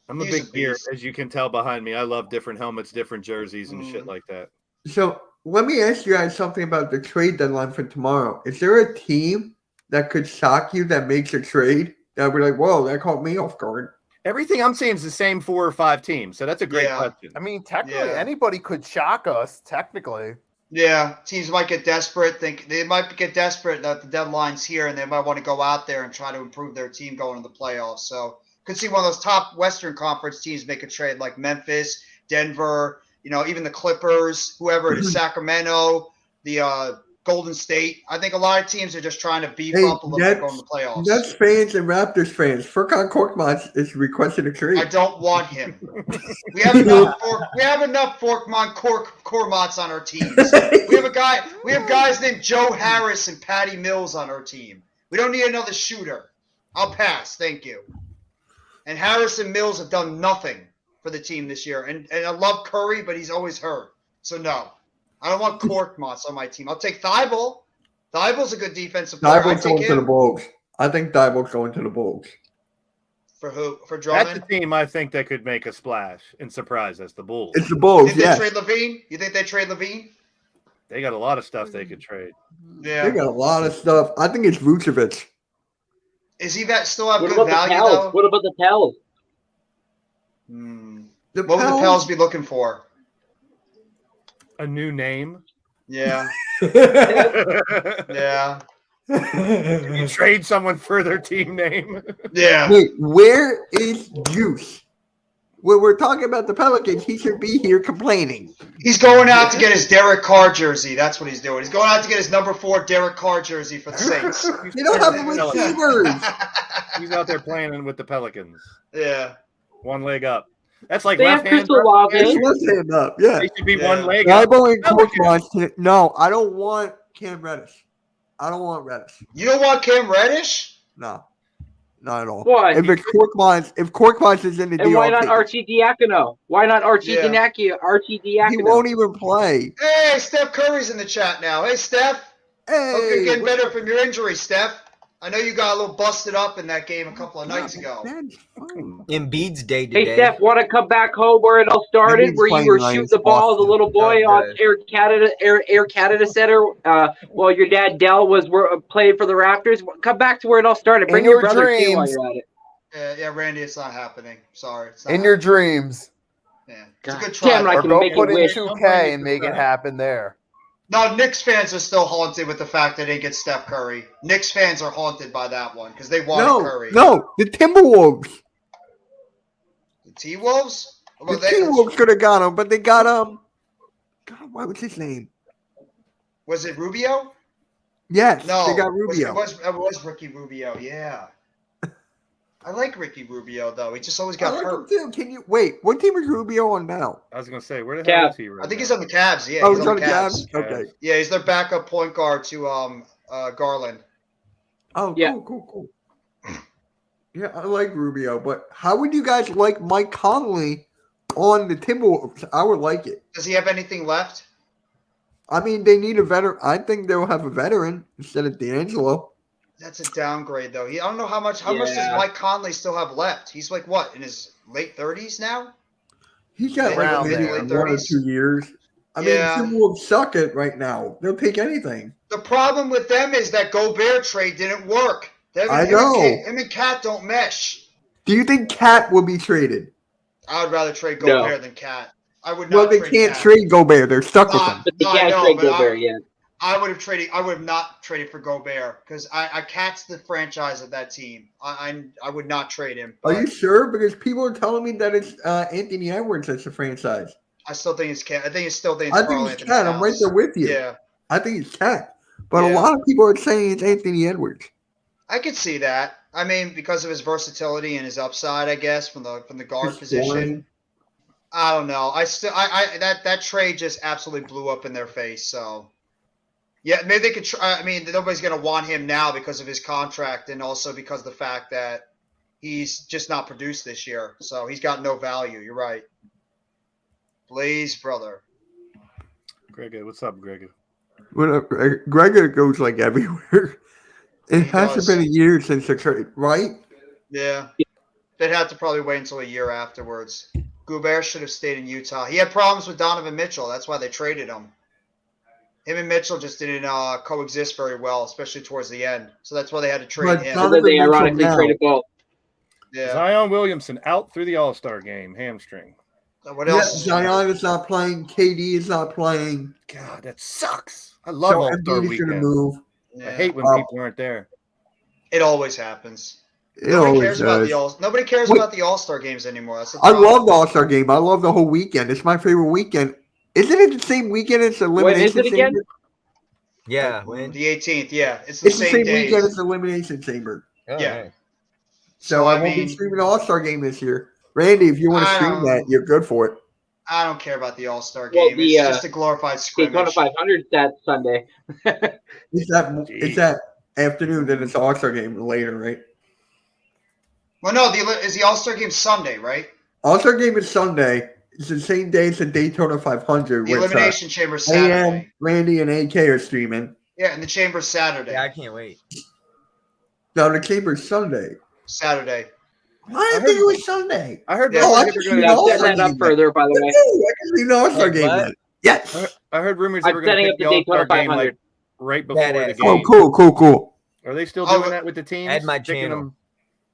I'm a He's big a gear, beast. as you can tell behind me. I love different helmets, different jerseys, and shit like that. So let me ask you guys something about the trade deadline for tomorrow. Is there a team that could shock you that makes a trade that would be like, whoa, that caught me off guard? Everything I'm seeing is the same 4 or 5 teams, so that's a great Yeah. question. I mean, technically, Yeah. anybody could shock us. Technically, Yeah, teams might get desperate. They might get desperate that the deadline's here, and they might want to go out there and try to improve their team going to the playoffs. So could see one of those top Western Conference teams make a trade like Memphis, Denver, even the Clippers, whoever it is, Sacramento, the Golden State. I think a lot of teams are just trying to beef up a little bit going to the playoffs. Nets fans and Raptors fans. Furkan Korkmaz is requesting a trade. I don't want him. We have enough Korkmaz on our teams. We have guys named Joe Harris and Patty Mills on our team. We don't need another shooter. I'll pass, thank you. And Harris and Mills have done nothing for the team this year. And I love Curry, but he's always hurt. So no. I don't want Korkmaz on my team. I'll take Thibault. Thibault's a good defensive player. Thibault's going to the Bulls. I think Thibault's going to the Bulls. For who? For That's Drummond? a team I think that could make a splash and surprise us, the Bulls. It's the Bulls, Did they yes. trade Levine? You think they trade Levine? They got a lot of stuff they could trade. Yeah. They got a lot of stuff. I think it's Vucevic. Is he still have What good about the value Pels? though? What about the Pels? What would the Pels be looking for? A new name. Yeah. Yeah. You trade someone for their team name. Yeah. Wait, where is Juice? When we're talking about the Pelicans, he should be here complaining. He's going out to get his Derek Carr jersey. That's what he's doing. He's going out to get his number 4 Derek Carr jersey for the Saints. They don't have receivers. He's out there playing with the Pelicans. Yeah. One leg up. That's like They have left hand. Crystal Olave. Just lift him up, yeah. They should be Yeah. one leg up. Thibault and Korkmaz. No, I don't want Cam Reddish. I don't want Reddish. You don't want Cam Reddish? No, not at all. Why? If Korkmaz is in the And deal, why I'll not take it. Archie Diacono? Why not Archie Yeah. Diacono? He won't even play. Hey, Steph Curry's in the chat now. Hey, Steph. Hope you're Hey, getting better from your injury, Steph. I know you got a little busted up in that game a couple of nights ago. that's fine. Embiid's day to Hey, day. Steph, want to come back home where it all started, Embiid's where you playing were nice shooting the ball as a little boy Oh, on good. Air Canada Center, while your dad Dell was playing for the Raptors? Come back to where it all started. Bring In your your brother too while dreams. you're at it. Yeah, Randy, it's not happening. Sorry. It's not in your dreams, happening. Yeah. It's a God good try. damn, I though. or can go make put a in wish. 2K and make it happen there. No, Knicks fans are still haunted with the fact that they didn't get Steph Curry. Knicks fans are haunted by that one because they wanted Curry. No, the Timberwolves. The T-Wolves? The T-Wolves could have got him, but they got God, what was his name? Was it Rubio? Yes, No, they got Rubio. It was Ricky Rubio. Yeah, I like Ricky Rubio though. He just always I got like hurt. him too. Can you wait? What team is Rubio on now? I was gonna say, where the hell is he? Right I think now? he's on the Cavs. Yeah, Oh, he's he's on on the the Cavs. Cavs. Okay. Yeah, he's their backup point guard to Garland. Oh, Yeah. cool. Yeah, I like Rubio, but how would you guys like Mike Conley on the Timberwolves? I would like it. Does he have anything left? I mean, they need a veteran. I think they'll have a veteran instead of D'Angelo. That's a downgrade though. I don't know how much. How much does Yeah. Mike Conley still have left? He's like what in his late 30s now? He's got like Around maybe there. 1 or 2 years. I Yeah. mean, Timberwolves suck it right now. They'll take anything. The problem with them is that Gobert trade didn't work. I know. Him and Cat don't mesh. Do you think Cat will be traded? I would rather trade No. Gobert than Cat. I would not. Well, they trade can't Cat. trade Gobert. They're stuck with him. But they No, I can't know, trade but Gobert yet. I would have traded. I would have not traded for Gobert because I Cat's the franchise of that team. I would not trade him. Are but you sure? Because people are telling me that it's Anthony Edwards that's the franchise. I still think it's Cat. I think it's still. I think Karl it's Anthony Cat. I'm right Towns. there with you. Yeah, I think it's Cat. But a Yeah. lot of people are saying it's Anthony Edwards. I could see that. I mean, because of his versatility and his upside, I guess from the guard His position. scoring. I don't know. That trade just absolutely blew up in their face. So, yeah, maybe they could. I mean, nobody's gonna want him now because of his contract, and also because of the fact that he's just not produced this year. So he's got no value. You're right. Blaze, brother. Greg, what's up, Greg? Gregor goes like everywhere. It He hasn't does. been a year since the trade, right? Yeah, they'd have to probably wait until a year afterwards. Gobert should have stayed in Utah. He had problems with Donovan Mitchell. That's why they traded him. Him and Mitchell just didn't coexist very well, especially towards the end. So that's why they had to trade But him. And then they Mitchell ironically now. traded both. Yeah. Zion Williamson out through the All-Star game, hamstring. What Yeah, else? Zion is not playing. KD is not playing. God, that sucks. I love So All-Star Embiid is going to weekend. move. Yeah. I hate when Oh. people aren't there. It always happens. It Nobody always cares about does. the all. Nobody cares Wait. about the All-Star games anymore. That's the I problem. love the All-Star game. I love the whole weekend. It's my favorite weekend. Isn't it the same weekend as the When is Elimination it again? Chamber? Yeah. When? The 18th. Yeah, it's It's the same same days. weekend as the Elimination Chamber. Oh, Yeah. nice. So I won't be streaming the All-Star game this year. Randy, if you want to I stream don't- that, you're good for it. I don't care about the All-Star Well, game. the, It's just a glorified Daytona scrimmage. 500 that Sunday. It's that afternoon, then it's the All-Star game later, right? Well, no, is the All-Star game Sunday, right? All-Star game is Sunday. It's the same day as the Daytona 500. The which, Elimination Chamber AM, Saturday. Randy, and AK are streaming. Yeah, and the Chamber Saturday. Yeah, I can't wait. No, the Chamber's Sunday. Saturday. Why did I think it was Sunday? I heard Yeah. Oh, I rumors can they see were the Yeah, I'm going setting All-Star that up game. further, by the way. I can see the All-Star Wait, game what? then. Yes. I heard rumors I'm they were going setting to up pick the the All-Star Daytona game like 500. right before the Badass. game. Oh, cool. Are they still Oh, doing that with the teams? Add my Picking channel. them-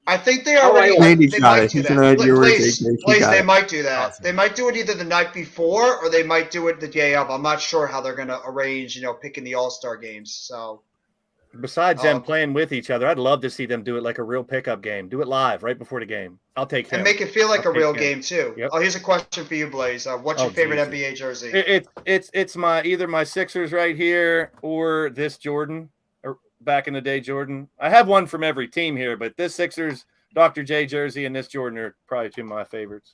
I think they Oh, already. right. Randy's they got might it. do He's that. gonna add yours, Blaze, AK, he Blaze, got they it. might do that. Awesome. They might do it either the night before or they might do it the day of. I'm not sure how they're going to arrange, picking the All-Star games. So Besides them Um, playing with each other, I'd love to see them do it like a real pickup game. Do it live right before the game. I'll take him. and make it feel like I'll a real take him. game too. Yep. Oh, here's a question for you, Blaze. What's Oh, your favorite Jesus. NBA jersey? It's my either my Sixers right here or this Jordan or back in the day Jordan. I have one from every team here, but this Sixers Dr. J jersey and this Jordan are probably two of my favorites.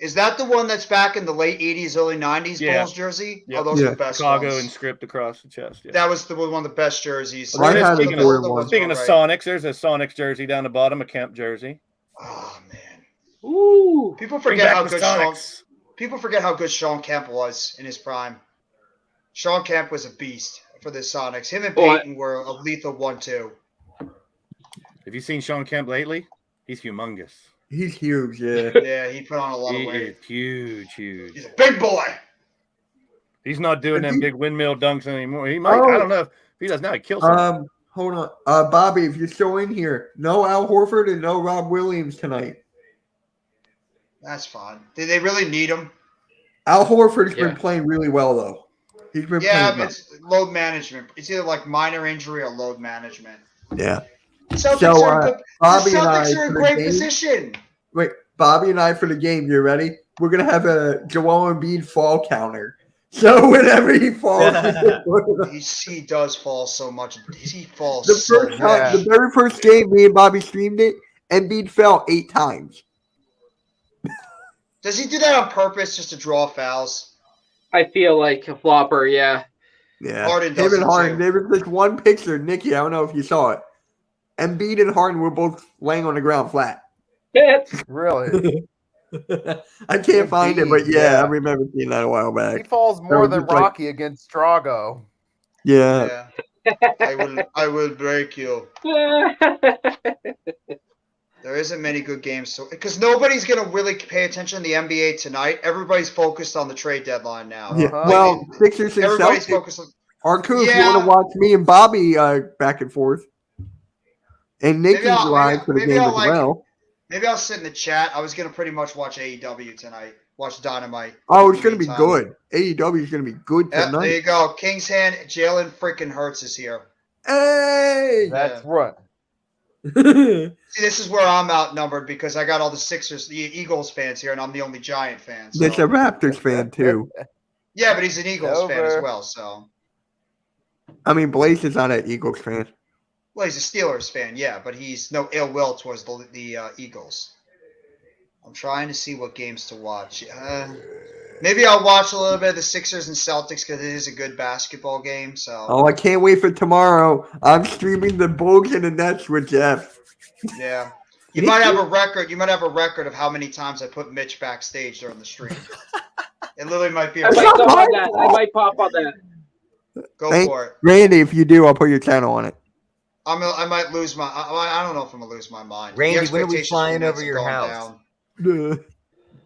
Is that the one that's back in the late 80s, early 90s Yeah. Bulls jersey? Yep. Oh, those Yeah. are the best Chicago ones. and script across the chest. Yeah. That was one of the best jerseys. Well, I had speaking a of- Jordan one. Speaking of Right. Sonics, there's a Sonics jersey down the bottom, a Kemp jersey. Oh man, Ooh. people Bring forget back how the good Sonics. people forget how good Sean Kemp was in his prime. Sean Kemp was a beast for the Sonics. Him and Oh, Peyton were a lethal 1-2. Have you seen Sean Kemp lately? He's humongous. He's huge, yeah. Yeah, he put on a lot He of weight. is huge. He's a big boy. He's not doing Is them he- big windmill dunks anymore. He might. Oh. I don't know if he does now. He kills him. Hold on. Bobby, if you're still in here, no Al Horford and no Rob Williams tonight. That's fine. Did they really need him? Al Horford's Yeah. been playing really well, though. He's been Yeah, playing. it's load management. It's either like minor injury or load management. Yeah. Celtics So, are good. The Bobby and I Celtics are in for the great game- position. Wait, Bobby and I for the game. You ready? We're gonna have a Joel Embiid fall counter. So whenever he falls, He does fall so much. He falls the so first much. time, the very first game, me and Bobby streamed it. Embiid fell 8 times. Does he do that on purpose just to draw fouls? I feel like a flopper. Yeah. Yeah, Harden does him and it Harden. too. There was this one picture, Nikki. I don't know if you saw it. Embiid and Harden were both laying on the ground flat. Really? I can't find it, but Embiid, yeah, yeah. I remember seeing that a while He back. falls more was than just like- Rocky against Drago. Yeah. I will break you. There isn't many good games, because nobody's gonna really pay attention to the NBA tonight. Everybody's focused on the trade deadline now. Yeah. Uh-huh. Well, Sixers and Everybody's Celtics focused on. are cool if you Yeah. want to watch me and Bobby back and forth. And Nikki's I'll- live for the maybe game I'll, as like, well. Maybe I'll sit in the chat. I was gonna pretty much watch AEW tonight. Watch Dynamite. Oh, it's going to be Meantime. good. AEW is going to be good Yeah, there you tonight. go. King's Hand. Jalen freaking Hurts is here. Hey! That's right. See, this is where I'm outnumbered because I got all the Sixers, the Eagles fans here, and I'm the only Giant fan. So. That's a Raptors fan, too. Yeah, but he's an Eagles fan as Over. well. So, I mean, Blaze is not an Eagles fan. well, he's a Steelers fan, yeah, but he's no ill will towards the Eagles. I'm trying to see what games to watch. Maybe I'll watch a little bit of the Sixers and Celtics because it is a good basketball game. So, Oh, I can't wait for tomorrow. I'm streaming the Bulls and the Nets with Jeff. yeah, you might have a record. You might have a record of how many times I put Mitch backstage during the stream. It literally might be. I A might record. pop on that. I might pop on that. Go Thank- for it. Randy, if you do, I'll put your channel on it. I might lose my. I don't know if I'm gonna lose my mind. The Randy, when are we expectations flying for the Nets over have your gone house? down.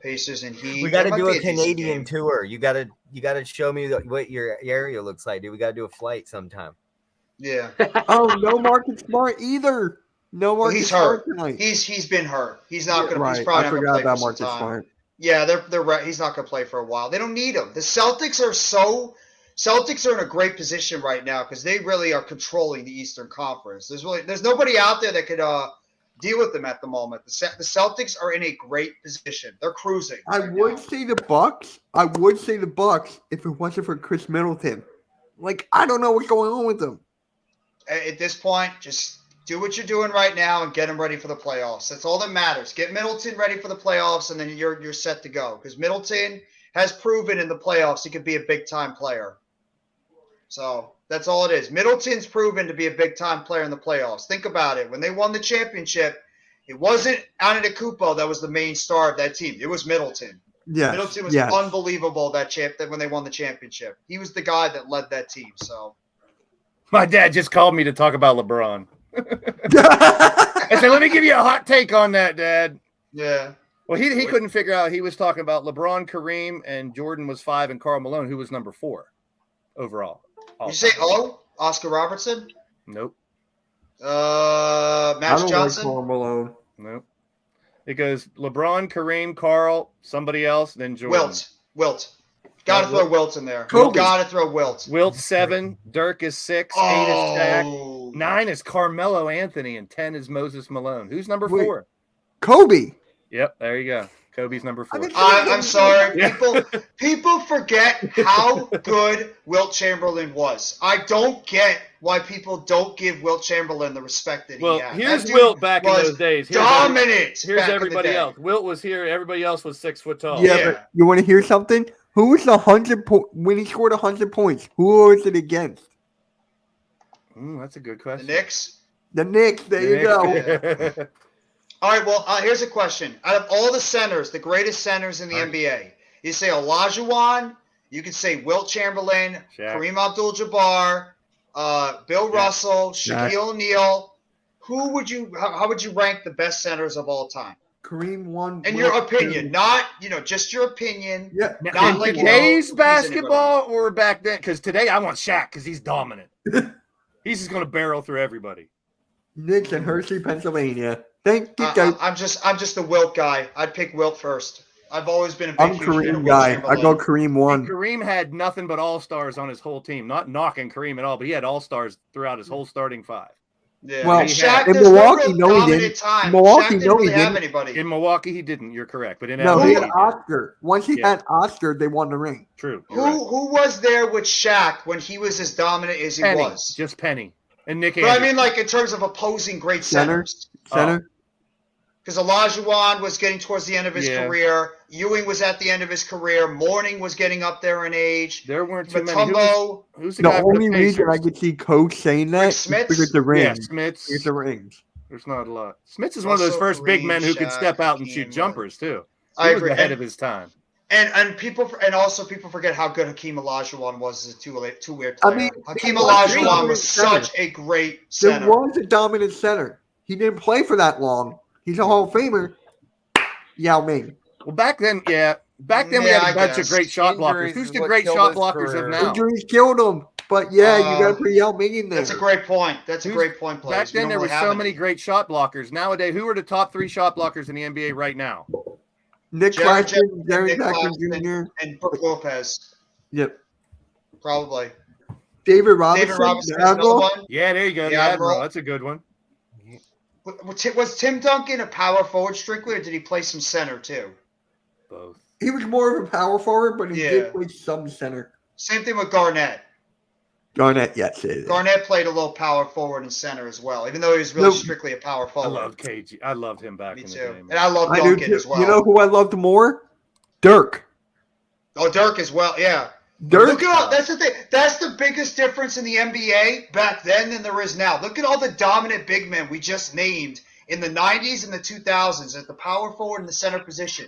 Pacers and Heat. We got to That do might a be decent Canadian game. tour. You got to show me what your area looks like, dude. We got to do a flight sometime. Yeah, Oh, no Marcus Smart either. No well, Marcus he's Smart hurt. tonight. He's been hurt. He's not gonna. Right, He's probably I not gonna forgot play about for some Marcus time. Smart. Yeah, they're right. He's not gonna play for a while. They don't need him. The Celtics are in a great position right now because they really are controlling the Eastern Conference. There's nobody out there that could deal with them at the moment. The Celtics are in a great position. They're cruising. I right would now. say the Bucks. I would say the Bucks if it wasn't for Chris Middleton. Like, I don't know what's going on with them. At this point, just do what you're doing right now and get them ready for the playoffs. That's all that matters. Get Middleton ready for the playoffs, and then you're set to go. Because Middleton has proven in the playoffs he could be a big time player. So that's all it is. Middleton's proven to be a big time player in the playoffs. Think about it. When they won the championship, it wasn't Antetokounmpo that was the main star of that team. It was Middleton. Yes. Middleton was yes. unbelievable that when they won the championship. He was the guy that led that team. So. My dad just called me to talk about LeBron. I said, let me give you a hot take on that, Dad. Yeah. Well, he couldn't figure out. He was talking about LeBron, Kareem, and Jordan was 5, and Karl Malone, who was number 4 overall. Did you say Oscar Robertson? Nope. I Magic don't Johnson? like Karl Malone. Nope. It goes LeBron, Kareem, Karl, somebody else, then Jordan. Wilt. Got to throw Wilt in there. Kobe. Got to throw Wilt. Wilt 7, Dirk is 6, 8 is Shaq, Oh. 9 is Carmelo Anthony, and 10 is Moses Malone. Who's number Wait. 4? Kobe. Yep, there you go. Kobe's number 4. I'm sorry. Yeah. People forget how good Wilt Chamberlain was. I don't get why people don't give Wilt Chamberlain the respect that Well, he had. here's That dude Wilt back in was those days. Dominant. Here's back in the everybody day. else. Wilt was here. Everybody else was 6 foot tall. Yeah, Yeah. but you want to hear something? Who was the 100 when he scored 100 points? Who was it against? That's a good The question. Knicks. The Knicks. There you go. go. All right, well, here's a question. Out of all the centers, the greatest centers in the NBA, you say Olajuwon, you could say Wilt Chamberlain, Shaq. Kareem Abdul-Jabbar, Bill Russell, Shaquille O'Neal. Who would you? How would you rank the best centers of all time? Kareem won. In your opinion, not just your opinion. Yeah. Not like Today's who's basketball or back then? Because today I want Shaq because he's dominant. He's just going to barrel through everybody. Knicks in Hershey, Pennsylvania. Thank you. I'm just the Wilt guy. I'd pick Wilt first. I've always been a big I'm huge fan of Kareem Wilt guy. I Chamberlain. go Kareem one. Kareem had nothing but all-stars on his whole team. Not knocking Kareem at all, but he had all-stars throughout his whole starting five. Yeah, Well, and Shaq, in there's Milwaukee, no no, real he dominant didn't. time. Milwaukee, Shaq didn't no, he really have didn't. anybody. In Milwaukee, he didn't. You're correct. But in No, LA, he he had did. Oscar. Once he Yeah. had Oscar, they won the ring. True. You're right. Who was there with Shaq when he was as dominant as he Penny, was? just Penny and Nick But I Anderson. mean, like in terms of opposing great Center. centers, Center. because Olajuwon was getting towards the end of his Yeah. career. Ewing was at the end of his career. Mourning was getting up there in age. There weren't too many. Mutombo, Who's the The guy for only the reason I Pacers? could see Coach saying that is Smits? because the Yeah, rings. Smits. It's the rings. There's not a lot. Smits is one of those Russell, first big Kareem, men who could Shaq, step out and Hakeem, shoot yeah. jumpers too. I He was agree. ahead of his time. And people also people forget how good Hakeem Olajuwon was as a two-way player. I mean, Hakeem he was a Olajuwon dominant was center. such a great There center. was a dominant center. He didn't play for that long. He's a Hall of Famer. Yao Ming. Well, back then, yeah. Back then, we Yeah, had I a bunch guess. of great shot blockers. Injuries Who's is the what great killed shot his blockers career. of now? Injuries killed him. But yeah, you got to put Yao Ming in there. That's a great point. That's a Who's- great point, Back Blaze. We then, don't there were really so have many any. great shot blockers. Nowadays, who are the top 3 shot blockers in the NBA right now? Nick Jared Claxton, Darren Nick Jackson Claxton, Jr. and Brook Lopez, Yep. probably. David Robinson. David Robinson the is another Admiral. one. Yeah, there you go. The The Admiral. Admiral. That's a good one. Was Tim Duncan a power forward strictly, or did he play some center too? Both. He was more of a power forward, but he Yeah. did play some center. Same thing with Garnett. Garnett, yes. It is. Garnett played a little power forward and center as well, even though he was really No. strictly a power I forward. love KG. I loved him back Me in too. the day. man. And I love I do Duncan too. as well. You know who I loved more? Dirk. Oh, Dirk as well. Yeah. Dirk. Look at all. That's the thing. That's the biggest difference in the NBA back then than there is now. Look at all the dominant big men we just named in the 90s and the 2000s at the power forward and the center position.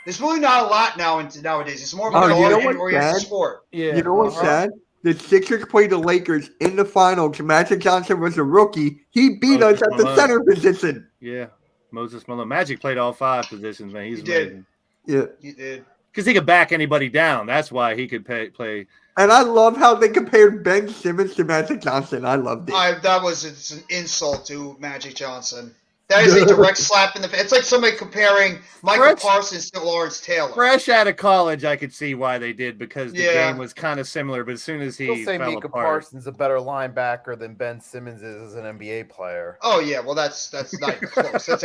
There's really not a lot nowadays. It's more of a Oh, you know what's guard-oriented sad? sport. Yeah. You know what's Uh-huh. sad? The Sixers played the Lakers in the finals. Magic Johnson was a rookie. He beat us at the Malone. center position. Yeah. Moses Malone. Magic played all 5 positions, man. He's He did. amazing. Yeah. You did. Because he could back anybody down. That's why he could play. And I love how they compared Ben Simmons to Magic Johnson. I loved it. It's an insult to Magic Johnson. That is a direct slap in the face. It's like somebody comparing Michael Fresh- Parsons to Lawrence Taylor. Fresh out of college, I could see why they did because the Yeah. game was kind of similar. But as soon as Still he say fell Mika apart, Parsons a better linebacker than Ben Simmons is as an NBA player. Oh yeah, well that's not even close. That's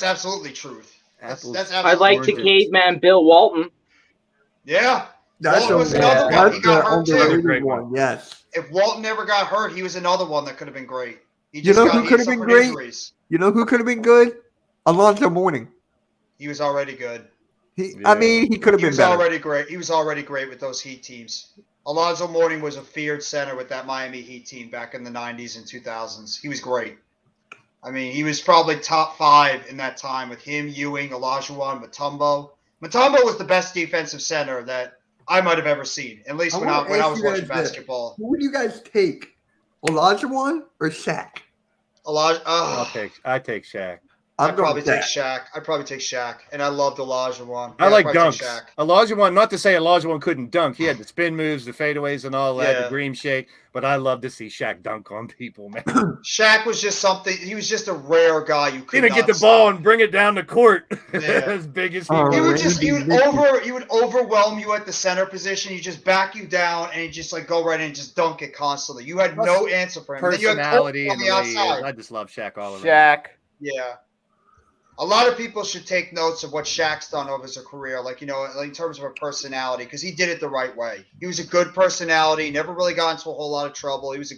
absolutely truth. That's Apples. absolutely I like the Oranges. caveman Bill Walton. Yeah. That's Walton was a- another one. that's He got the hurt too. underrated Great one. Yes. If Walton never got hurt, he was another one that could have been great. He You know who he could have been suffered great? injuries. You know who could have been good? Alonzo Mourning. He was already good. I mean, he could have He been was better. already great. He was already great with those Heat teams. Alonzo Mourning was a feared center with that Miami Heat team back in the 90s and 2000s. He was great. I mean, he was probably top 5 in that time with him, Ewing, Olajuwon, Mutombo. Mutombo was the best defensive center that I might have ever seen, at least I when wanna I ask was you guys watching this. basketball. Who would you guys take? Olajuwon or Shaq? I take Shaq. I'm I'd probably going take Shaq. I'd probably take Shaq, and I loved Olajuwon. I Yeah, like I'd probably take dunks. Shaq. Elijah not to say Elijah couldn't dunk. He had the spin moves, the fadeaways, and all that, Yeah. the green shake. But I love to see Shaq dunk on people, man. Shaq was just something. He was just a rare guy. You He could would get not the ball stop. and bring it down the court Yeah. as big as he Oh, He was. would Randy he would overwhelm you at the center position. He just back you down and he just like go right in and just dunk it constantly. You had no answer for him. Then you had Personality Kobe and on the the way he is. outside. I just love Shaq all around. Shaq. Yeah. A lot of people should take notes of what Shaq's done over his career, like, like in terms of a personality, because he did it the right way. He was a good personality, never really got into a whole lot of trouble. He was a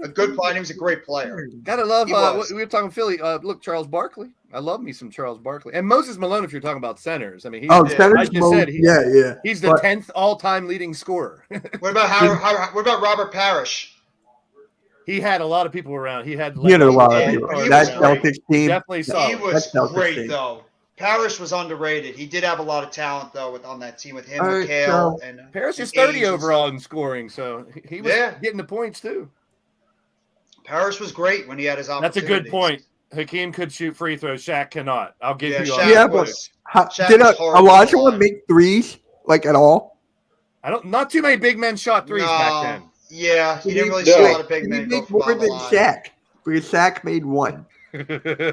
good player. He was a great player. Gotta love. He was. We were talking Philly. Look, Charles Barkley. I love me some Charles Barkley and Moses Malone. If you're talking about centers, I mean, Oh, I center's just said yeah. he's the But- 10th all-time leading scorer. What about what about Robert Parrish? He had a lot of people around. He had He had a lot of Yeah, people. but he That was great. Celtics team. definitely He solid. was That's Celtics great team. though. Parrish was underrated. He did have a lot of talent though on that team with him, All right, McHale, so- and Paris is and 30 Ainge and overall in scoring, so he was Yeah. getting the points too. Parrish was great when he had his That's opportunities. a good point. Hakeem could shoot free throws. Shaq cannot. I'll give Yeah, you. Shaq Yeah, was- Shaq did was horrible Elijah at the make threes like at all? I don't. Not too many big men shot threes back then. Yeah, you Did didn't he- really see a wait, lot of big did men he go make from more behind the than line. Shaq? Because Shaq made one.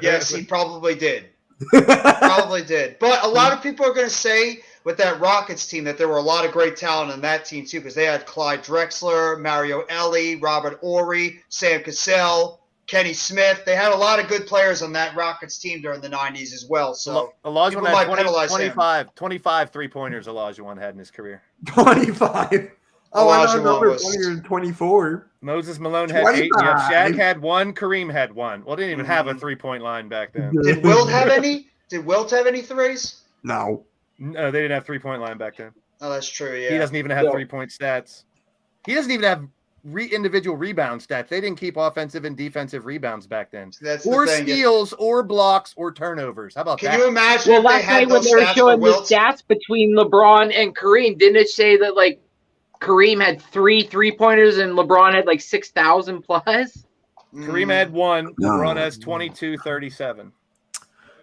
Yes, he probably did. Probably did. But a lot of people are going to say with that Rockets team that there were a lot of great talent on that team too, because they had Clyde Drexler, Mario Elie, Robert Horry, Sam Cassell, Kenny Smith. They had a lot of good players on that Rockets team during the 90s as well. So Olajuwon people had might 20, penalize him. 25 3-pointers Olajuwon had in his career. 25. Oh, I know Olajuwon number was- 24. Moses Malone had 8. Yep, 25. Shaq had 1. Kareem had 1. Well, they didn't even have a 3-point line back then. Did Wilt have any? Did Wilt have any threes? No. No, they didn't have 3-point line back then. Oh, that's true. Yeah. He doesn't even have 3-point stats. He doesn't even have individual rebound stats. They didn't keep offensive and defensive rebounds back then. That's the Or thing. steals, or blocks, or turnovers. How about Can that? you imagine Well, if they last had night when those they were stats for showing the Wilt? stats between LeBron and Kareem, didn't it say that like Kareem had 3 3-pointers and LeBron had like 6,000 plus? Kareem had 1. No. LeBron has 22, 37.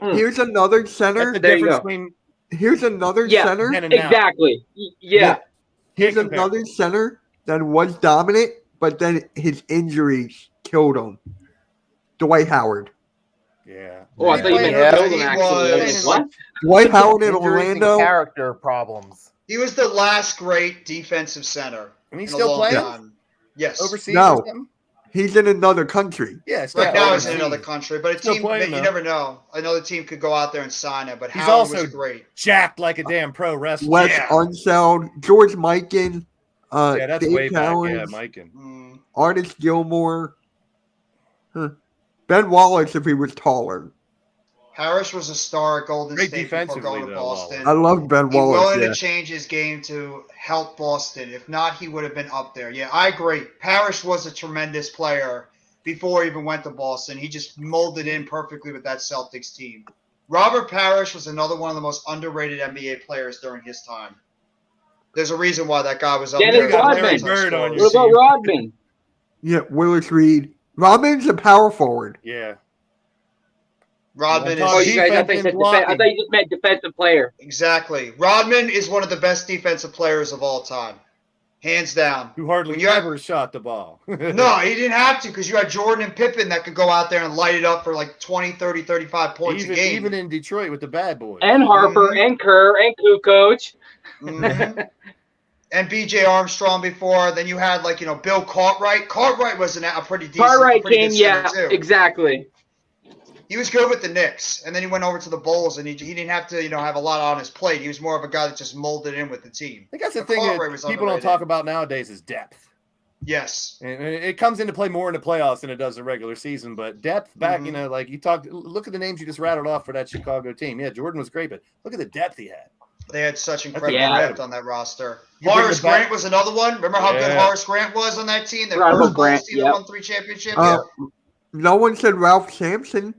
Here's another center. That's the There you difference go. between Here's another Yeah. center. then and now. Exactly. Yeah. Here's Can't compare. another center that was dominant, but then his injuries killed him. Dwight Howard. Yeah. Oh, I thought you meant Yeah, killed him he actually. was- What? Dwight Howard in Injuries and Orlando. character problems. He was the last great defensive center. And he's in a still long playing time. Yes. overseas No. or something? He's in another country. Yeah, still Right now he's in overseas. another country, but a Still team playing, you though. never know. Another team could go out there and sign him, but He's Howard also was great. jacked like a damn pro wrestler. Wes Yeah. Unseld, George Mikan, Yeah, that's Dave way back. Yeah, Cowens, Mikan. Mm. Artist Gilmore, Ben Wallace if he was taller. Harris was a star at Golden Great State before defensively, going to though, Boston. I love Ben He Wallace. willing Yeah. to change his game to help Boston. If not, he would have been up there. Yeah, I agree. Parrish was a tremendous player before he even went to Boston. He just molded in perfectly with that Celtics team. Robert Parrish was another one of the most underrated NBA players during his time. There's a reason why that guy was up Dennis there. He got Rodman. millions of Bird on scores. your What about Rodman? Yeah, Willis Reed. Robin's a power forward. Yeah. Rodman is Oh, Oh, you guys, I thought you Defense said and blocking. I thought you just meant defensive player. exactly. Rodman is one of the best defensive players of all time, hands down. Who hardly When you have- ever shot the ball. No, he didn't have to because you had Jordan and Pippen that could go out there and light it up for like 20, 30, 35 points even, a game. even in Detroit with the bad boys. And Harper and Kerr and Kukoc. Mhm. And B.J. Armstrong before. Then you had like, Bill Cartwright. Cartwright was a pretty decent. Cartwright pretty came, good yeah, center, too. exactly. He was good with the Knicks, and then he went over to the Bulls, and he didn't have to, have a lot on his plate. He was more of a guy that just molded in with the team. I think that's the But thing Cartwright that was people don't underrated. talk about nowadays is depth. Yes. And it comes into play more in the playoffs than it does the regular season. But depth back, Mhm. like you talked, look at the names you just rattled off for that Chicago team. Yeah, Jordan was great, but look at the depth he had. They had such incredible Yeah. depth on that roster. You bring Horace it back- Grant was another one. Remember how good Yeah. Horace Grant was on that team? That Forgot first about Grant, Bulls team that yep. won 3 championships? No one said Ralph Sampson.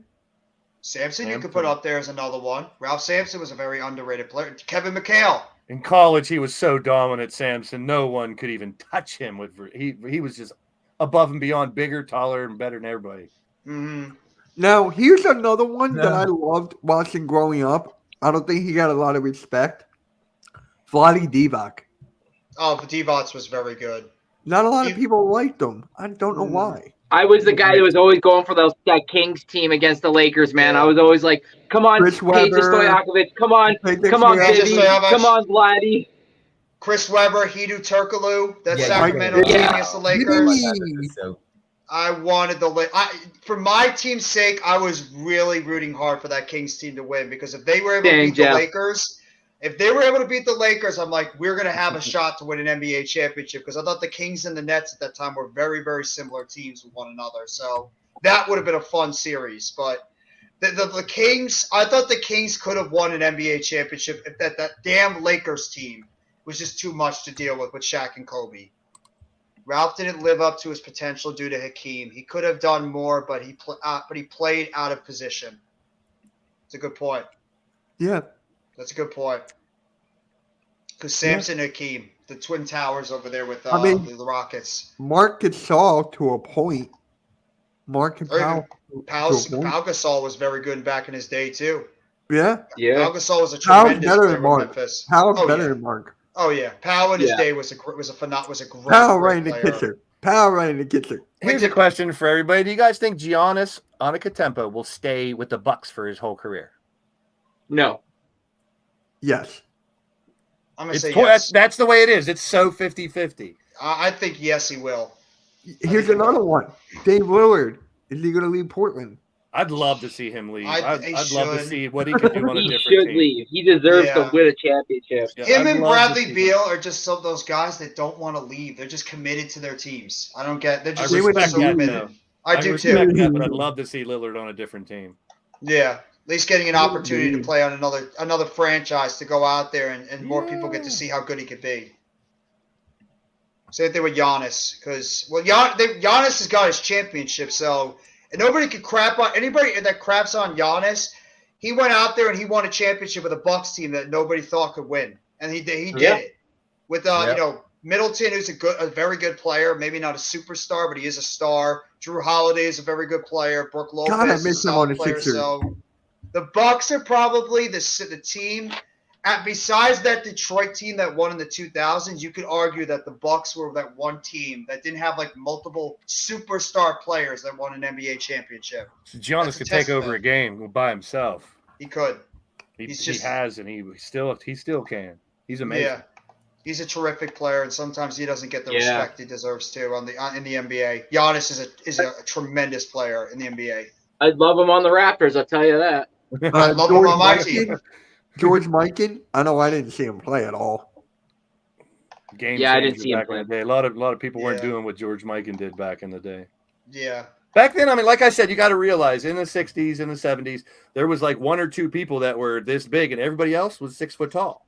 Sampson, you could put up there as another one. Ralph Sampson was a very underrated player. Kevin McHale. In college, he was so dominant, Samson. No one could even touch him. He was just above and beyond, bigger, taller, and better than everybody. Mm-hmm. Now, here's another one that Yeah. I loved watching growing up. I don't think he got a lot of respect. Vlade Divac. Oh, Divac was very good. Not a lot of He- people liked him. I don't know why. I was the guy that was always going for that Kings team against the Lakers, man. I was always like, come on, Chris Peja Weber. Stojakovic. Come on, Peja come on, Stojakovic. baby. Come on, Vladdy. Chris Webber, Hedo Turkoglu, that Yeah, Sacramento yeah. team against the Lakers. So I wanted for my team's sake, I was really rooting hard for that Kings team to win because if they were able to Dang, beat the Jeff. Lakers, I'm like, we're going to have a shot to win an NBA championship because I thought the Kings and the Nets at that time were very, very similar teams with one another. So that would have been a fun series. But the Kings, I thought the Kings could have won an NBA championship if that damn Lakers team was just too much to deal with Shaq and Kobe. Ralph didn't live up to his potential due to Hakeem. He could have done more, but he played out of position. It's a good point. Yeah. That's a good point. Because Samson and Hakeem, the Twin Towers over there with I mean- the Rockets. Mark Gasol to a point. Mark and Or Powell. even to a point. Pau Gasol was very good back in his day, too. Yeah. Yeah. Pau Gasol was a Powell's tremendous better player than with Mark. Memphis. Powell's Oh, better yeah. than Mark. Oh, yeah. Powell in his Yeah. day was a great Powell great right in the player. kitchen. Powell right in the kitchen. Here's a question for everybody: do you guys think Giannis Antetokounmpo will stay with the Bucks for his whole career? No. Yes. I'm gonna It's say tw- yes. that's the way it is. It's so 50-50. I think yes, he will. Here's another one. Dave Lillard. Is he going to leave Portland? I'd love to see him leave. He I'd love to should. see what he could do on a He different should team. leave. He deserves Yeah. to win a championship. Yeah, Him I'd and love to Bradley see Beal are just some of those guys that don't want to leave. They're just committed to their teams. I don't get. They're I just respect so that, committed. though. I do respect too. that, but I'd love to see Lillard on a different team. Yeah, at least getting an opportunity to play on another franchise to go out there and more people get to see how good he could be. Same thing with Giannis, because Giannis has got his championship, so and nobody could crap on anybody that craps on Giannis. He went out there and he won a championship with a Bucks team that nobody thought could win, and he did it with Middleton, who's a very good player, maybe not a superstar, but he is a star. Drew Holiday is a very good player. Brooke Lopez God, I is a miss him on solid the player. Sixers. So the Bucks are probably the team. Besides that Detroit team that won in the 2000s, you could argue that the Bucks were that one team that didn't have like multiple superstar players that won an NBA championship. So Giannis That's a could take over testament. a game by himself. He could. He He's has, and he still can. He's amazing. Yeah. He's a terrific player, and sometimes he doesn't get the respect he deserves too in the NBA. Giannis is a tremendous player in the NBA. I'd love him on the Raptors, I'll tell you that. I love him on my team. George Mikan. I know I didn't see him play at all. Game Yeah, I didn't changer see him back in the play. day. A lot of people weren't Yeah. doing what George Mikan did back in the day. Yeah. Back then, I mean, like I said, you got to realize in the 60s and the 70s, there was like one or two people that were this big, and everybody else was 6 foot tall.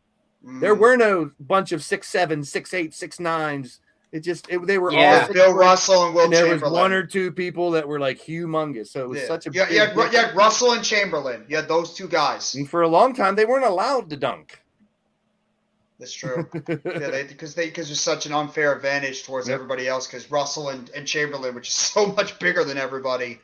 There were no bunch of 6'7", 6'8", 6'9s. They were all 6 Bill foot, Russell and Will and there was Chamberlain. one or two people that were like humongous. So it was such a big you had Russell and Chamberlain. You had those two guys. and for a long time, they weren't allowed to dunk. That's true. Because there's such an unfair advantage towards everybody else. Because Russell and Chamberlain were just so much bigger than everybody.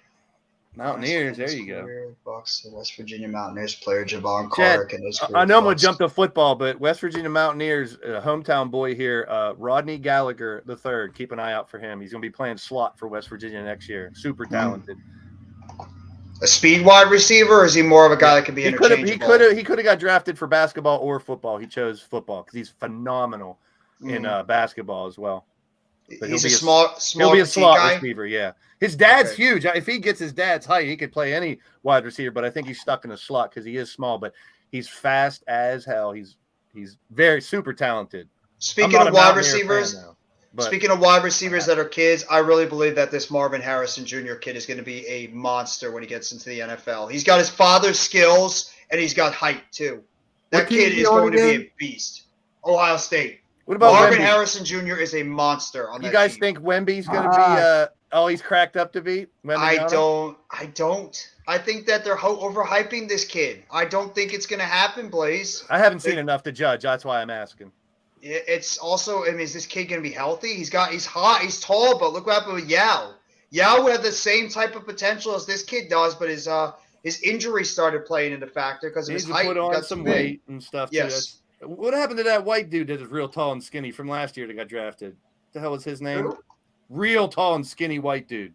Mountaineers, there you go. Bucks, the West Virginia Mountaineers player Javon Chad, Clark and his I know I'm going Bucks. to jump to football, but West Virginia Mountaineers, hometown boy here, Rodney Gallagher III. Keep an eye out for him. He's going to be playing slot for West Virginia next year. Super talented. A speed wide receiver, or is he more of a guy that can be interchangeable? He could have got drafted for basketball or football. He chose football because he's phenomenal in basketball as well. But He's a small he'll be a petite slot guy? receiver. Yeah, his dad's huge. If he gets his dad's height, he could play any wide receiver. But I think he's stuck in a slot because he is small. But he's fast as hell. He's very super talented. Speaking of wide receivers, that are kids, I really believe that this Marvin Harrison Jr. kid is going to be a monster when he gets into the NFL. He's got his father's skills and he's got height too. That kid is going to be a beast. Ohio State. What about Marvin Wemby? Harrison Jr. is a monster on that You guys team. think Wemby's going to be all he's cracked up to be? I don't. I think that they're overhyping this kid. I don't think it's going to happen, Blaze. I haven't seen enough to judge. That's why I'm asking. It's also, I mean, is this kid going to be healthy? He's hot, he's tall, but look what happened with Yao. Yao had the same type of potential as this kid does, but his injury started playing into factor because of He his needs to height. put He on got some too big. weight and stuff. Yes. Too. What happened to that white dude that is real tall and skinny from last year that got drafted? What the hell was his name? Real tall and skinny white dude.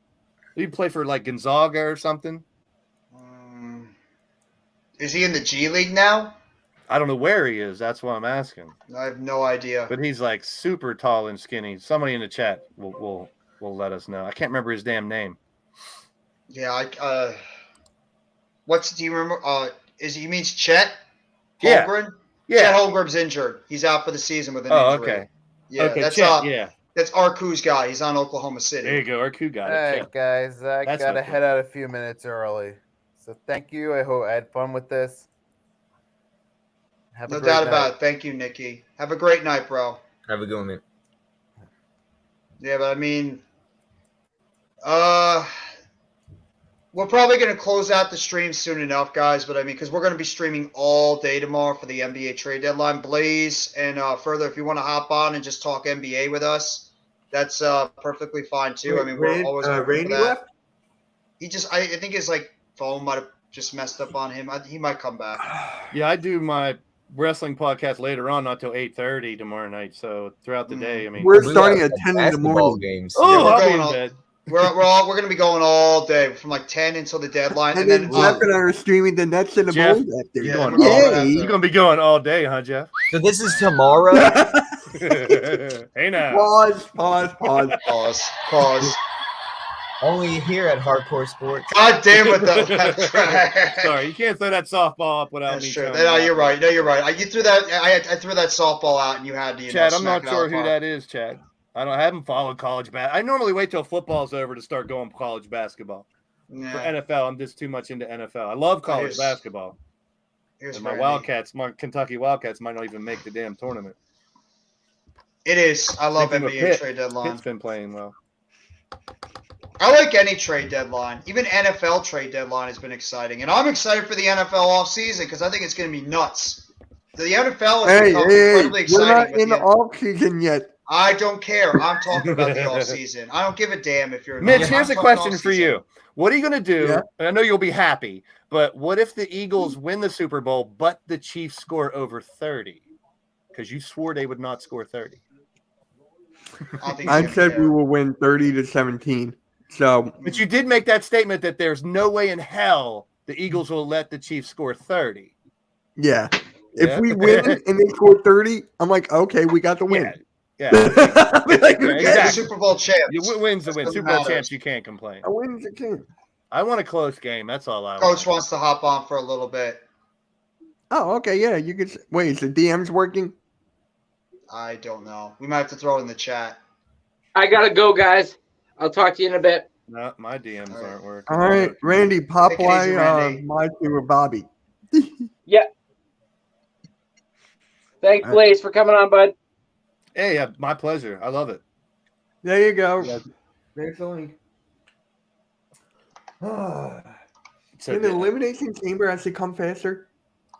Did he play for like Gonzaga or something? Is he in the G League now? I don't know where he is. That's why I'm asking. I have no idea. But he's like super tall and skinny. Somebody in the chat will let us know. I can't remember his damn name. Yeah, do you remember? You means Chet Yeah. Holmgren? Yeah. Chet Holmgren's injured. He's out for the season with an injury. Okay. Yeah, Okay, that's Chet, that's Arku's guy. He's on Oklahoma City. There you go. Arku got it. Hey Chet. guys, I That's gotta okay. head out a few minutes early. So thank you. I hope I had fun with this. Have No a great doubt night. about it. Thank you, Nikki. Have a great night, bro. Have a good one, man. Yeah, but I mean, we're probably going to close out the stream soon enough, guys. But I mean, because we're going to be streaming all day tomorrow for the NBA trade deadline. Blaze and further, if you want to hop on and just talk NBA with us, that's perfectly fine too. I mean, we're always open for Randy that. left? He just, I think his phone might have just messed up on him. He might come back. Yeah, I do my wrestling podcast later on, not till 8:30 tomorrow night. So throughout the day, I mean, We're starting at 10 in the Basketball morning. games. oh, we're I'll be going in all- bed. We're gonna be going all day from like 10 until the deadline, And then Jeff and I are streaming the Nets and the Jeff, Bulls after. Yeah, Going we're all all- after. You're gonna be going all day, huh, Jeff? So this is tomorrow. Hey now. Pause. Only here at Hardcore Sports. God damn it, though. That's right. Sorry, you can't throw that softball up without That's me. true. telling No, you. you're right. No, you're right. You threw that. I threw that softball out, and you had to. Chad, I'm smack not it out sure of the who park. that is, Chad. I haven't followed college basketball. I normally wait till football's over to start going college basketball. For Yeah. NFL, I'm just too much into NFL. I love college Here's- basketball. Here's And my Randy. Wildcats, my Kentucky Wildcats might not even make the damn tournament. It is. I love Speaking of NBA Pitt, trade deadline. Pitt's been playing well. I like any trade deadline. Even NFL trade deadline has been exciting. And I'm excited for the NFL offseason because I think it's going to be nuts. The NFL has become incredibly We're exciting. not with in the off season yet. I don't care. I'm talking about the offseason. I don't give a damn if you're Mitch, I'm here's a talking question for offseason. you. What are you going to do? Yeah. And I know you'll be happy, but what if the Eagles win the Super Bowl, but the Chiefs score over 30? Because you swore they would not score 30. I don't think I he's gonna said care. we will win 30-17. So But you did make that statement that there's no way in hell the Eagles will let the Chiefs score 30. yeah. Yeah. If we win and they score 30, I'm like, okay, we got the win. Yeah. I'll be like, Yeah, okay, exactly. Super Bowl champ. You wins the win. Doesn't Super Bowl matter. champs, you can't complain. I win the game. I want a close game. That's all I want. Coach wants to hop on for a little bit. Oh, okay, yeah. You could wait. Is the DMs working? I don't know. We might have to throw it in the chat. I gotta go, guys. I'll talk to you in a bit. No, my DMs All right. aren't working. All right, Randy, pop Take it easy, Randy. my two with Bobby. Thanks, Blaze, for coming on, bud. Hey, my pleasure. I love it. There you go. Yeah. There's the link. So, Can the elimination chamber actually come faster?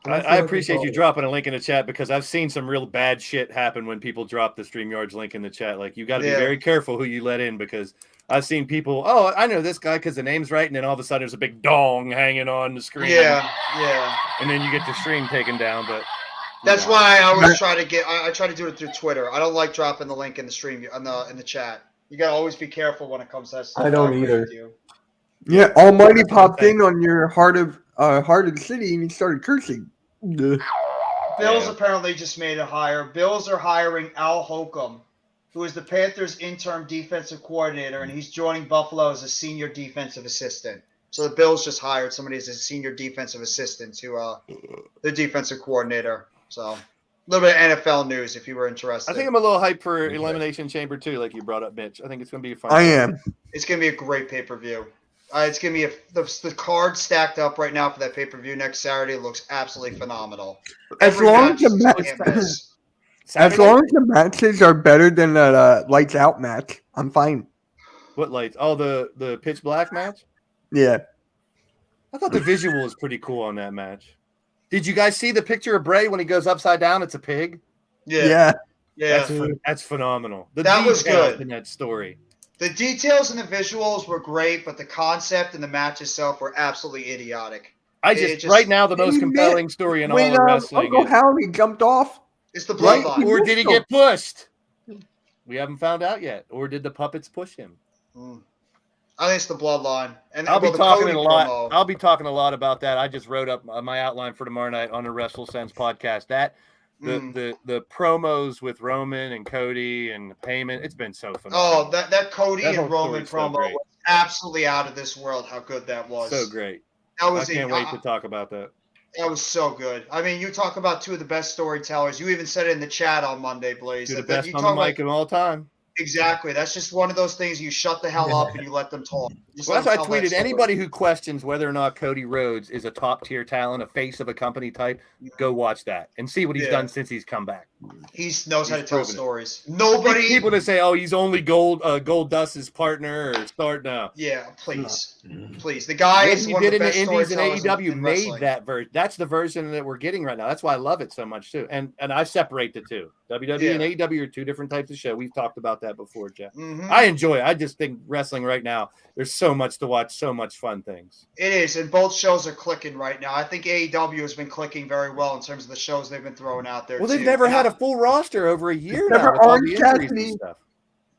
I appreciate you dropping a link in the chat because I've seen some real bad shit happen when people drop the StreamYards link in the chat. Like, you got to be Yeah. very careful who you let in because I've seen people, oh, I know this guy because the name's right. And then all of a sudden there's a big dong hanging on the screen. Yeah. And then you get the stream taken down. But That's why I always try to get. I try to do it through Twitter. I don't like dropping the link in the stream in the chat. You gotta always be careful when it comes to that stuff. I don't agree either. with you. Yeah, Almighty popped in on your heart of the city and he started cursing. Ugh. Bills apparently just made a hire. Bills are hiring Al Holcomb, who is the Panthers' interim defensive coordinator, and he's joining Buffalo as a senior defensive assistant. So the Bills just hired somebody as a senior defensive assistant to the defensive coordinator. So a little bit of NFL news if you were interested. I think I'm a little hyped for Elimination Chamber too, like you brought up, Mitch. I think it's going to be fun. I am. It's going to be a great pay-per-view. It's going to be the card stacked up right now for that pay-per-view next Saturday. It looks absolutely phenomenal. As Every long as match the is match, can't miss. as long as the matches are better than the lights out match, I'm fine. What lights? Oh, the pitch black match? Yeah. I thought the visual was pretty cool on that match. Did you guys see the picture of Bray when he goes upside down? It's a pig. Yeah. That's phenomenal. That was details good. in that story. The details and the visuals were great, but the concept and the match itself were absolutely idiotic. It just right now the most compelling story in all of wrestling. Uncle Howdy jumped off. It's the Right? bloodline. Or did he get pushed? We haven't found out yet. Or did the puppets push him? I think it's the bloodline. And I'll be the talking Cody a lot. promo. I'll be talking a lot about that. I just wrote up my outline for tomorrow night on the Wrestle Sense podcast. That the promos with Roman and Cody and the payment. It's been so phenomenal. Oh, that Cody That and whole Roman story's so promo great. was absolutely out of this world. How good that was. So great. That was I can't wait to talk about that. That was so good. I mean, you talk about two of the best storytellers. You even said it in the chat on Monday, Blaze. You're the that best you on talk the mic of all time. Exactly. That's just one of those things you shut the hell up and you let them talk. Just Well, let that's why I them tell that tweeted. story. Anybody who questions whether or not Cody Rhodes is a top tier talent, a face of a company type, go watch that and see what he's Yeah. done since he's come back. He knows how to He's tell proven it. stories. Nobody. People that say, "Oh, he's only Gold Dust's partner," or start now. Yeah, please. The guy What is he one did of the in best the Indies and storytellers AEW in made wrestling. that version. That's the version that we're getting right now. That's why I love it so much too. And I separate the two. WWE and AEW are two different types of show. We've talked about that before, Jeff. Mhm. I enjoy it. I just think wrestling right now, there's so much to watch, so much fun things. It is, and both shows are clicking right now. I think AEW has been clicking very well in terms of the shows they've been throwing out there. Well, they've too. never And had I- a full roster over a year Never now with all Orange the injuries Cassidy. and stuff.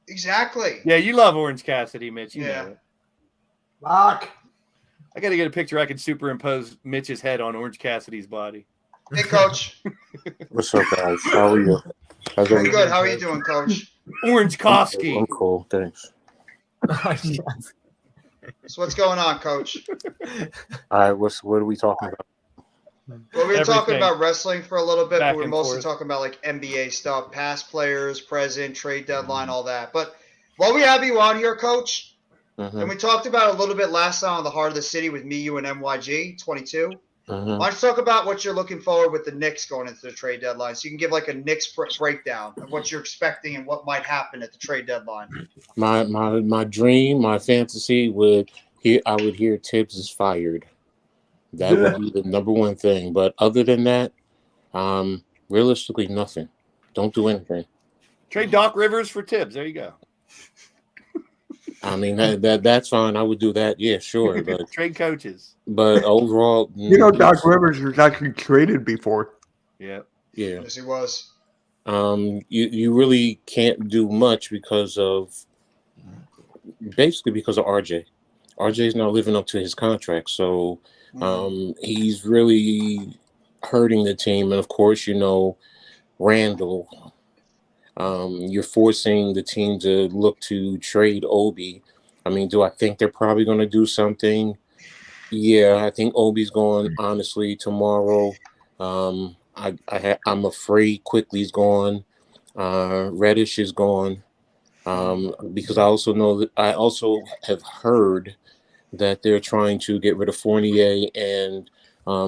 Exactly. Yeah, you love Orange Cassidy, Mitch. You Yeah. know it. Fuck. I got to get a picture I can superimpose Mitch's head on Orange Cassidy's body. Hey, Coach. What's up, guys? How are you? How's Doing everything? good. How are you doing, Coach? Orange Koski. I'm cool, thanks. So what's going on, Coach? All right, what are we talking about? Well, we were talking Everything. about wrestling for a little bit, Back but we're and mostly forth. talking about like NBA stuff, past players, present, trade deadline, all that. But while we have you on here, Coach, and we talked about it a little bit last time on the Heart of the City with me, you, and MYG 22. Why don't you talk about what you're looking forward with the Knicks going into the trade deadline? So you can give like a Knicks breakdown of what you're expecting and what might happen at the trade deadline. My dream, my fantasy I would hear Tibbs is fired. That would be the number one thing. But other than that, realistically, nothing. Don't do anything. Trade Doc Rivers for Tibbs. There you go. I mean that's fine. I would do that. Yeah, sure. But Trade coaches. But overall, You know, Doc Rivers was actually traded before. Yeah. Yeah. Yes, he was. You really can't do much because of RJ. RJ's not living up to his contract, so he's really hurting the team. And of course, you know, Randall. You're forcing the team to look to trade Obi. I mean, do I think they're probably going to do something? Yeah, I think Obi's going, honestly, tomorrow. I'm afraid Quickly's gone. Reddish is gone. Because I also have heard that they're trying to get rid of Fournier and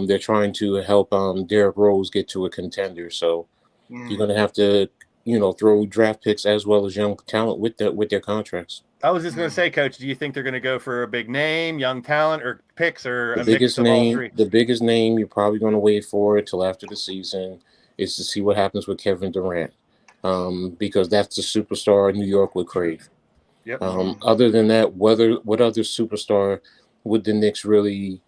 they're trying to help Derrick Rose get to a contender. So you're going to have to, throw draft picks as well as young talent with their contracts. I was just going to say, Coach, do you think they're going to go for a big name, young talent, or picks, or The a mix biggest of all three? the biggest name you're probably going to wait for till after the season is to see what happens with Kevin Durant, because that's the superstar New York would crave. Yep. Other than that, what other superstar would the Knicks really,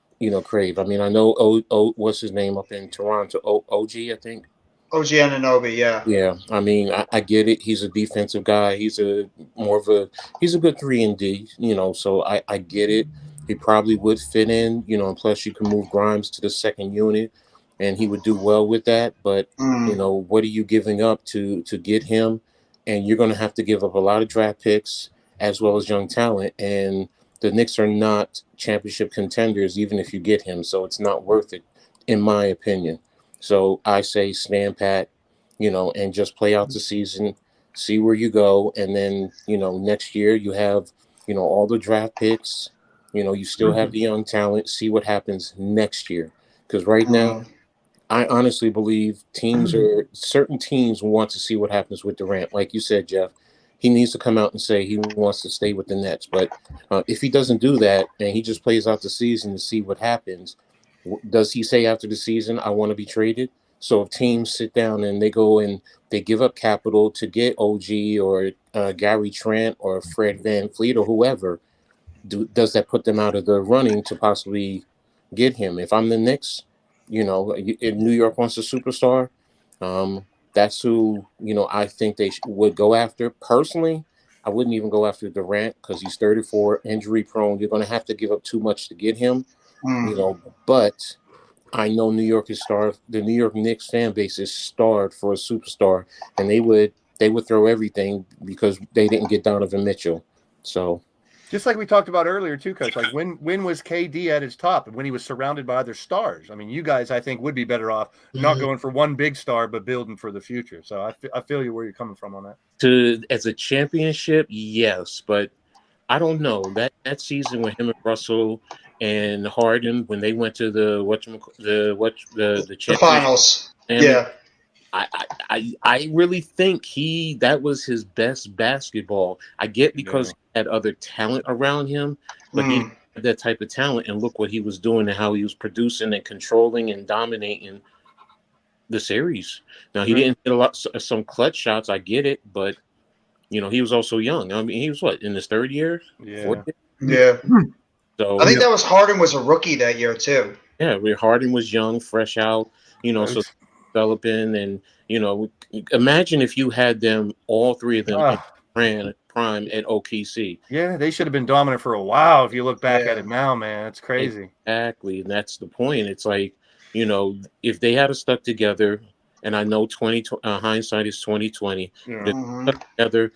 crave? I mean, I know what's his name up in Toronto, OG, I think. OG Anunoby, yeah. Yeah, I mean, I get it. He's a defensive guy. He's a good 3-and-D, so I get it. He probably would fit in, and plus you can move Grimes to the second unit and he would do well with that. But, what are you giving up to get him? And you're going to have to give up a lot of draft picks as well as young talent. And the Knicks are not championship contenders, even if you get him. So it's not worth it, in my opinion. So I say stand pat, and just play out the season, see where you go. And then, next year you have, all the draft picks, you still have the young talent, see what happens next year. Because right now, I honestly believe certain teams want to see what happens with Durant. Like you said, Jeff, he needs to come out and say he wants to stay with the Nets. But if he doesn't do that and he just plays out the season to see what happens, does he say after the season, I want to be traded? So if teams sit down and they go and they give up capital to get OG or Gary Trent or Fred VanVleet or whoever, does that put them out of the running to possibly get him? If I'm the Knicks, if New York wants a superstar, that's who, I think they would go after. Personally, I wouldn't even go after Durant because he's 34, injury prone. You're going to have to give up too much to get him. But I know New York is starved. The New York Knicks fan base is starved for a superstar, and they would throw everything because they didn't get Donovan Mitchell. So, just like we talked about earlier too, Coach. Like when was KD at his top, and when he was surrounded by other stars? I mean, you guys, I think, would be better off not going for one big star, but building for the future. So I feel you where you're coming from on that. As a championship, yes, but I don't know that season when him and Russell and Harden, when they went to the finals. Yeah. I really think that was his best basketball. I get because he had other talent around him, but he had that type of talent, and look what he was doing and how he was producing and controlling and dominating the series. Now he didn't hit some clutch shots. I get it, but he was also young. I mean, he was in his third year? Yeah. Yeah. So I think that was Harden was a rookie that year too. Yeah, where Harden was young, fresh out, so developing, and imagine if you had them, all three of them, ran prime at OKC. Yeah, they should have been dominant for a while. If you look back at it now, man, it's crazy. Exactly, and that's the point. It's like, you know, if they had stuck together, and I know hindsight is 2020. Stuck together,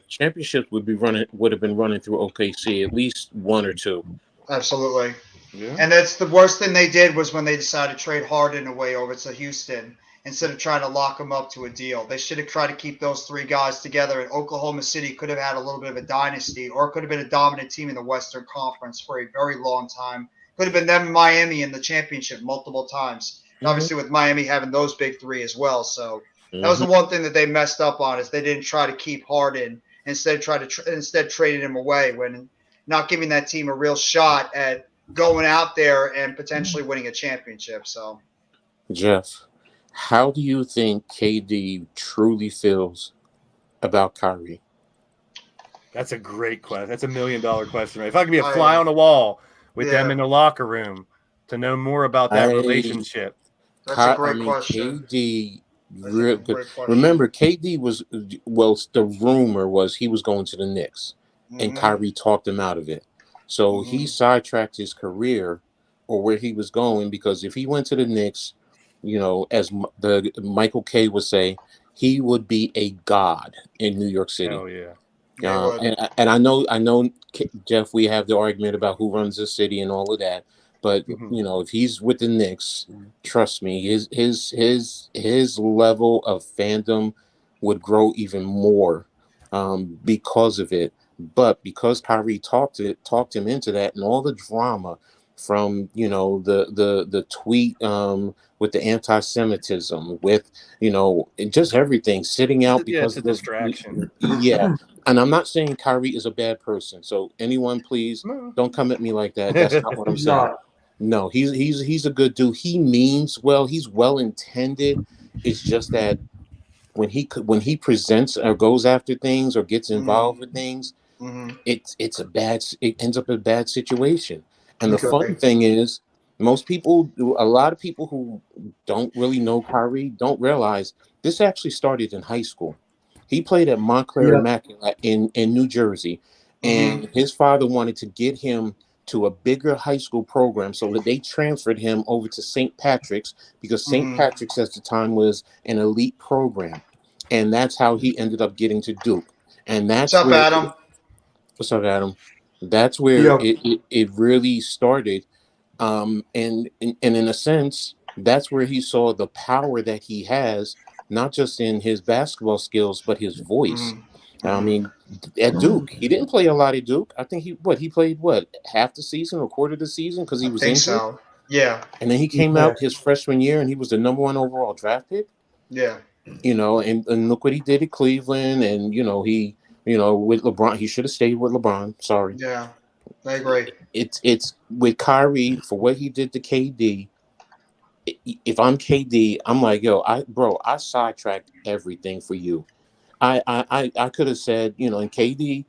championships would have been running through OKC, at least one or two. Absolutely. Yeah. And that's the worst thing they did was when they decided to trade Harden away over to Houston instead of trying to lock him up to a deal. They should have tried to keep those three guys together, and Oklahoma City could have had a little bit of a dynasty, or could have been a dominant team in the Western Conference for a very long time. Could have been them and Miami in the championship multiple times. And obviously with Miami having those big three as well. So that was the one thing that they messed up on, is they didn't try to keep Harden, instead traded him away, when not giving that team a real shot at going out there and potentially winning a championship. So, Jeff, how do you think KD truly feels about Kyrie? That's a great question. That's $1 million question. Right? If I could be a fly on the wall with them in the locker room to know more about that relationship. That's a great question. KD, remember, KD was, the rumor was he was going to the Knicks, and Kyrie talked him out of it. So he sidetracked his career or where he was going, because if he went to the Knicks, you know, as the Michael K would say, he would be a god in New York City. Oh yeah. And I know, Jeff, we have the argument about who runs the city and all of that. But you know, if he's with the Knicks, trust me, his level of fandom would grow even more because of it. But because Kyrie talked him into that, and all the drama from, you know, the tweet with the anti-Semitism, with, you know, just everything, sitting out because it's a distraction. Yeah. And I'm not saying Kyrie is a bad person. So anyone, please don't come at me like that. That's not what I'm saying. No, he's a good dude. He means well. He's well intended. It's just that when he presents or goes after things or gets involved with things, it ends up a bad situation. And the fun thing is, a lot of people who don't really know Kyrie don't realize this actually started in high school. He played at Montclair Immaculate in New Jersey, and his father wanted to get him to a bigger high school program, so that they transferred him over to St. Patrick's, because St. Patrick's at the time was an elite program, and that's how he ended up getting to Duke. And that's what's up, Adam? What's up, Adam? That's where it really started, and in a sense, that's where he saw the power that he has, not just in his basketball skills, but his voice. I mean, at Duke, he didn't play a lot at Duke. I think he played half the season or quarter of the season, because he was injured. So. Yeah. And then he came out his freshman year, and he was the #1 overall draft pick. Yeah. You know, and look what he did at Cleveland, and with LeBron, he should have stayed with LeBron. Sorry. Yeah, I agree. It's with Kyrie, for what he did to KD. If I'm KD, I'm like, I sidetracked everything for you. I could have said, and KD,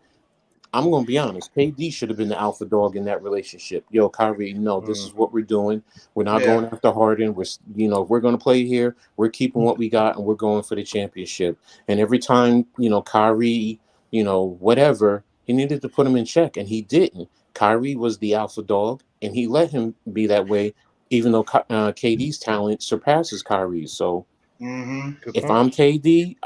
I'm going to be honest, KD should have been the alpha dog in that relationship. Yo, Kyrie, no, this is what we're doing. We're not going after Harden. If we're going to play here, we're keeping what we got, and we're going for the championship. And every time, Kyrie, whatever, he needed to put him in check, and he didn't. Kyrie was the alpha dog, and he let him be that way, even though KD's talent surpasses Kyrie's. So if I'm KD,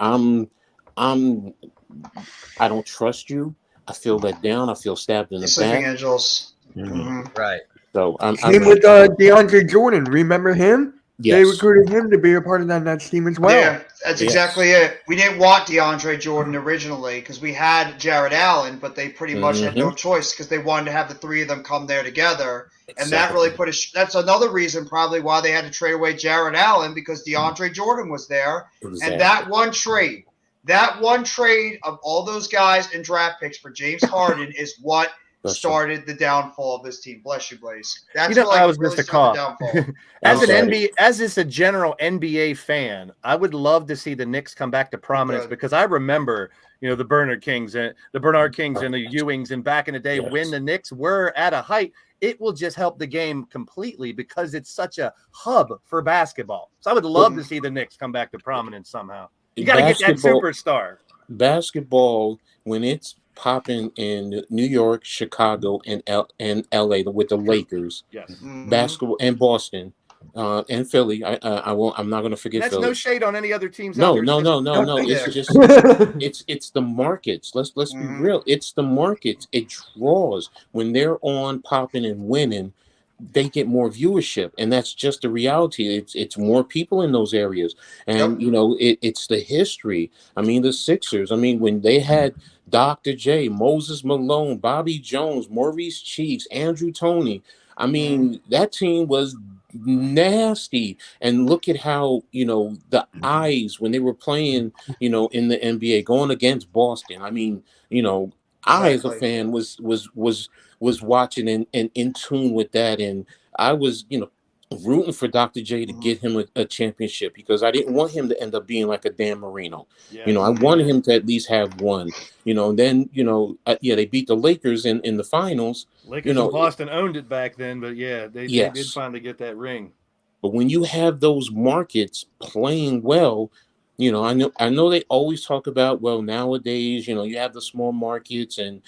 I don't trust you. I feel let down. I feel stabbed in the back. Angels. Right. So same with DeAndre Jordan. Remember him? Yes. They recruited him to be a part of that team as well. Yeah, that's exactly it. We didn't want DeAndre Jordan originally because we had Jared Allen, but they pretty much had no choice because they wanted to have the three of them come there together. And that really that's another reason probably why they had to trade away Jared Allen, because DeAndre Jordan was there. Exactly. And that one trade of all those guys and draft picks for James Harden is what started the downfall of this team. Bless you, Blaze. That's what I was really just a started call. the downfall. As a general NBA fan, I would love to see the Knicks come back to prominence, because I remember, the Bernard Kings and the Ewings, and back in the day when the Knicks were at a height. It will just help the game completely because it's such a hub for basketball. So I would love to see the Knicks come back to prominence somehow. You got to get that superstar. Basketball when it's popping in New York, Chicago, and LA with the Lakers, Yes. basketball, and Boston, and Philly. I won't. I'm not going to forget That's Philly. no shade on any other teams. No. out there. It's just it's the markets. Let's be real. It's the markets. It draws when they're on popping and winning. They get more viewership, and that's just the reality. It's more people in those areas, and it's the history. I mean, the Sixers. I mean, when they had Dr. J, Moses Malone, Bobby Jones, Maurice Cheeks, Andrew Toney. I mean, that team was nasty. And look at how the eyes when they were playing in the NBA going against Boston. I mean, I as a fan was watching and in tune with that, and I was rooting for Dr. J to get him a championship, because I didn't want him to end up being like a Dan Marino. I wanted him to at least have one. And then they beat the Lakers in the finals. Lakers and Boston owned it back then, but they did finally get that ring. But when you have those markets playing well, I know they always talk about, well, nowadays, you have the small markets and,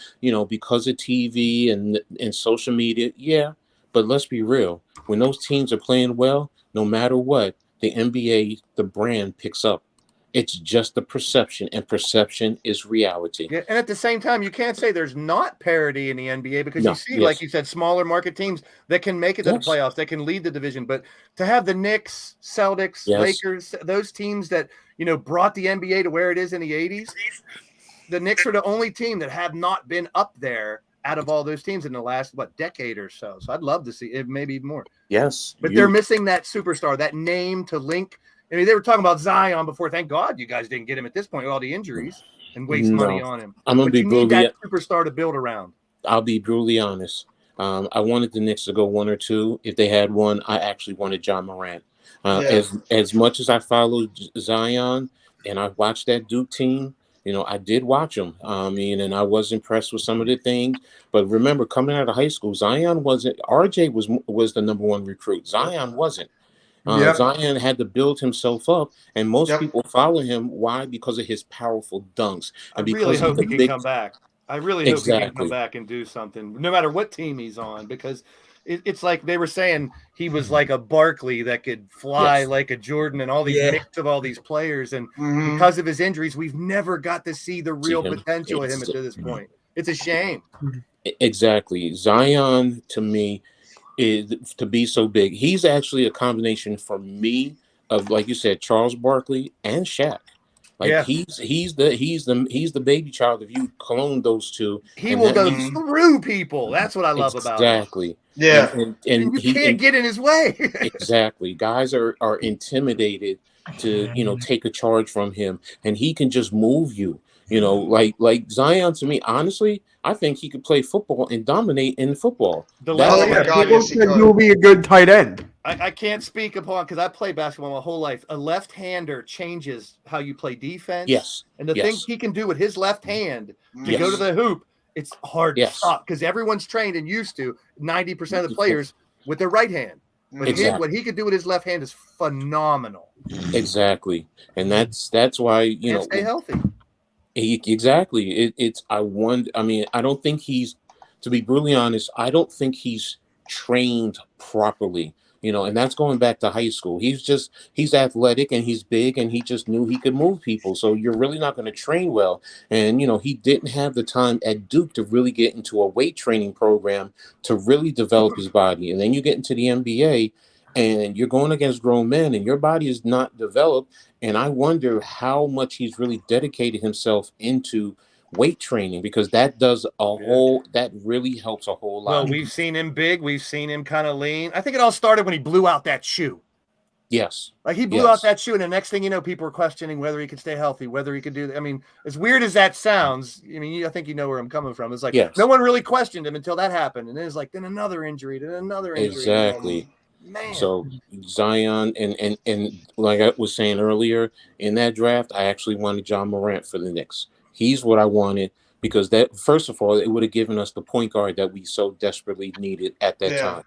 because of TV and social media. But let's be real. When those teams are playing well, no matter what, the NBA, the brand picks up. It's just the perception, and perception is reality. Yeah, and at the same time, you can't say there's not parity in the NBA, because you see, like you said, smaller market teams that can make it to the playoffs, that can lead the division. But to have the Knicks, Celtics, Lakers, those teams that brought the NBA to where it is in the 80s, the Knicks are the only team that have not been up there out of all those teams in the last decade or so. So I'd love to see it, maybe even more. Yes, but they're missing that superstar, that name to link. I mean, they were talking about Zion before. Thank God you guys didn't get him at this point with all the injuries and waste money on him. I'm gonna be need that superstar to build around. I'll be brutally honest. I wanted the Knicks to go 1 or 2. If they had one, I actually wanted John Morant. As much as I followed Zion and I watched that Duke team, I did watch them. And I was impressed with some of the things. But remember, coming out of high school, Zion wasn't. RJ was the number 1 recruit. Zion wasn't. Zion had to build himself up, and most people follow him. Why? Because of his powerful dunks. And I really hope he can come back. I really hope he can come back and do something, no matter what team he's on, because it's like they were saying he was like a Barkley that could fly like a Jordan, and all these mix of all these players. And because of his injuries, we've never got to see the real potential of him to this point. It's a shame. Exactly. Zion, to me, is to be so big. He's actually a combination for me of, like you said, Charles Barkley and Shaq. He's the baby child. If you clone those two, he will go through people. That's what I love about him. Exactly. Yeah. And you can't get in his way. Exactly. Guys are intimidated to take a charge from him, and he can just move you. Like Zion, to me, honestly, I think he could play football and dominate in football. People said you'll be a good tight end. I can't speak upon, because I played basketball my whole life. A left-hander changes how you play defense. Yes. And the things he can do with his left hand to go to the hoop, it's hard to stop, because everyone's trained and used to 90% of the players with their right hand. But what he could do with his left hand is phenomenal. Exactly. And that's why, And stay healthy. Exactly. I don't think he's, to be brutally honest, I don't think he's trained properly, and that's going back to high school. He's athletic and he's big, and he just knew he could move people. So you're really not going to train well. And, he didn't have the time at Duke to really get into a weight training program to really develop his body. And then you get into the NBA, and you're going against grown men, and your body is not developed. And I wonder how much he's really dedicated himself into weight training, because that does that really helps a whole lot. Well, we've seen him big. We've seen him kind of lean. I think it all started when he blew out that shoe. Yes. Like he blew out that shoe, and the next thing you know, people were questioning whether he could stay healthy, whether he could do that. I mean, as weird as that sounds, I think you know where I'm coming from. It's like no one really questioned him until that happened. And then it's like, then another injury, Exactly. Man. So Zion and like I was saying earlier, in that draft, I actually wanted John Morant for the Knicks. He's what I wanted, because that, first of all, it would have given us the point guard that we so desperately needed at that time.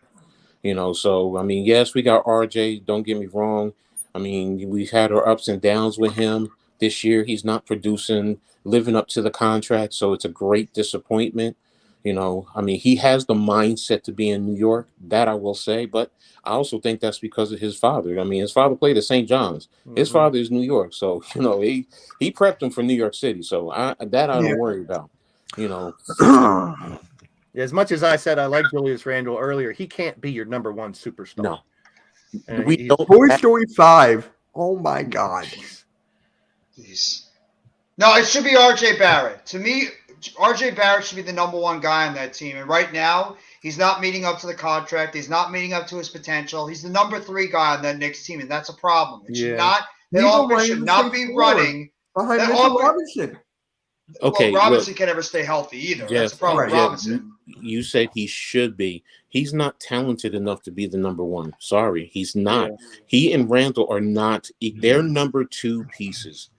So I mean, yes, we got RJ. Don't get me wrong. I mean, we've had our ups and downs with him, This year, he's not producing, living up to the contract, so it's a great disappointment. You know, I mean, he has the mindset to be in New York, that I will say, but I also think that's because of his father. I mean, his father played at St. John's. His father is New York, so you know he prepped him for New York City. So I don't worry about. You know, as much as I said I like Julius Randle earlier, he can't be your number one superstar. No, we don't. Toy Story 5. Oh my God. Jeez. No, it should be RJ Barrett. To me, RJ Barrett should be the number one guy on that team. And right now, he's not meeting up to the contract. He's not meeting up to his potential. He's the number 3 guy on that Knicks team, and that's a problem. It should not. That offense should not be running behind Mitchell Robinson. Okay, well, Robinson can never stay healthy either. That's the problem with Robinson. You said he should be. He's not talented enough to be the number 1. Sorry, he's not. He and Randall are not. They're number 2 pieces.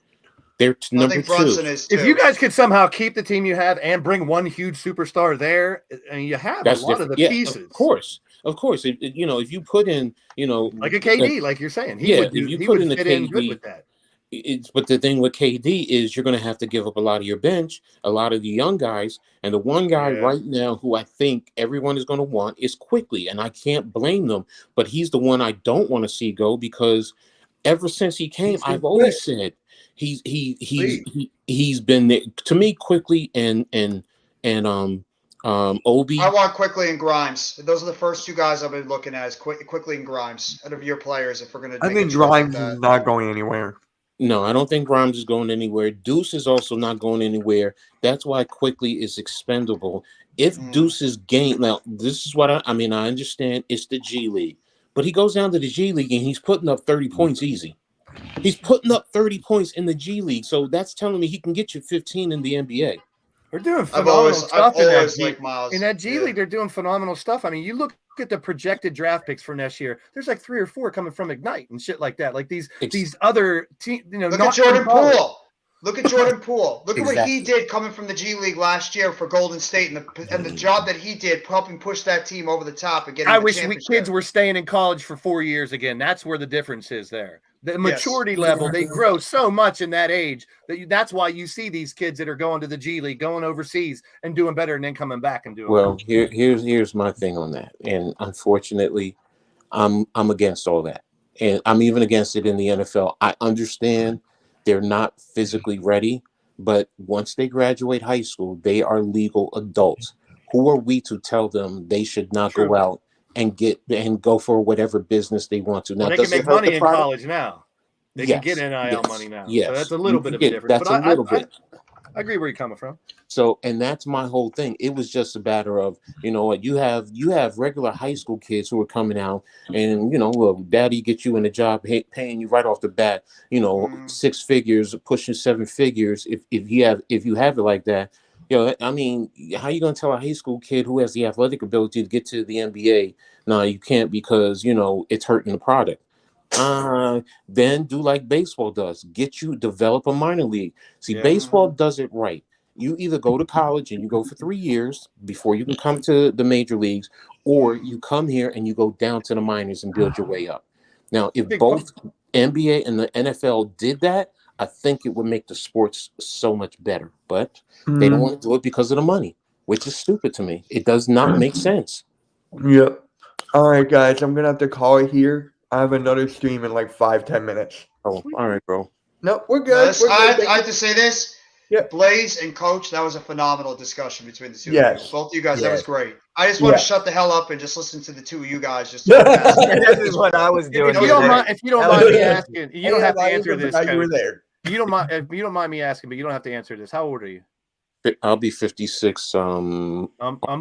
They're number 2. If you guys could somehow keep the team you have and bring one huge superstar there, and you have a lot of the pieces. Of course. If you put in, like a KD, like you're saying, if you put in the KD, good with that. But the thing with KD is you're going to have to give up a lot of your bench, a lot of the young guys, and the one guy right now who I think everyone is going to want is Quickly, and I can't blame them. But he's the one I don't want to see go because ever since he came, I've always said. He's been there to me. Quickly and Obi. I want Quickly and Grimes. Those are the first 2 guys I've been looking at. Is Quickly and Grimes out of your players. If we're gonna, I think Grimes is not going anywhere. No, I don't think Grimes is going anywhere. Deuce is also not going anywhere. That's why Quickly is expendable. If Deuce's game now, this is what I mean. I understand it's the G League, but he goes down to the G League and he's putting up 30 points easy. He's putting up 30 points in the G League, so that's telling me he can get you 15 in the NBA. They're doing phenomenal stuff in that G League. They're doing phenomenal stuff. I mean, you look at the projected draft picks for next year. There's like 3 or 4 coming from Ignite and shit like that. Like these other teams. Look at Jordan Poole. Look at Jordan Poole. Look at what he did coming from the G League last year for Golden State, and the job that he did helping push that team over the top and getting. I wish kids were staying in college for 4 years again. That's where the difference is there. The maturity level, they grow so much in that age that's why you see these kids that are going to the G League, going overseas and doing better and then coming back and doing well. Here's my thing on that. And unfortunately, I'm against all that. And I'm even against it in the NFL. I understand they're not physically ready, but once they graduate high school, they are legal adults. Who are we to tell them they should not go out and go for whatever business they want to? Now they can make money in college now. They can get NIL money now. Yes. So that's a little bit of a difference. That's a little bit. I agree where you're coming from. So, and that's my whole thing. It was just a matter of, what you have regular high school kids who are coming out and, daddy get you in a job paying you right off the bat, 6 figures, pushing 7 figures. If you have it like that, I mean, how are you going to tell a high school kid who has the athletic ability to get to the NBA? No, you can't because, it's hurting the product. Then do like baseball does. Develop a minor league. See, baseball does it right. You either go to college and you go for 3 years before you can come to the major leagues, or you come here and you go down to the minors and build your way up. Now, if both NBA and the NFL did that, I think it would make the sports so much better. But they don't want to do it because of the money, which is stupid to me. It does not make sense. Yep. All right, guys, I'm going to have to call it here. I have another stream in like 5-10 minutes. Oh, all right, bro. No, we're good. I have to say this. Yeah. Blaze and Coach, that was a phenomenal discussion between the two. Yes. Both of you guys, that was great. I just want to shut the hell up and just listen to the two of you guys. This is what I was doing. If you don't mind me asking, you don't have to answer this. You were there. You don't mind if you don't mind me asking, but you don't have to answer this. How old are you? I'll be 56. I'm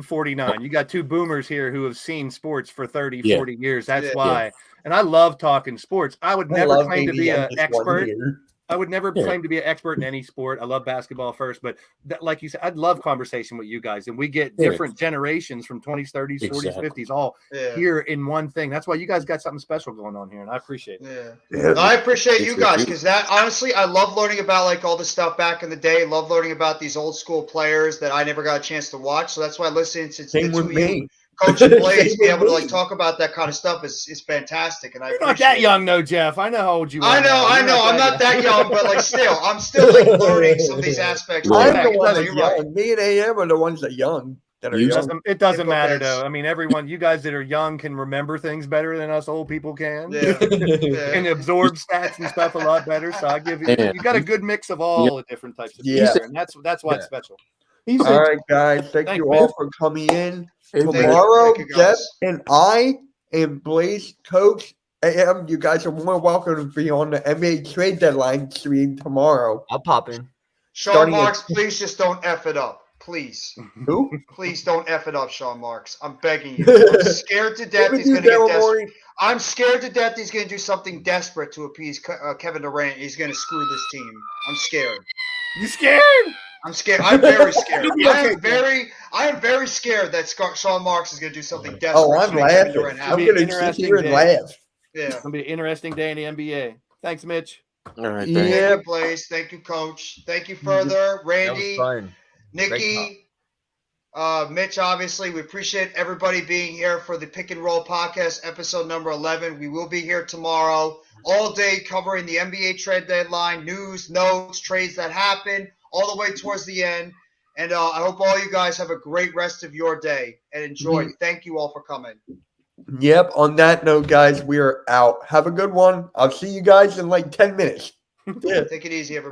49. You got 2 boomers here who have seen sports for 30, 40 years. That's why. Yeah. And I love talking sports. I would never claim to be an expert. I would never claim to be an expert in any sport. I love basketball first, but like you said, I'd love conversation with you guys. And we get different generations from 20s, 30s, 40s, 50s, all here in one thing. That's why you guys got something special going on here, and I appreciate it. Yeah. I appreciate you guys because that honestly, I love learning about like all the stuff back in the day. Love learning about these old school players that I never got a chance to watch. So that's why listening to the two of you, Coach and Blaze be able to like talk about that kind of stuff is fantastic, and I You're not that young, though, Jeff. I know how old you are. I know. I'm not that young, but like still, I'm still like learning some of these aspects. I'm Back. the one that's You're young. right. Me and AM are the ones that young. That are young. It doesn't Info matter beds. though. I mean, everyone, you guys that are young can remember things better than us old people can. Yeah. Can absorb stats and stuff a lot better. So I give you, Yeah. you got a good mix of all the different types of Yeah. people, and that's why it's special. All right, guys. Thank Thanks, you man. all for coming in. you. Tomorrow, Thank you, Jeff guys. and I and Blaze, Coach AM, you guys are more welcome to be on the NBA trade deadline stream tomorrow. I'll pop in. Sean Starting at- Marks, please just don't F it up. Please. Who? Please don't F it up, Sean Marks. I'm begging you. I'm scared to death he's going to get desperate. I'm scared to death he's going to do something desperate to appease Kevin Durant. He's going to screw this team. I'm scared. You scared? I'm scared. I'm very scared. You'll be I okay, am very scared that Sean Marks is going to do something desperate. Oh, I'm to make Kevin laughing. Durant I'm happy. going to sit Interesting here and day. laugh. Yeah. It's gonna be an interesting day in the NBA. Thanks, Mitch. All right, Yeah. thanks. Thank you, Blaze. Thank you, Coach. Thank you further, That was Randy, fun. Nikki, Mitch. Obviously, we appreciate everybody being here for the Pick and Roll podcast, episode number 11. We will be here tomorrow, all day, covering the NBA trade deadline, news, notes, trades that happen, all the way towards the end. And I hope all you guys have a great rest of your day and enjoy. Thank you all for coming. Yep. On that note, guys, we are out. Have a good one. I'll see you guys in like 10 minutes. Take it easy, everybody.